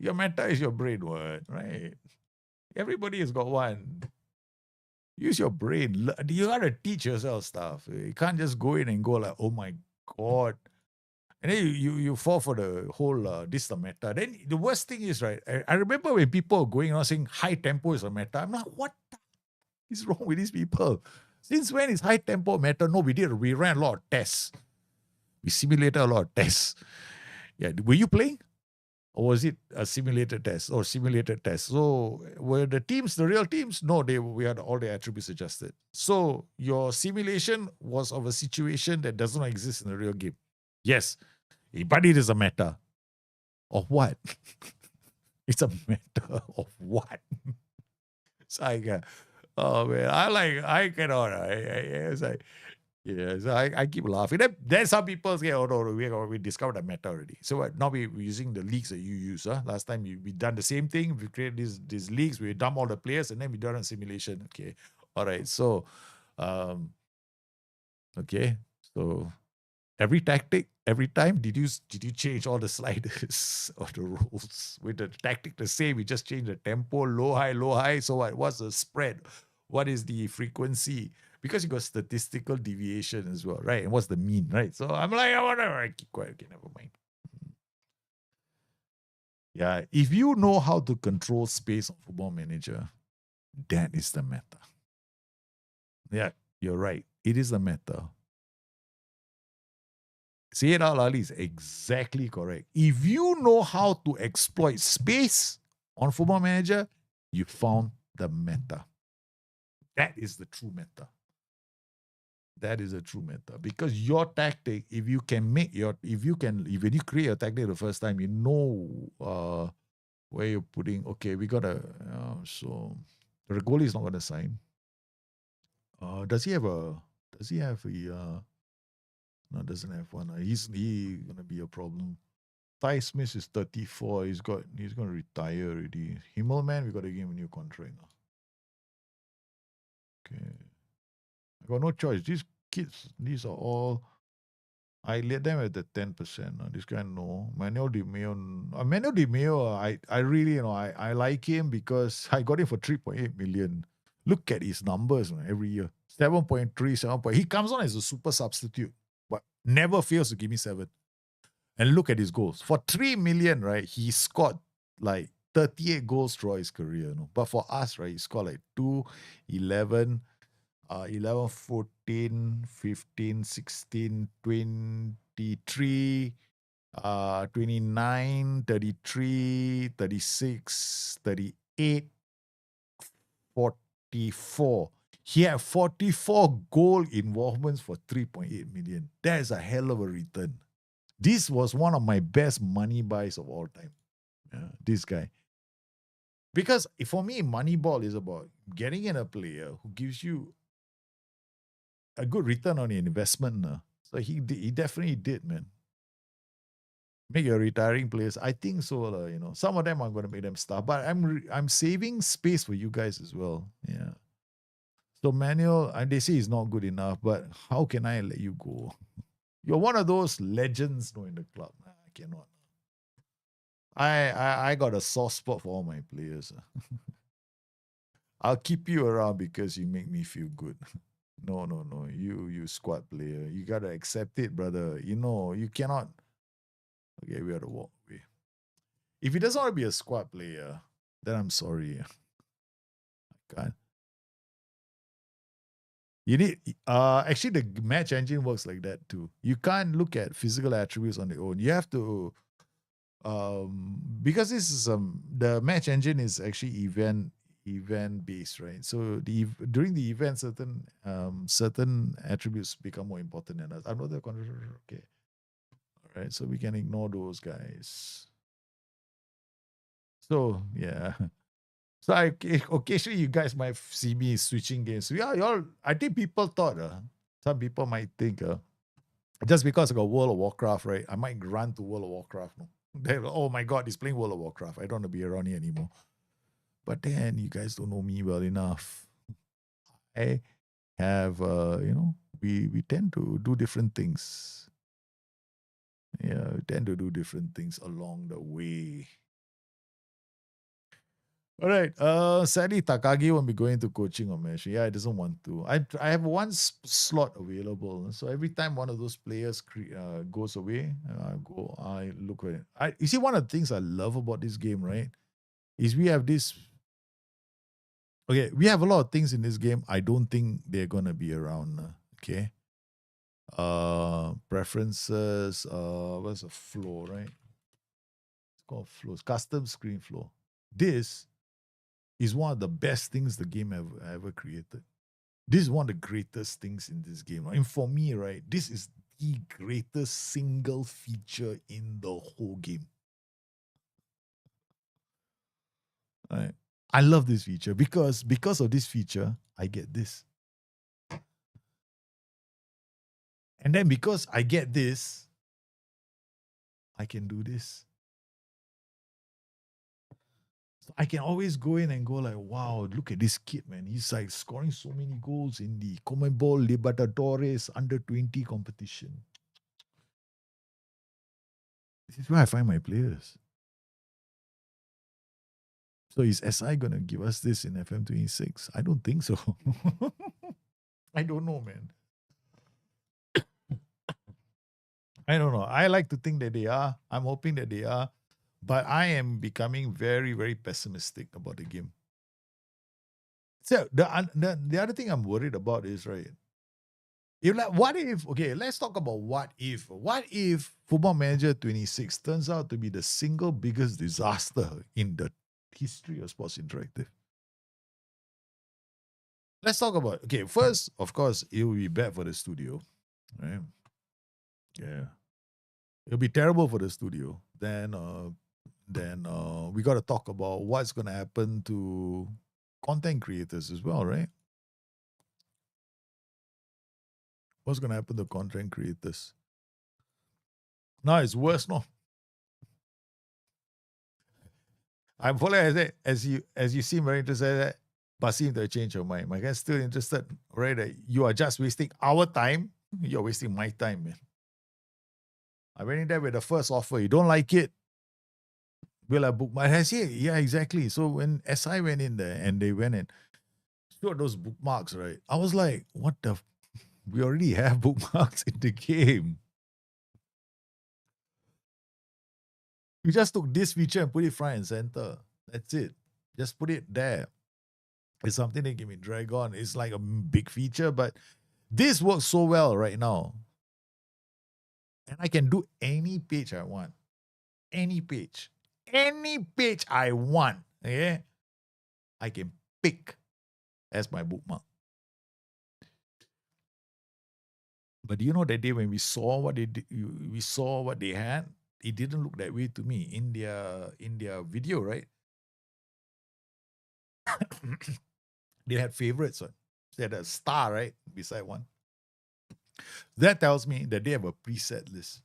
Speaker 1: Your meta is your brain, right? Everybody has got one. Use your brain. You got to teach yourself stuff. You can't just go in and go like, oh my God. And then you fall for the whole, this is the meta. Then the worst thing is, right, I remember when people are going around saying high tempo is a meta. I'm like, what is wrong with these people? Since when is high tempo meta? No, we ran a lot of tests. We simulated a lot of tests. Yeah, were you playing? Or was it a simulated test or simulated test? So were the teams, the real teams? No, we had all the attributes adjusted. So your simulation was of a situation that does not exist in the real game. Yes, but it is a meta. Of what? It's a meta of what? It's like, Oh man, I cannot. It's like, yeah, so I keep laughing. Then some people say, oh no, we discovered the meta already. So what, now we're using the leagues that you use. Last time we done the same thing. We create these leagues, we dump all the players, and then we done a simulation. Okay. All right. So okay. So every tactic, every time, did you change all the sliders or the rules with the tactic the same? We just change the tempo, low, high. So what's the spread? What is the frequency? Because you got statistical deviation as well, right? And what's the mean, right? So I'm like, whatever, I keep quiet. Okay, never mind. Yeah, if you know how to control space on Football Manager, that is the meta. Yeah, you're right. It is the meta. Syed Al-Ali is exactly correct. If you know how to exploit space on Football Manager, you found the meta. That is the true meta. That is a true meta. Because your tactic, if you when you create a tactic the first time, you know where you're putting. Okay, we got so the goalie is not going to sign. Does he have a no, doesn't have one. He's gonna be a problem. Ty Smith is 34. He's gonna retire already. Himmelman, we gotta give him a new contract now. Okay. I got no choice. These kids, these are all I let them at the 10%. This guy no. Manuel Di Mayo, I really I like him because I got him for 3.8 million. Look at his numbers every year. 7.3, 7. He comes on as a super substitute, but never fails to give me 7. And look at his goals. For 3 million, right? He scored like 38 goals throughout his career. But for us, right, he scored like 2, 11, 11, 14, 15, 16, 23, 29, 33, 36, 38, 44. He had 44 goal involvements for 3.8 million. That is a hell of a return. This was one of my best money buys of all time. This guy. Because for me, Moneyball is about getting in a player who gives you a good return on your investment. So he definitely did, man. Make your retiring players. I think so. Some of them I'm going to make them start, but I'm saving space for you guys as well. Yeah. So Manuel, they say he's not good enough, but how can I let you go? You're one of those legends in the club. I cannot. I got a soft spot for all my players. I'll keep you around because you make me feel good. No. You squad player. You gotta accept it, brother. You cannot. Okay, we gotta walk away. If he doesn't want to be a squad player, then I'm sorry. I can't. You need actually the match engine works like that too. You can't look at physical attributes on their own. You have to because this is the match engine is actually event based, right? So during the event certain attributes become more important than others. I know the controller. Okay. All right, so we can ignore those guys. So yeah. So occasionally you guys might see me switching games. Yeah, y'all. I think people thought, some people might think, just because I got World of Warcraft, right? I might run to World of Warcraft. No, oh my God, he's playing World of Warcraft. I don't want to be around here anymore. But then you guys don't know me well enough. I have, we tend to do different things. Yeah, we tend to do different things along the way. All right. Sadly, Takagi won't be going to coaching or match. Yeah, he doesn't want to. I have one slot available. So every time one of those players goes away, I look at it. You see, one of the things I love about this game, right, is we have this. Okay, we have a lot of things in this game. I don't think they're gonna be around. Okay. Preferences. What's a flow, right? It's called flows. Custom screen flow. This is one of the best things the game ever created. This is one of the greatest things in this game. And for me, right, this is the greatest single feature in the whole game. Right. I love this feature because of this feature, I get this. And then because I get this, I can do this. So I can always go in and go like, wow, look at this kid, man. He's like scoring so many goals in the CONMEBOL Libertadores under 20 competition. This is where I find my players. So is SI going to give us this in FM26? I don't think so. I don't know, man. I don't know. I like to think that they are. I'm hoping that they are. But I am becoming very, very pessimistic about the game. So the other thing I'm worried about is, right, what if, okay, let's talk about what if. What if Football Manager 26 turns out to be the single biggest disaster in the history of Sports Interactive? Let's talk about, okay, first, of course, it will be bad for the studio, right? Yeah. It'll be terrible for the studio. Then we got to talk about what's going to happen to content creators as well, right? What's going to happen to content creators? No, it's worse, no. I'm following as you seem very interested, but seem to change your mind. My guy's still interested, right? You are just wasting our time. You're wasting my time, man. I went in there with the first offer. You don't like it? Will I book my house? Yeah, exactly. So when SI went in there and they went and showed those bookmarks, right? I was like, what the? We already have bookmarks in the game. We just took this feature and put it front and center. That's it. Just put it there. It's something that can be drag on. It's like a big feature, but this works so well right now. And I can do any page I want. Any page. Any page I want. Okay? I can pick as my bookmark. But you know that day when we saw what they had, it didn't look that way to me in their video, right? They had favorites. They had a star, right? Beside one. That tells me that they have a preset list.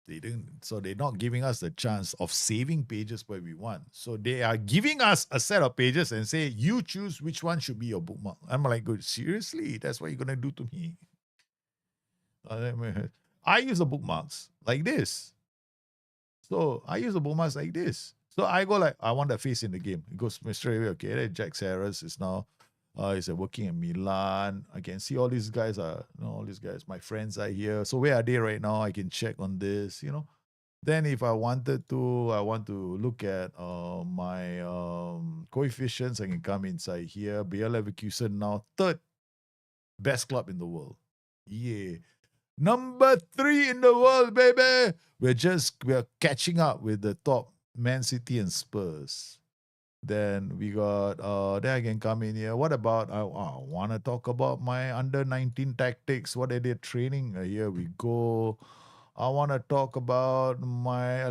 Speaker 1: They didn't, so they're not giving us the chance of saving pages where we want. So they are giving us a set of pages and say, you choose which one should be your bookmark. I'm like, good, seriously? That's what you're gonna do to me? I use the bookmarks like this. So I use the bookmarks like this. So I go like, I want that face in the game. It goes straight away. Okay, then Jack Sarris is now he's working in Milan. I can see all these guys all these guys. My friends are here. So where are they right now? I can check on this, Then if I want to look at my coefficients, I can come inside here. Bayer Leverkusen now third best club in the world. Yeah. Number 3 in the world, baby. We're catching up with the top Man City and Spurs. Then we got then I can come in here. What about I want to talk about my under 19 tactics? What are they training? Here we go. I want to talk about my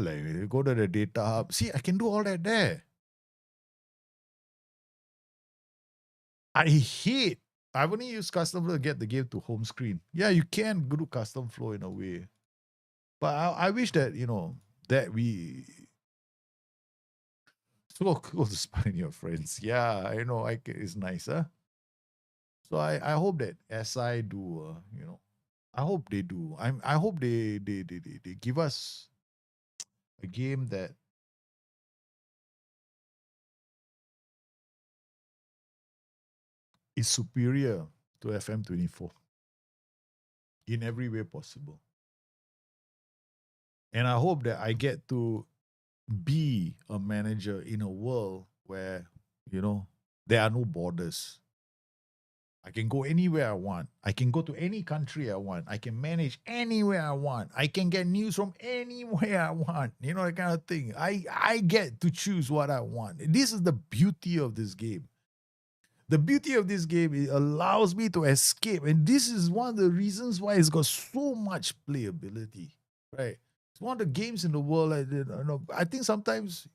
Speaker 1: go to the data hub. See, I can do all that there. I've only used custom flow to get the game to home screen. Yeah, you can do custom flow in a way. But I wish that, that we so cool to spy your friends. Yeah, I know. It's nice, huh? So I hope that SI do, I hope they do. I hope they give us a game that is superior to FM24 in every way possible. And I hope that I get to be a manager in a world where, there are no borders. I can go anywhere I want. I can go to any country I want. I can manage anywhere I want. I can get news from anywhere I want. That kind of thing. I get to choose what I want. This is the beauty of this game. The beauty of this game, it allows me to escape. And this is one of the reasons why it's got so much playability, right? It's one of the games in the world. I think sometimes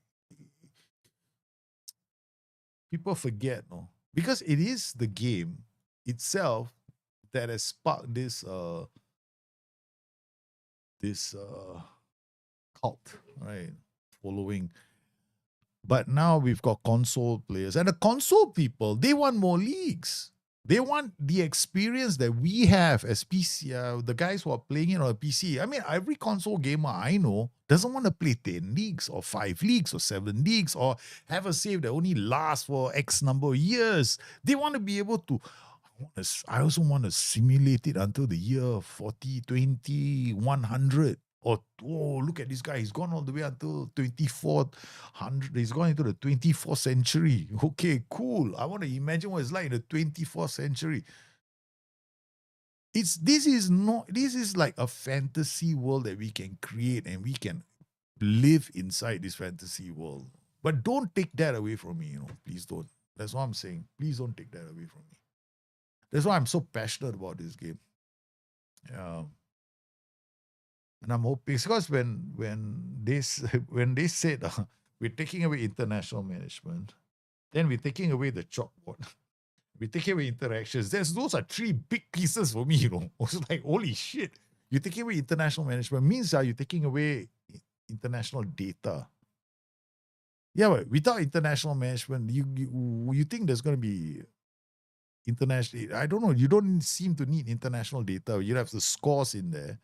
Speaker 1: People forget, no, because it is the game itself that has sparked this cult, right? Following. But now we've got console players, and the console people, they want more leagues. They want the experience that we have as PC, the guys who are playing it on a PC. I mean, every console gamer I know doesn't want to play 10 leagues or 5 leagues or 7 leagues or have a save that only lasts for X number of years. They want to be able to. I also want to simulate it until the year 40, 20, 100. Or, oh, look at this guy. He's gone all the way until 2400. He's gone into the 24th century. Okay, cool. I want to imagine what it's like in the 24th century. This is like a fantasy world that we can create and we can live inside this fantasy world. But don't take that away from me, please don't. That's what I'm saying. Please don't take that away from me. That's why I'm so passionate about this game. Yeah. And I'm hoping, because when they said we're taking away international management, then we're taking away the chalkboard, we're taking away interactions. Those are 3 big pieces for me, I was like, holy shit! You're taking away international management means you're taking away international data. Yeah, but without international management, you think there's going to be international? I don't know. You don't seem to need international data. You have the scores in there.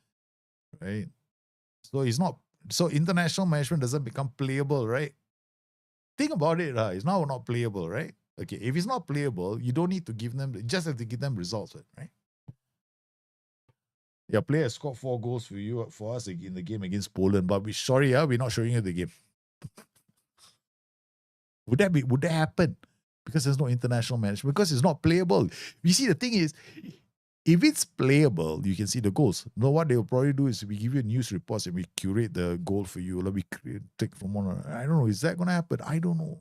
Speaker 1: Right. So it's not, so international management doesn't become playable, right? Think about it, it's now not playable, right? Okay, if it's not playable, you don't need to give them, just have to give them results, right? Your player scored 4 goals for us in the game against Poland, but we're not showing you the game. Would that happen? Because there's no international management, because it's not playable. You see, the thing is, if it's playable, you can see the goals. No, what they'll probably do is we give you news reports and we curate the goal for you. Like we take from one. I don't know. Is that going to happen? I don't know.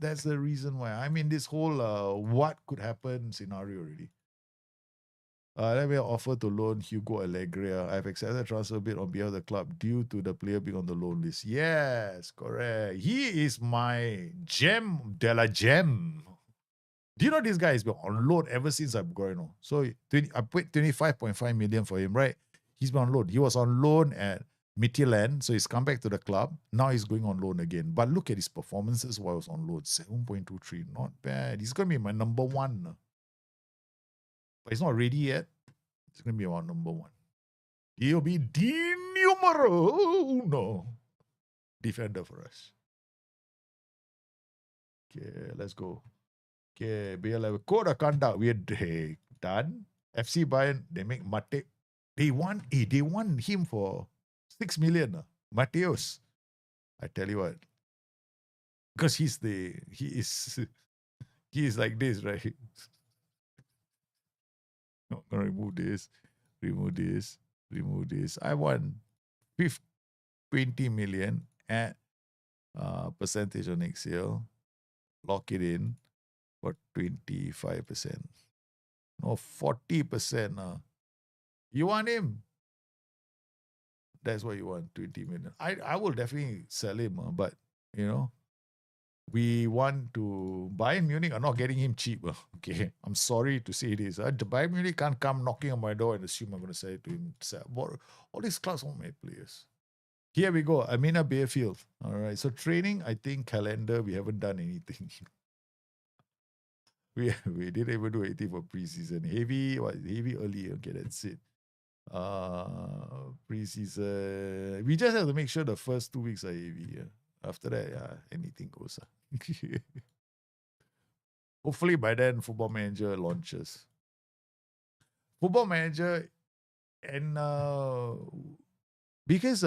Speaker 1: That's the reason why I'm in this whole what could happen scenario already. Let me offer to loan Hugo Alegria. I've accepted a transfer bid on behalf of the club due to the player being on the loan list. Yes, correct. He is my gem de la gem. Do you know this guy has been on loan ever since I've grown? So I paid 25.5 million for him, right? He's been on loan. He was on loan at Midtjylland, so he's come back to the club. Now he's going on loan again. But look at his performances while he was on loan. 7.23, not bad. He's going to be my number 1. But he's not ready yet. He's going to be our number 1. He'll be the numero uno defender for us. Okay, let's go. Okay, BL code of conduct. We're done. FC Bayern, they make Mate. They want him for 6 million. Mateos. I tell you what. Because he is like this, right? No, gonna remove this. I want 20 million at percentage on next year. Lock it in. For 25%. No, 40%. You want him? That's what you want, 20 million. I will definitely sell him, but we want to. Bayern Munich are not getting him cheap. Okay, I'm sorry to say this. Bayern Munich can't come knocking on my door and assume I'm going to sell it to him. All these clubs won't make players. Here we go. Amina Bayfield. All right. So training, I think calendar, we haven't done anything. We didn't even do anything for preseason. Heavy early. Okay, that's it. Preseason. We just have to make sure the first 2 weeks are heavy. Yeah. After that, anything goes. Hopefully by then, Football Manager launches. Football Manager, and because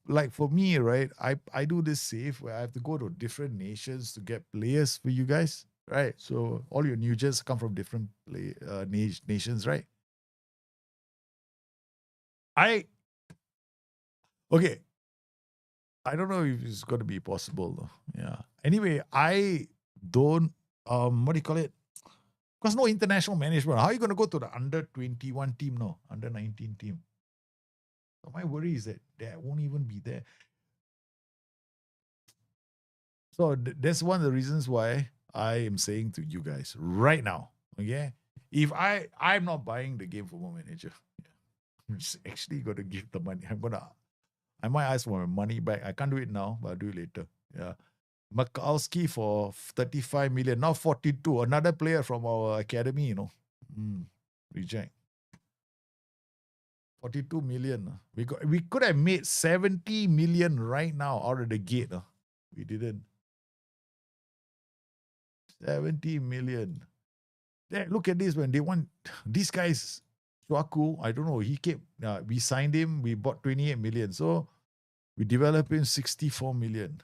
Speaker 1: like for me, right, I do this save where I have to go to different nations to get players for you guys. Right, so all your new gens come from different nations, right? Okay. I don't know if it's going to be possible though. Yeah. Anyway, I don't what do you call it? Because no international management. How are you going to go to the under 21 team? No, under 19 team. So my worry is that won't even be there. So that's one of the reasons why I am saying to you guys right now, okay? If I'm not buying the game for Football Manager, I'm just actually gonna give the money. I might ask for my money back. I can't do it now, but I'll do it later. Yeah. Makowski for 35 million, now 42. Another player from our academy, reject. 42 million. We could have made 70 million right now out of the gate. We didn't. 70 million. Look at this, man. They want these guys. Swaku, I don't know. He came. We signed him. We bought 28 million. So we developed him 64 million.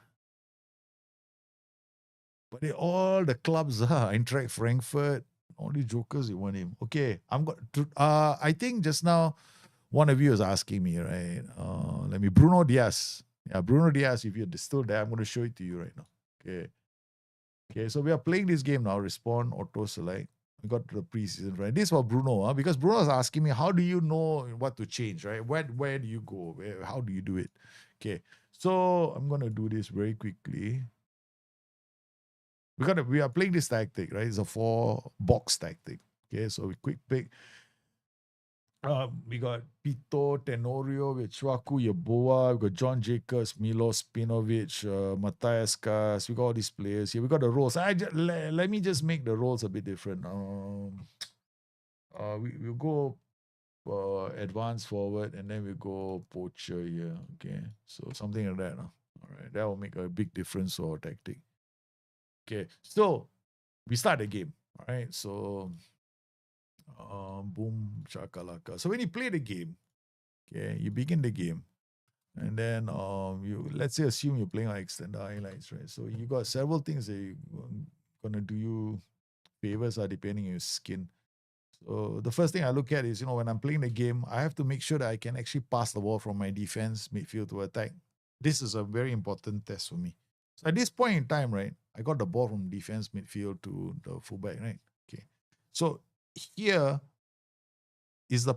Speaker 1: But all the clubs, Eintracht Frankfurt, all these jokers, they want him. Okay, I think just now one of you is asking me, right? Let me Bruno Diaz. Yeah, Bruno Diaz. If you're still there, I'm going to show it to you right now. Okay. So we are playing this game now. Respawn, auto select. We got the preseason, right? This is for Bruno, because Bruno is asking me, how do you know what to change, right? Where do you go? How do you do it? Okay. So I'm gonna do this very quickly. We are playing this tactic, right? It's a 4-box tactic. Okay, so we quick pick. We got Pito, Tenorio, with Chwaku, Yeboah, we got John Jacobs, Milos Pinovic, Matthias Kas. We got all these players here. We got the roles. Let me just make the roles a bit different. We'll go advance forward, and then we go poacher here. Okay, so something like that. All right, that will make a big difference to our tactic. Okay, so we start the game. All right, so boom, shakalaka. So when you play the game, okay, you begin the game, and then let's say assume you're playing on extended highlights, right? So you got several things that you gonna do you favors depending on your skin. So the first thing I look at is, when I'm playing the game, I have to make sure that I can actually pass the ball from my defense midfield to attack. This is a very important test for me. So at this point in time, right, I got the ball from defense midfield to the fullback, right? Okay. So here is the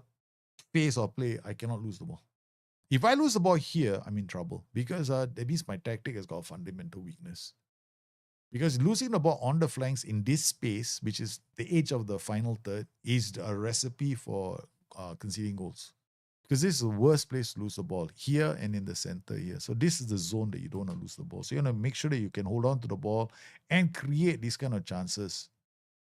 Speaker 1: pace of play. I cannot lose the ball. If I lose the ball here, I'm in trouble, because that means my tactic has got a fundamental weakness. Because losing the ball on the flanks in this space, which is the edge of the final third, is a recipe for conceding goals. Because this is the worst place to lose the ball, here and in the center here. So this is the zone that you don't want to lose the ball. So you want to make sure that you can hold on to the ball and create these kind of chances.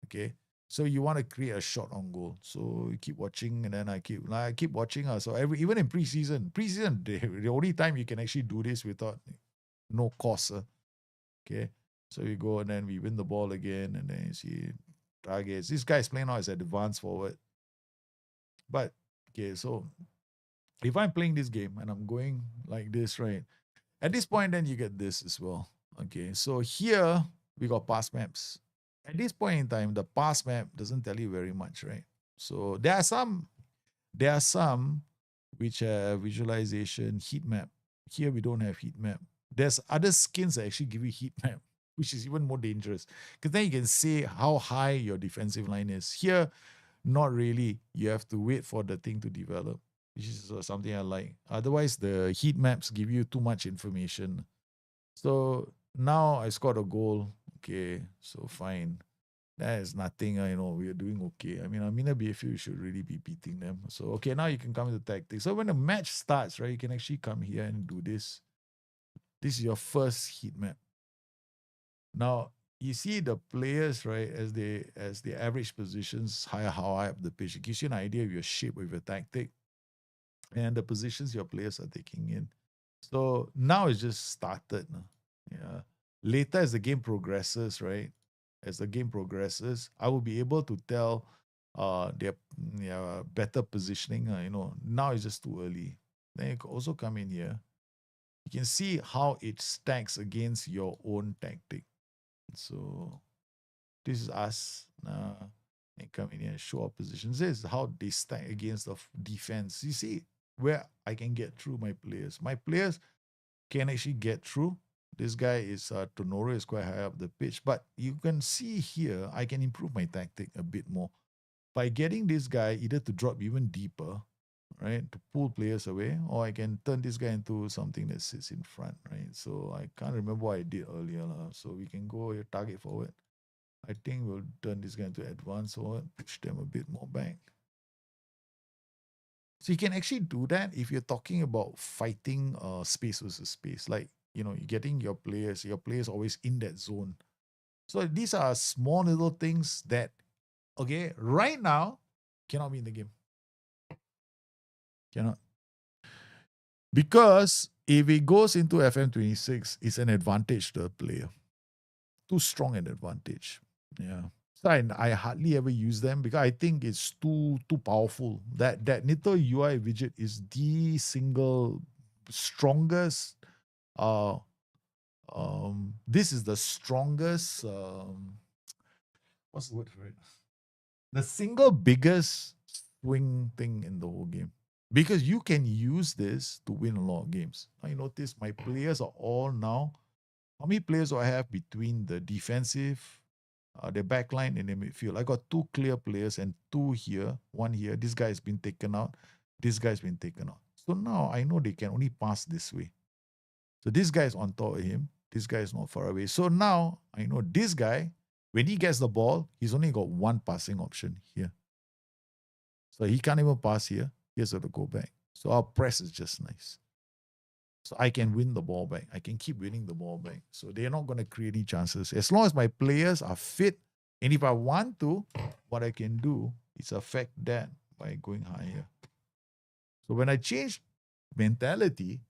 Speaker 1: Okay. So you want to create a shot on goal. So you keep watching, and then I keep watching. So even in preseason, the only time you can actually do this without no cost. Okay. So we go, and then we win the ball again, and then you see targets. This guy is playing now as an advance forward. But, okay, so if I'm playing this game and I'm going like this, right? At this point, then you get this as well. Okay, so here we got pass maps. At this point in time, the pass map doesn't tell you very much, right? So there are some which have visualization, heat map. Here we don't have heat map. There's other skins that actually give you heat map, which is even more dangerous, because then you can say how high your defensive line is. Here, not really. You have to wait for the thing to develop, which is something I like. Otherwise, the heat maps give you too much information. So now I scored a goal. Okay, so fine. That is nothing. We are doing okay. I mean, Amina BFU should really be beating them. So, okay, now you can come to tactics. So when the match starts, right, you can actually come here and do this. This is your first heat map. Now, you see the players, right, as the average positions, how high up the pitch. It gives you an idea of your shape, of your tactic, and the positions your players are taking in. So now it's just started. Yeah. Later, as the game progresses, right, I will be able to tell their better positioning. Now it's just too early. Then you can also come in here. You can see how it stacks against your own tactic. So this is us. And come in here and show our positions. This is how they stack against the defense. You see where I can get through my players. My players can actually get through. This guy is Tonoro is quite high up the pitch, but you can see here I can improve my tactic a bit more by getting this guy either to drop even deeper, right, to pull players away, or I can turn this guy into something that sits in front, right? So I can't remember what I did earlier, so we can go here, target forward. I think we'll turn this guy into advanced forward, push them a bit more back. So you can actually do that if you're talking about fighting space versus space. Like, you're getting your players always in that zone. So these are small little things that, okay, right now, cannot be in the game. Cannot. Because if it goes into FM26, it's an advantage to a player. Too strong an advantage. Yeah. So I hardly ever use them because I think it's too powerful. That Nitto UI widget is the single strongest. This is the strongest. What's the word for it? The single biggest swing thing in the whole game. Because you can use this to win a lot of games. Now you notice my players are all now. How many players do I have between the defensive, the back line, and the midfield? I got 2 clear players and 2 here, 1 here. This guy has been taken out. This guy's been taken out. So now I know they can only pass this way. So this guy is on top of him. This guy is not far away. So now I know this guy, when he gets the ball, he's only got 1 passing option here. So he can't even pass here. He has to go back. So our press is just nice. So I can win the ball back. I can keep winning the ball back. So they're not going to create any chances. As long as my players are fit, and if I want to, what I can do is affect that by going higher. So when I change mentality,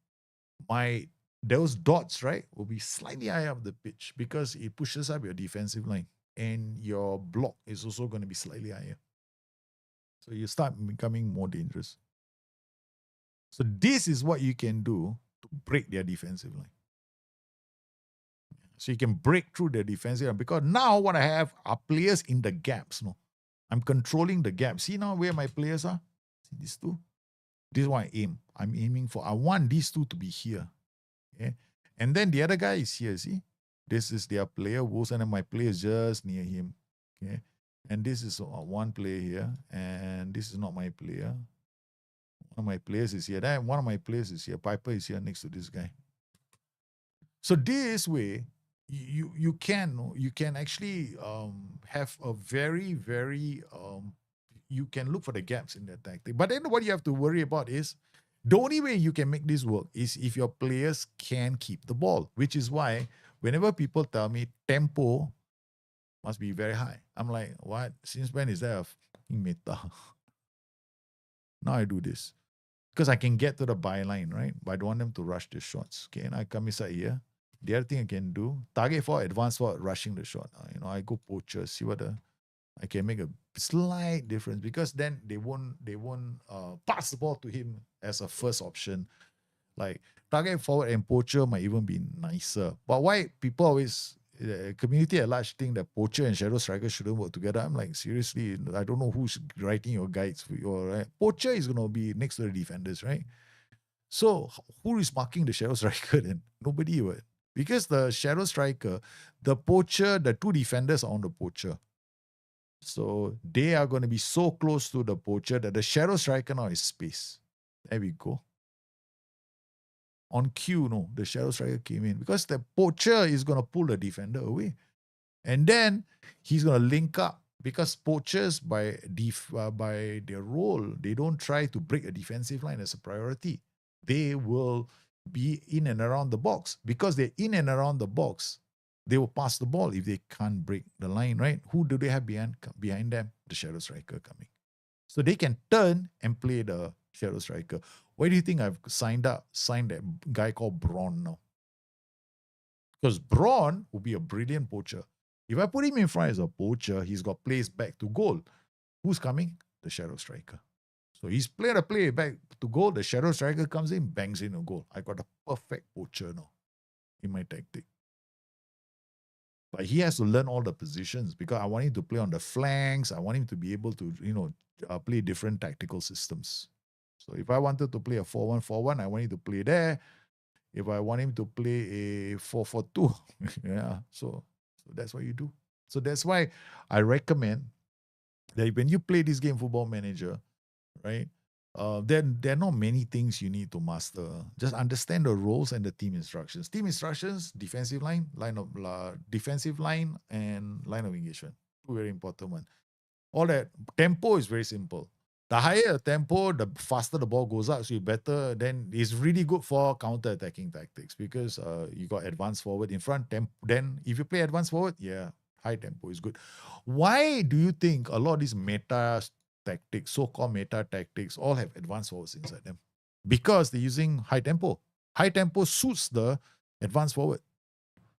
Speaker 1: those dots, right, will be slightly higher up the pitch because it pushes up your defensive line. And your block is also going to be slightly higher. So you start becoming more dangerous. So this is what you can do to break their defensive line. So you can break through their defensive line because now what I have are players in the gaps. No, I'm controlling the gaps. See now where my players are? See these 2? This is what I aim. I'm aiming for. I want these 2 to be here. Okay? And then the other guy is here. See? This is their player, Wolves, and then my player is just near him. Okay. And this is one player here, and this is not my player. One of my players is here. Then one of my players is here. Piper is here next to this guy. So this way, you can actually have a very, very you can look for the gaps in that tactic. But then what you have to worry about is the only way you can make this work is if your players can keep the ball, which is why whenever people tell me tempo must be very high, I'm like, what? Since when is that a fucking meta? Now I do this because I can get to the byline, right? But I don't want them to rush the shots. Okay, and I come inside here. The other thing I can do, target for advance for rushing the shot. I go poacher, see what I can make a slight difference because then they won't pass the ball to him as a first option. Like target forward and poacher might even be nicer. But why people always community at large think that poacher and shadow striker shouldn't work together? I'm like, seriously, I don't know who's writing your guides for you. Right? Poacher is gonna be next to the defenders, right? So who is marking the shadow striker then? Nobody would. Because the shadow striker, the poacher, the 2 defenders are on the poacher. So they are going to be so close to the poacher that the shadow striker now is space. There we go. On cue, no, the shadow striker came in because the poacher is going to pull the defender away. And then he's going to link up because poachers by their role, they don't try to break a defensive line as a priority. They will be in and around the box. Because they're in and around the box, they will pass the ball if they can't break the line, right? Who do they have behind them? The shadow striker coming. So they can turn and play the shadow striker. Why do you think I've signed that guy called Braun now? Because Braun will be a brilliant poacher. If I put him in front as a poacher, he's got plays back to goal. Who's coming? The shadow striker. So he's played a play back to goal. The shadow striker comes in, bangs in a goal. I got a perfect poacher now in my tactic. But he has to learn all the positions because I want him to play on the flanks. I want him to be able to, play different tactical systems. So if I wanted to play a 4-1-4-1, I want him to play there. If I want him to play a 4-4-2, yeah. So that's what you do. So that's why I recommend that when you play this game, Football Manager, right? then there are not many things you need to master. Just understand the roles and the team instructions. Team instructions: defensive line, defensive line, and line of engagement. Two very important one. All that tempo is very simple. The higher the tempo, the faster the ball goes up. So you better. Then it's really good for counter attacking tactics because you got advanced forward in front. Then if you play advanced forward, yeah, high tempo is good. Why do you think a lot of these meta tactics, so-called meta tactics, all have advanced forwards inside them? Because they're using high tempo. High tempo suits the advanced forward.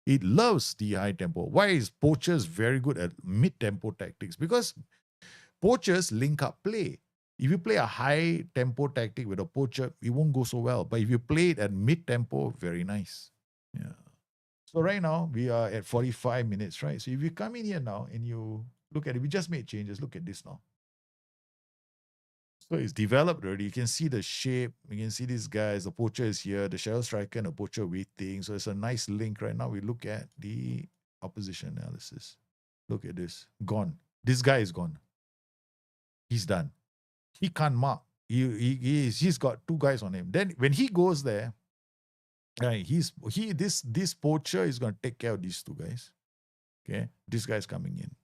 Speaker 1: It loves the high tempo. Why is poachers very good at mid-tempo tactics? Because poachers link up play. If you play a high tempo tactic with a poacher, it won't go so well. But if you play it at mid-tempo, very nice. Yeah. So right now, we are at 45 minutes, right? So if you come in here now and you look at it, we just made changes. Look at this now. So it's developed already. You can see the shape. You can see these guys. The poacher is here. The shadow striker and the poacher waiting. So it's a nice link right now. We look at the opposition analysis. Look at this. Gone. This guy is gone. He's done. He can't mark. He's got two guys on him. Then when he goes there, this poacher is going to take care of these two guys. Okay, this guy's coming in.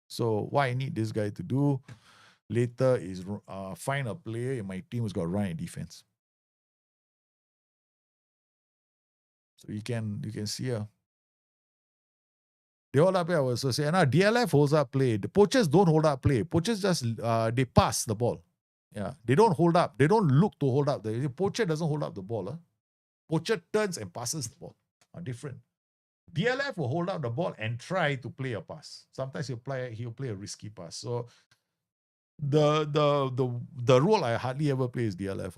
Speaker 1: So what I need this guy to do later is find a player in my team who's got run and defense. So you can see here. They hold up play, I was saying. Now DLF holds up play. The poachers don't hold up play. Poachers just they pass the ball. Yeah, they don't hold up. They don't look to hold up. The poacher doesn't hold up the ball. Huh? Poacher turns and passes the ball. Are different. DLF will hold up the ball and try to play a pass. Sometimes he'll play a risky pass. So the role I hardly ever play is DLF.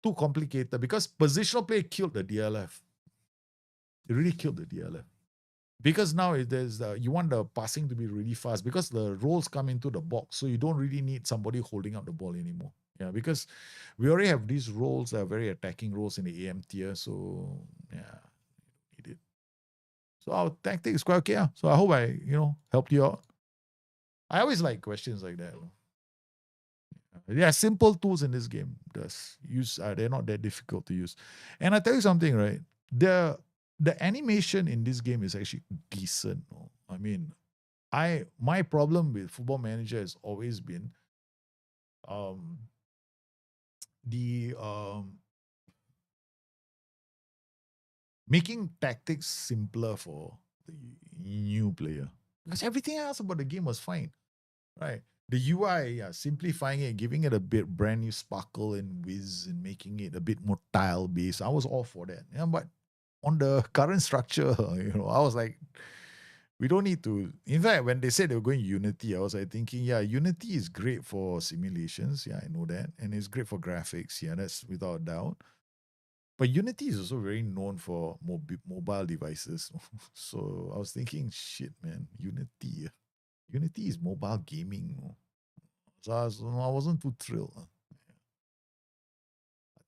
Speaker 1: Too complicated because positional play killed the DLF. It really killed the DLF. Because now there's you want the passing to be really fast because the roles come into the box. So you don't really need somebody holding up the ball anymore. Yeah, because we already have these roles that are very attacking roles in the AM tier. So yeah, need it. So our tactic is quite okay. Yeah. So I hope I helped you out. I always like questions like that. There are simple tools in this game. They're not that difficult to use. And I tell you something, right? The animation in this game is actually decent. I mean, my problem with Football Manager has always been making tactics simpler for the new player. Because everything else about the game was fine, right? The UI, simplifying it, giving it a bit brand new sparkle and whiz and making it a bit more tile-based. I was all for that. Yeah, but on the current structure, I was like, we don't need to. In fact, when they said they were going Unity, I was like thinking, yeah, Unity is great for simulations. Yeah, I know that. And it's great for graphics. Yeah, that's without a doubt. But Unity is also very known for mobile devices. So I was thinking, shit, man, Unity is mobile gaming. So I wasn't too thrilled. I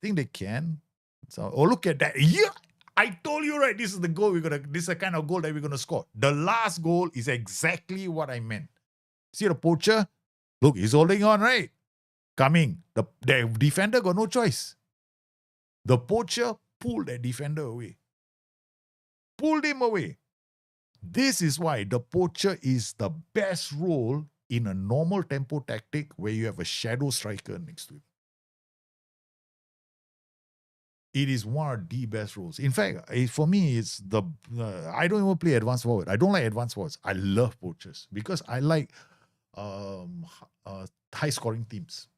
Speaker 1: think they can. So, look at that. Yeah, I told you, right? This is the goal this is the kind of goal that we're gonna score. The last goal is exactly what I meant. See the poacher? Look, he's holding on, right? Coming. The defender got no choice. The poacher pulled that defender away. Pulled him away. This is why the poacher is the best role in a normal tempo tactic where you have a shadow striker next to him. It is one of the best roles. In fact, for me, it's I don't even play advanced forward. I don't like advanced forwards. I love poachers because I like high scoring teams.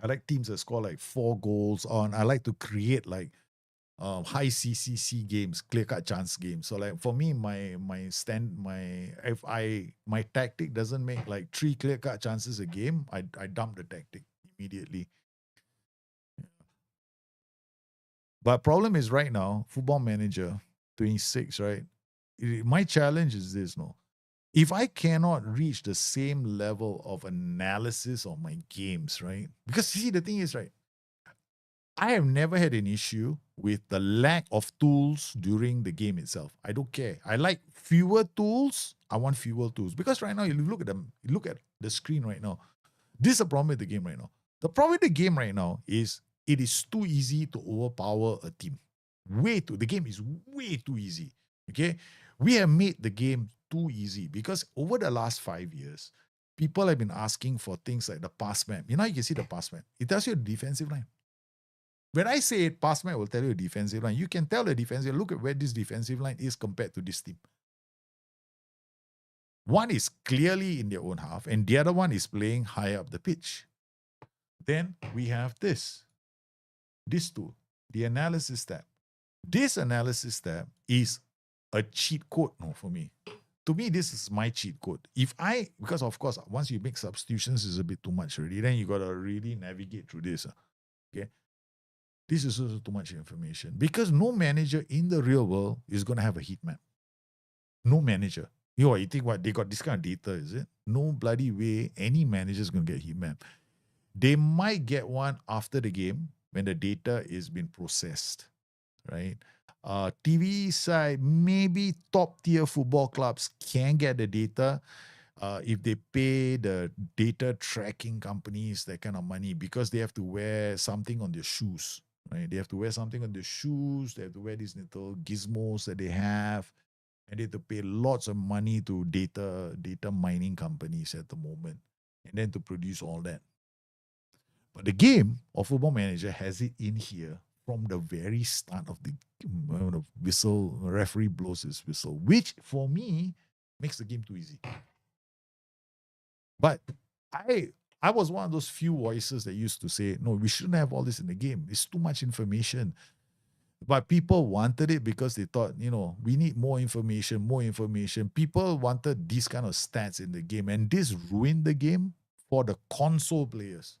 Speaker 1: I like teams that score like 4 goals on. I like to create like high CCC games, clear cut chance games. So like for me, my tactic doesn't make like 3 clear cut chances a game, I dump the tactic immediately. But problem is right now, Football Manager 26, right? My challenge is this, if I cannot reach the same level of analysis of my games, right? Because see, the thing is, right, I have never had an issue with the lack of tools during the game itself. I don't care. I like fewer tools. I want fewer tools. Because right now, you look at the screen right now. This is the problem with the game right now. The problem with the game right now is it is too easy to overpower a team. The game is way too easy. Okay? We have made the game too easy because over the last 5 years, people have been asking for things like the pass map. You can see the pass map. It tells you the defensive line. When I say it, pass map will tell you a defensive line. You can tell the defensive, look at where this defensive line is compared to this team. One is clearly in their own half, and the other one is playing high up the pitch. Then we have this tool, the analysis tab. This analysis tab is a cheat code for me. To me, this is my cheat code. Because of course, once you make substitutions, it's a bit too much already. Then you got to really navigate through this. Okay. This is also too much information because no manager in the real world is going to have a heat map. No manager. You think what? They got this kind of data, is it? No bloody way any manager is going to get a heat map. They might get one after the game when the data is being processed, right? TV side, maybe top tier football clubs can get the data if they pay the data tracking companies that kind of money because they have to wear something on their shoes, right? They have to wear something on their shoes. They have to wear these little gizmos that they have. And they have to pay lots of money to data mining companies at the moment. And then to produce all that. But the game of Football Manager has it in here from the very start of the whistle, referee blows his whistle, which for me makes the game too easy. But I was one of those few voices that used to say, no, we shouldn't have all this in the game. It's too much information. But people wanted it because they thought, we need more information. People wanted these kind of stats in the game. And this ruined the game for the console players.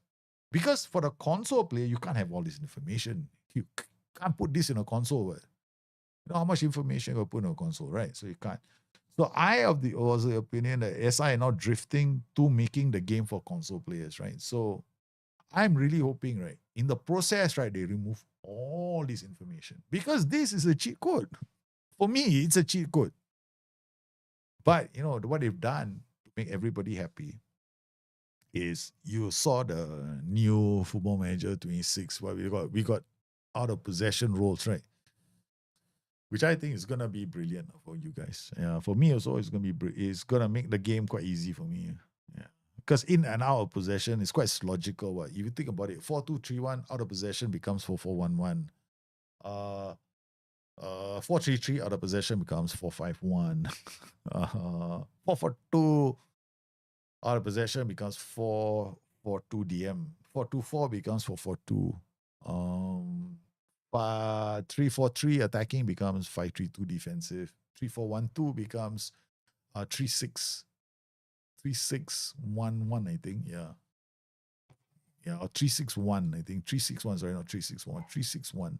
Speaker 1: Because for the console player, you can't have all this information. You can't put this in a console. You know how much information you put in a console, right? So you can't. So I was the opinion that SI are now drifting to making the game for console players, right? So I'm really hoping, right, in the process, right, they remove all this information because this is a cheat code. For me, it's a cheat code. But, what they've done to make everybody happy is you saw the new Football Manager 26, where we got out of possession roles, right? Which I think is gonna be brilliant for you guys. Yeah, for me also, it's gonna make the game quite easy for me. Yeah, because in and out of possession is quite logical. If you think about it, 4-2-3-1 out of possession becomes 4-4-1-1. 4-3-3 out of possession becomes 4-5-1. 4-4-2 out of possession becomes 4-4-2 DM. 4-2-4 becomes 4-4-2. 3-4-3 attacking becomes 5-3-2 defensive. 3-4-1-2 becomes 3-6. 3-6-1-1, I think. Yeah. Yeah, or 3-6-1, I think. 3-6-1, sorry, not 3-6-1. 3-6-1.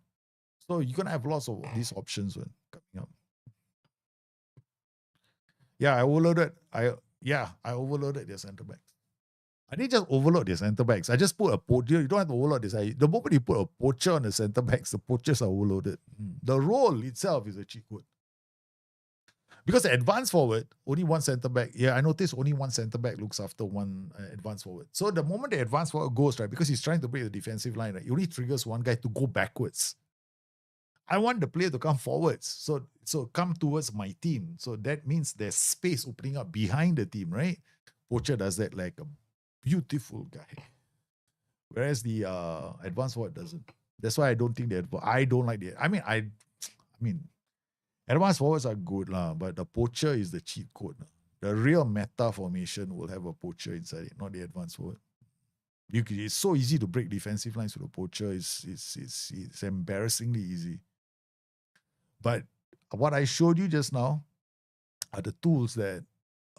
Speaker 1: So you're going to have lots of these options when coming up. Yeah, I overloaded their centre backs. I didn't just overload their centre backs. I just put a poacher. You don't have to overload this. The moment you put a poacher on the centre backs, the poachers are overloaded. The role itself is a cheat code. Because the advance forward, only one centre back. Yeah, I noticed only one centre back looks after one advance forward. So the moment the advance forward goes, right, because he's trying to break the defensive line, right, he only triggers one guy to go backwards. I want the player to come forwards. So come towards my team. So that means there's space opening up behind the team, right? Poacher does that like a beautiful guy. Whereas the advanced forward doesn't. That's why I don't think I don't like the. I mean, advanced forwards are good, but the poacher is the cheat code. The real meta formation will have a poacher inside it, not the advanced forward. It's so easy to break defensive lines with a poacher. It's embarrassingly easy. But what I showed you just now are the tools that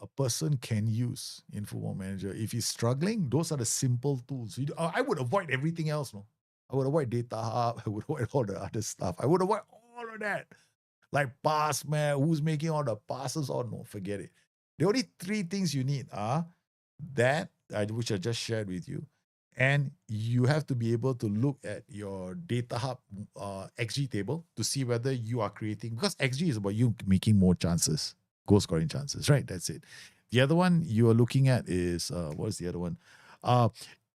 Speaker 1: a person can use in Football Manager. If he's struggling, those are the simple tools. I would avoid everything else. No, I would avoid Data Hub. I would avoid all the other stuff. I would avoid all of that. Like pass map, who's making all the passes? Oh no, forget it. The only three things you need are that, which I just shared with you, and you have to be able to look at your Data Hub XG table to see whether you are creating, because XG is about you making more chances, goal scoring chances, right? That's it. The other one you are looking at is, what is the other one?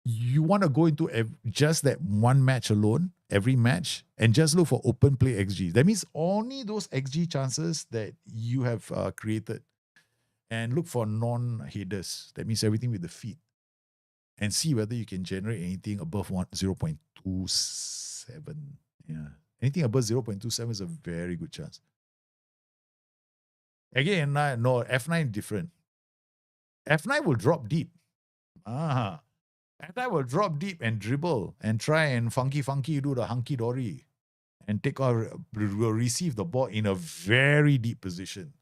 Speaker 1: You want to go into just that one match alone, every match, and just look for open play XG. That means only those XG chances that you have created, and look for non-headers. That means everything with the feet, and see whether you can generate anything above 0.27. Yeah, anything above 0.27 is a very good chance. Again, no, F9 different. F9 will drop deep. F9 will drop deep and dribble and try and funky do the hunky dory and will receive the ball in a very deep position.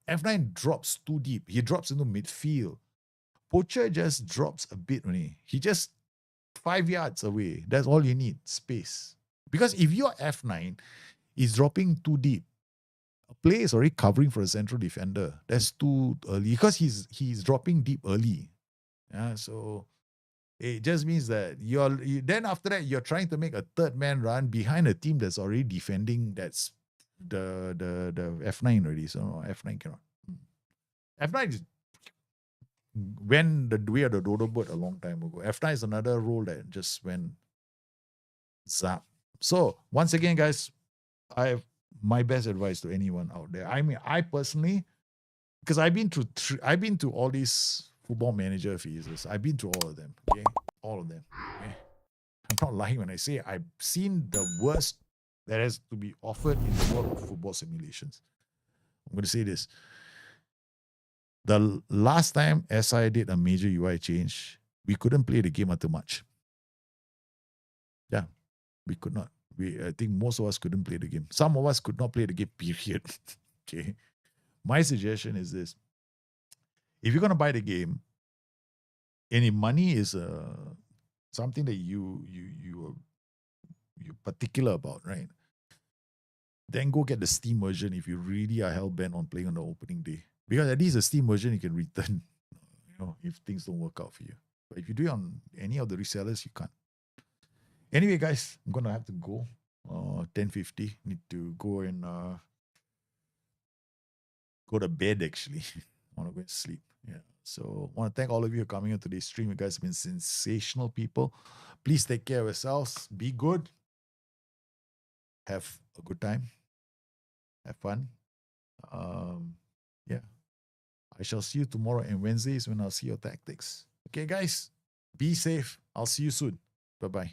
Speaker 1: F9 drops too deep. He drops into midfield. Poacher just drops a bit only. He just 5 yards away. That's all you need, space. Because if your F9 is dropping too deep, a player is already covering for a central defender. That's too early because he's dropping deep early. Yeah, so it just means that then after that you're trying to make a third man run behind a team that's already defending. That's the F9 already. So no, F9 cannot. F9 is when we had the dodo bird a long time ago. F9 is another role that just went zap. So once again, guys, I have my best advice to anyone out there. I mean, I personally, because I've been to all these football manager phases. I've been through all of them. Okay, all of them. Okay? I'm not lying when I say I've seen the worst that has to be offered in the world of football simulations. I'm going to say this. The last time SI did a major UI change, we couldn't play the game until March. Yeah, we could not. I think most of us couldn't play the game. Some of us could not play the game, period. Okay. My suggestion is this. If you're going to buy the game, and if money is something that you're particular about, right? Then go get the Steam version if you really are hell-bent on playing on the opening day. Because at least the Steam version you can return, if things don't work out for you. But if you do it on any of the resellers, you can't. Anyway, guys, I'm going to have to go. 10:50. Need to go and go to bed, actually. I want to go and sleep. Yeah. So I want to thank all of you for coming on today's stream. You guys have been sensational people. Please take care of yourselves. Be good. Have a good time. Have fun. Yeah. I shall see you tomorrow and Wednesdays when I'll see your tactics. Okay, guys. Be safe. I'll see you soon. Bye-bye.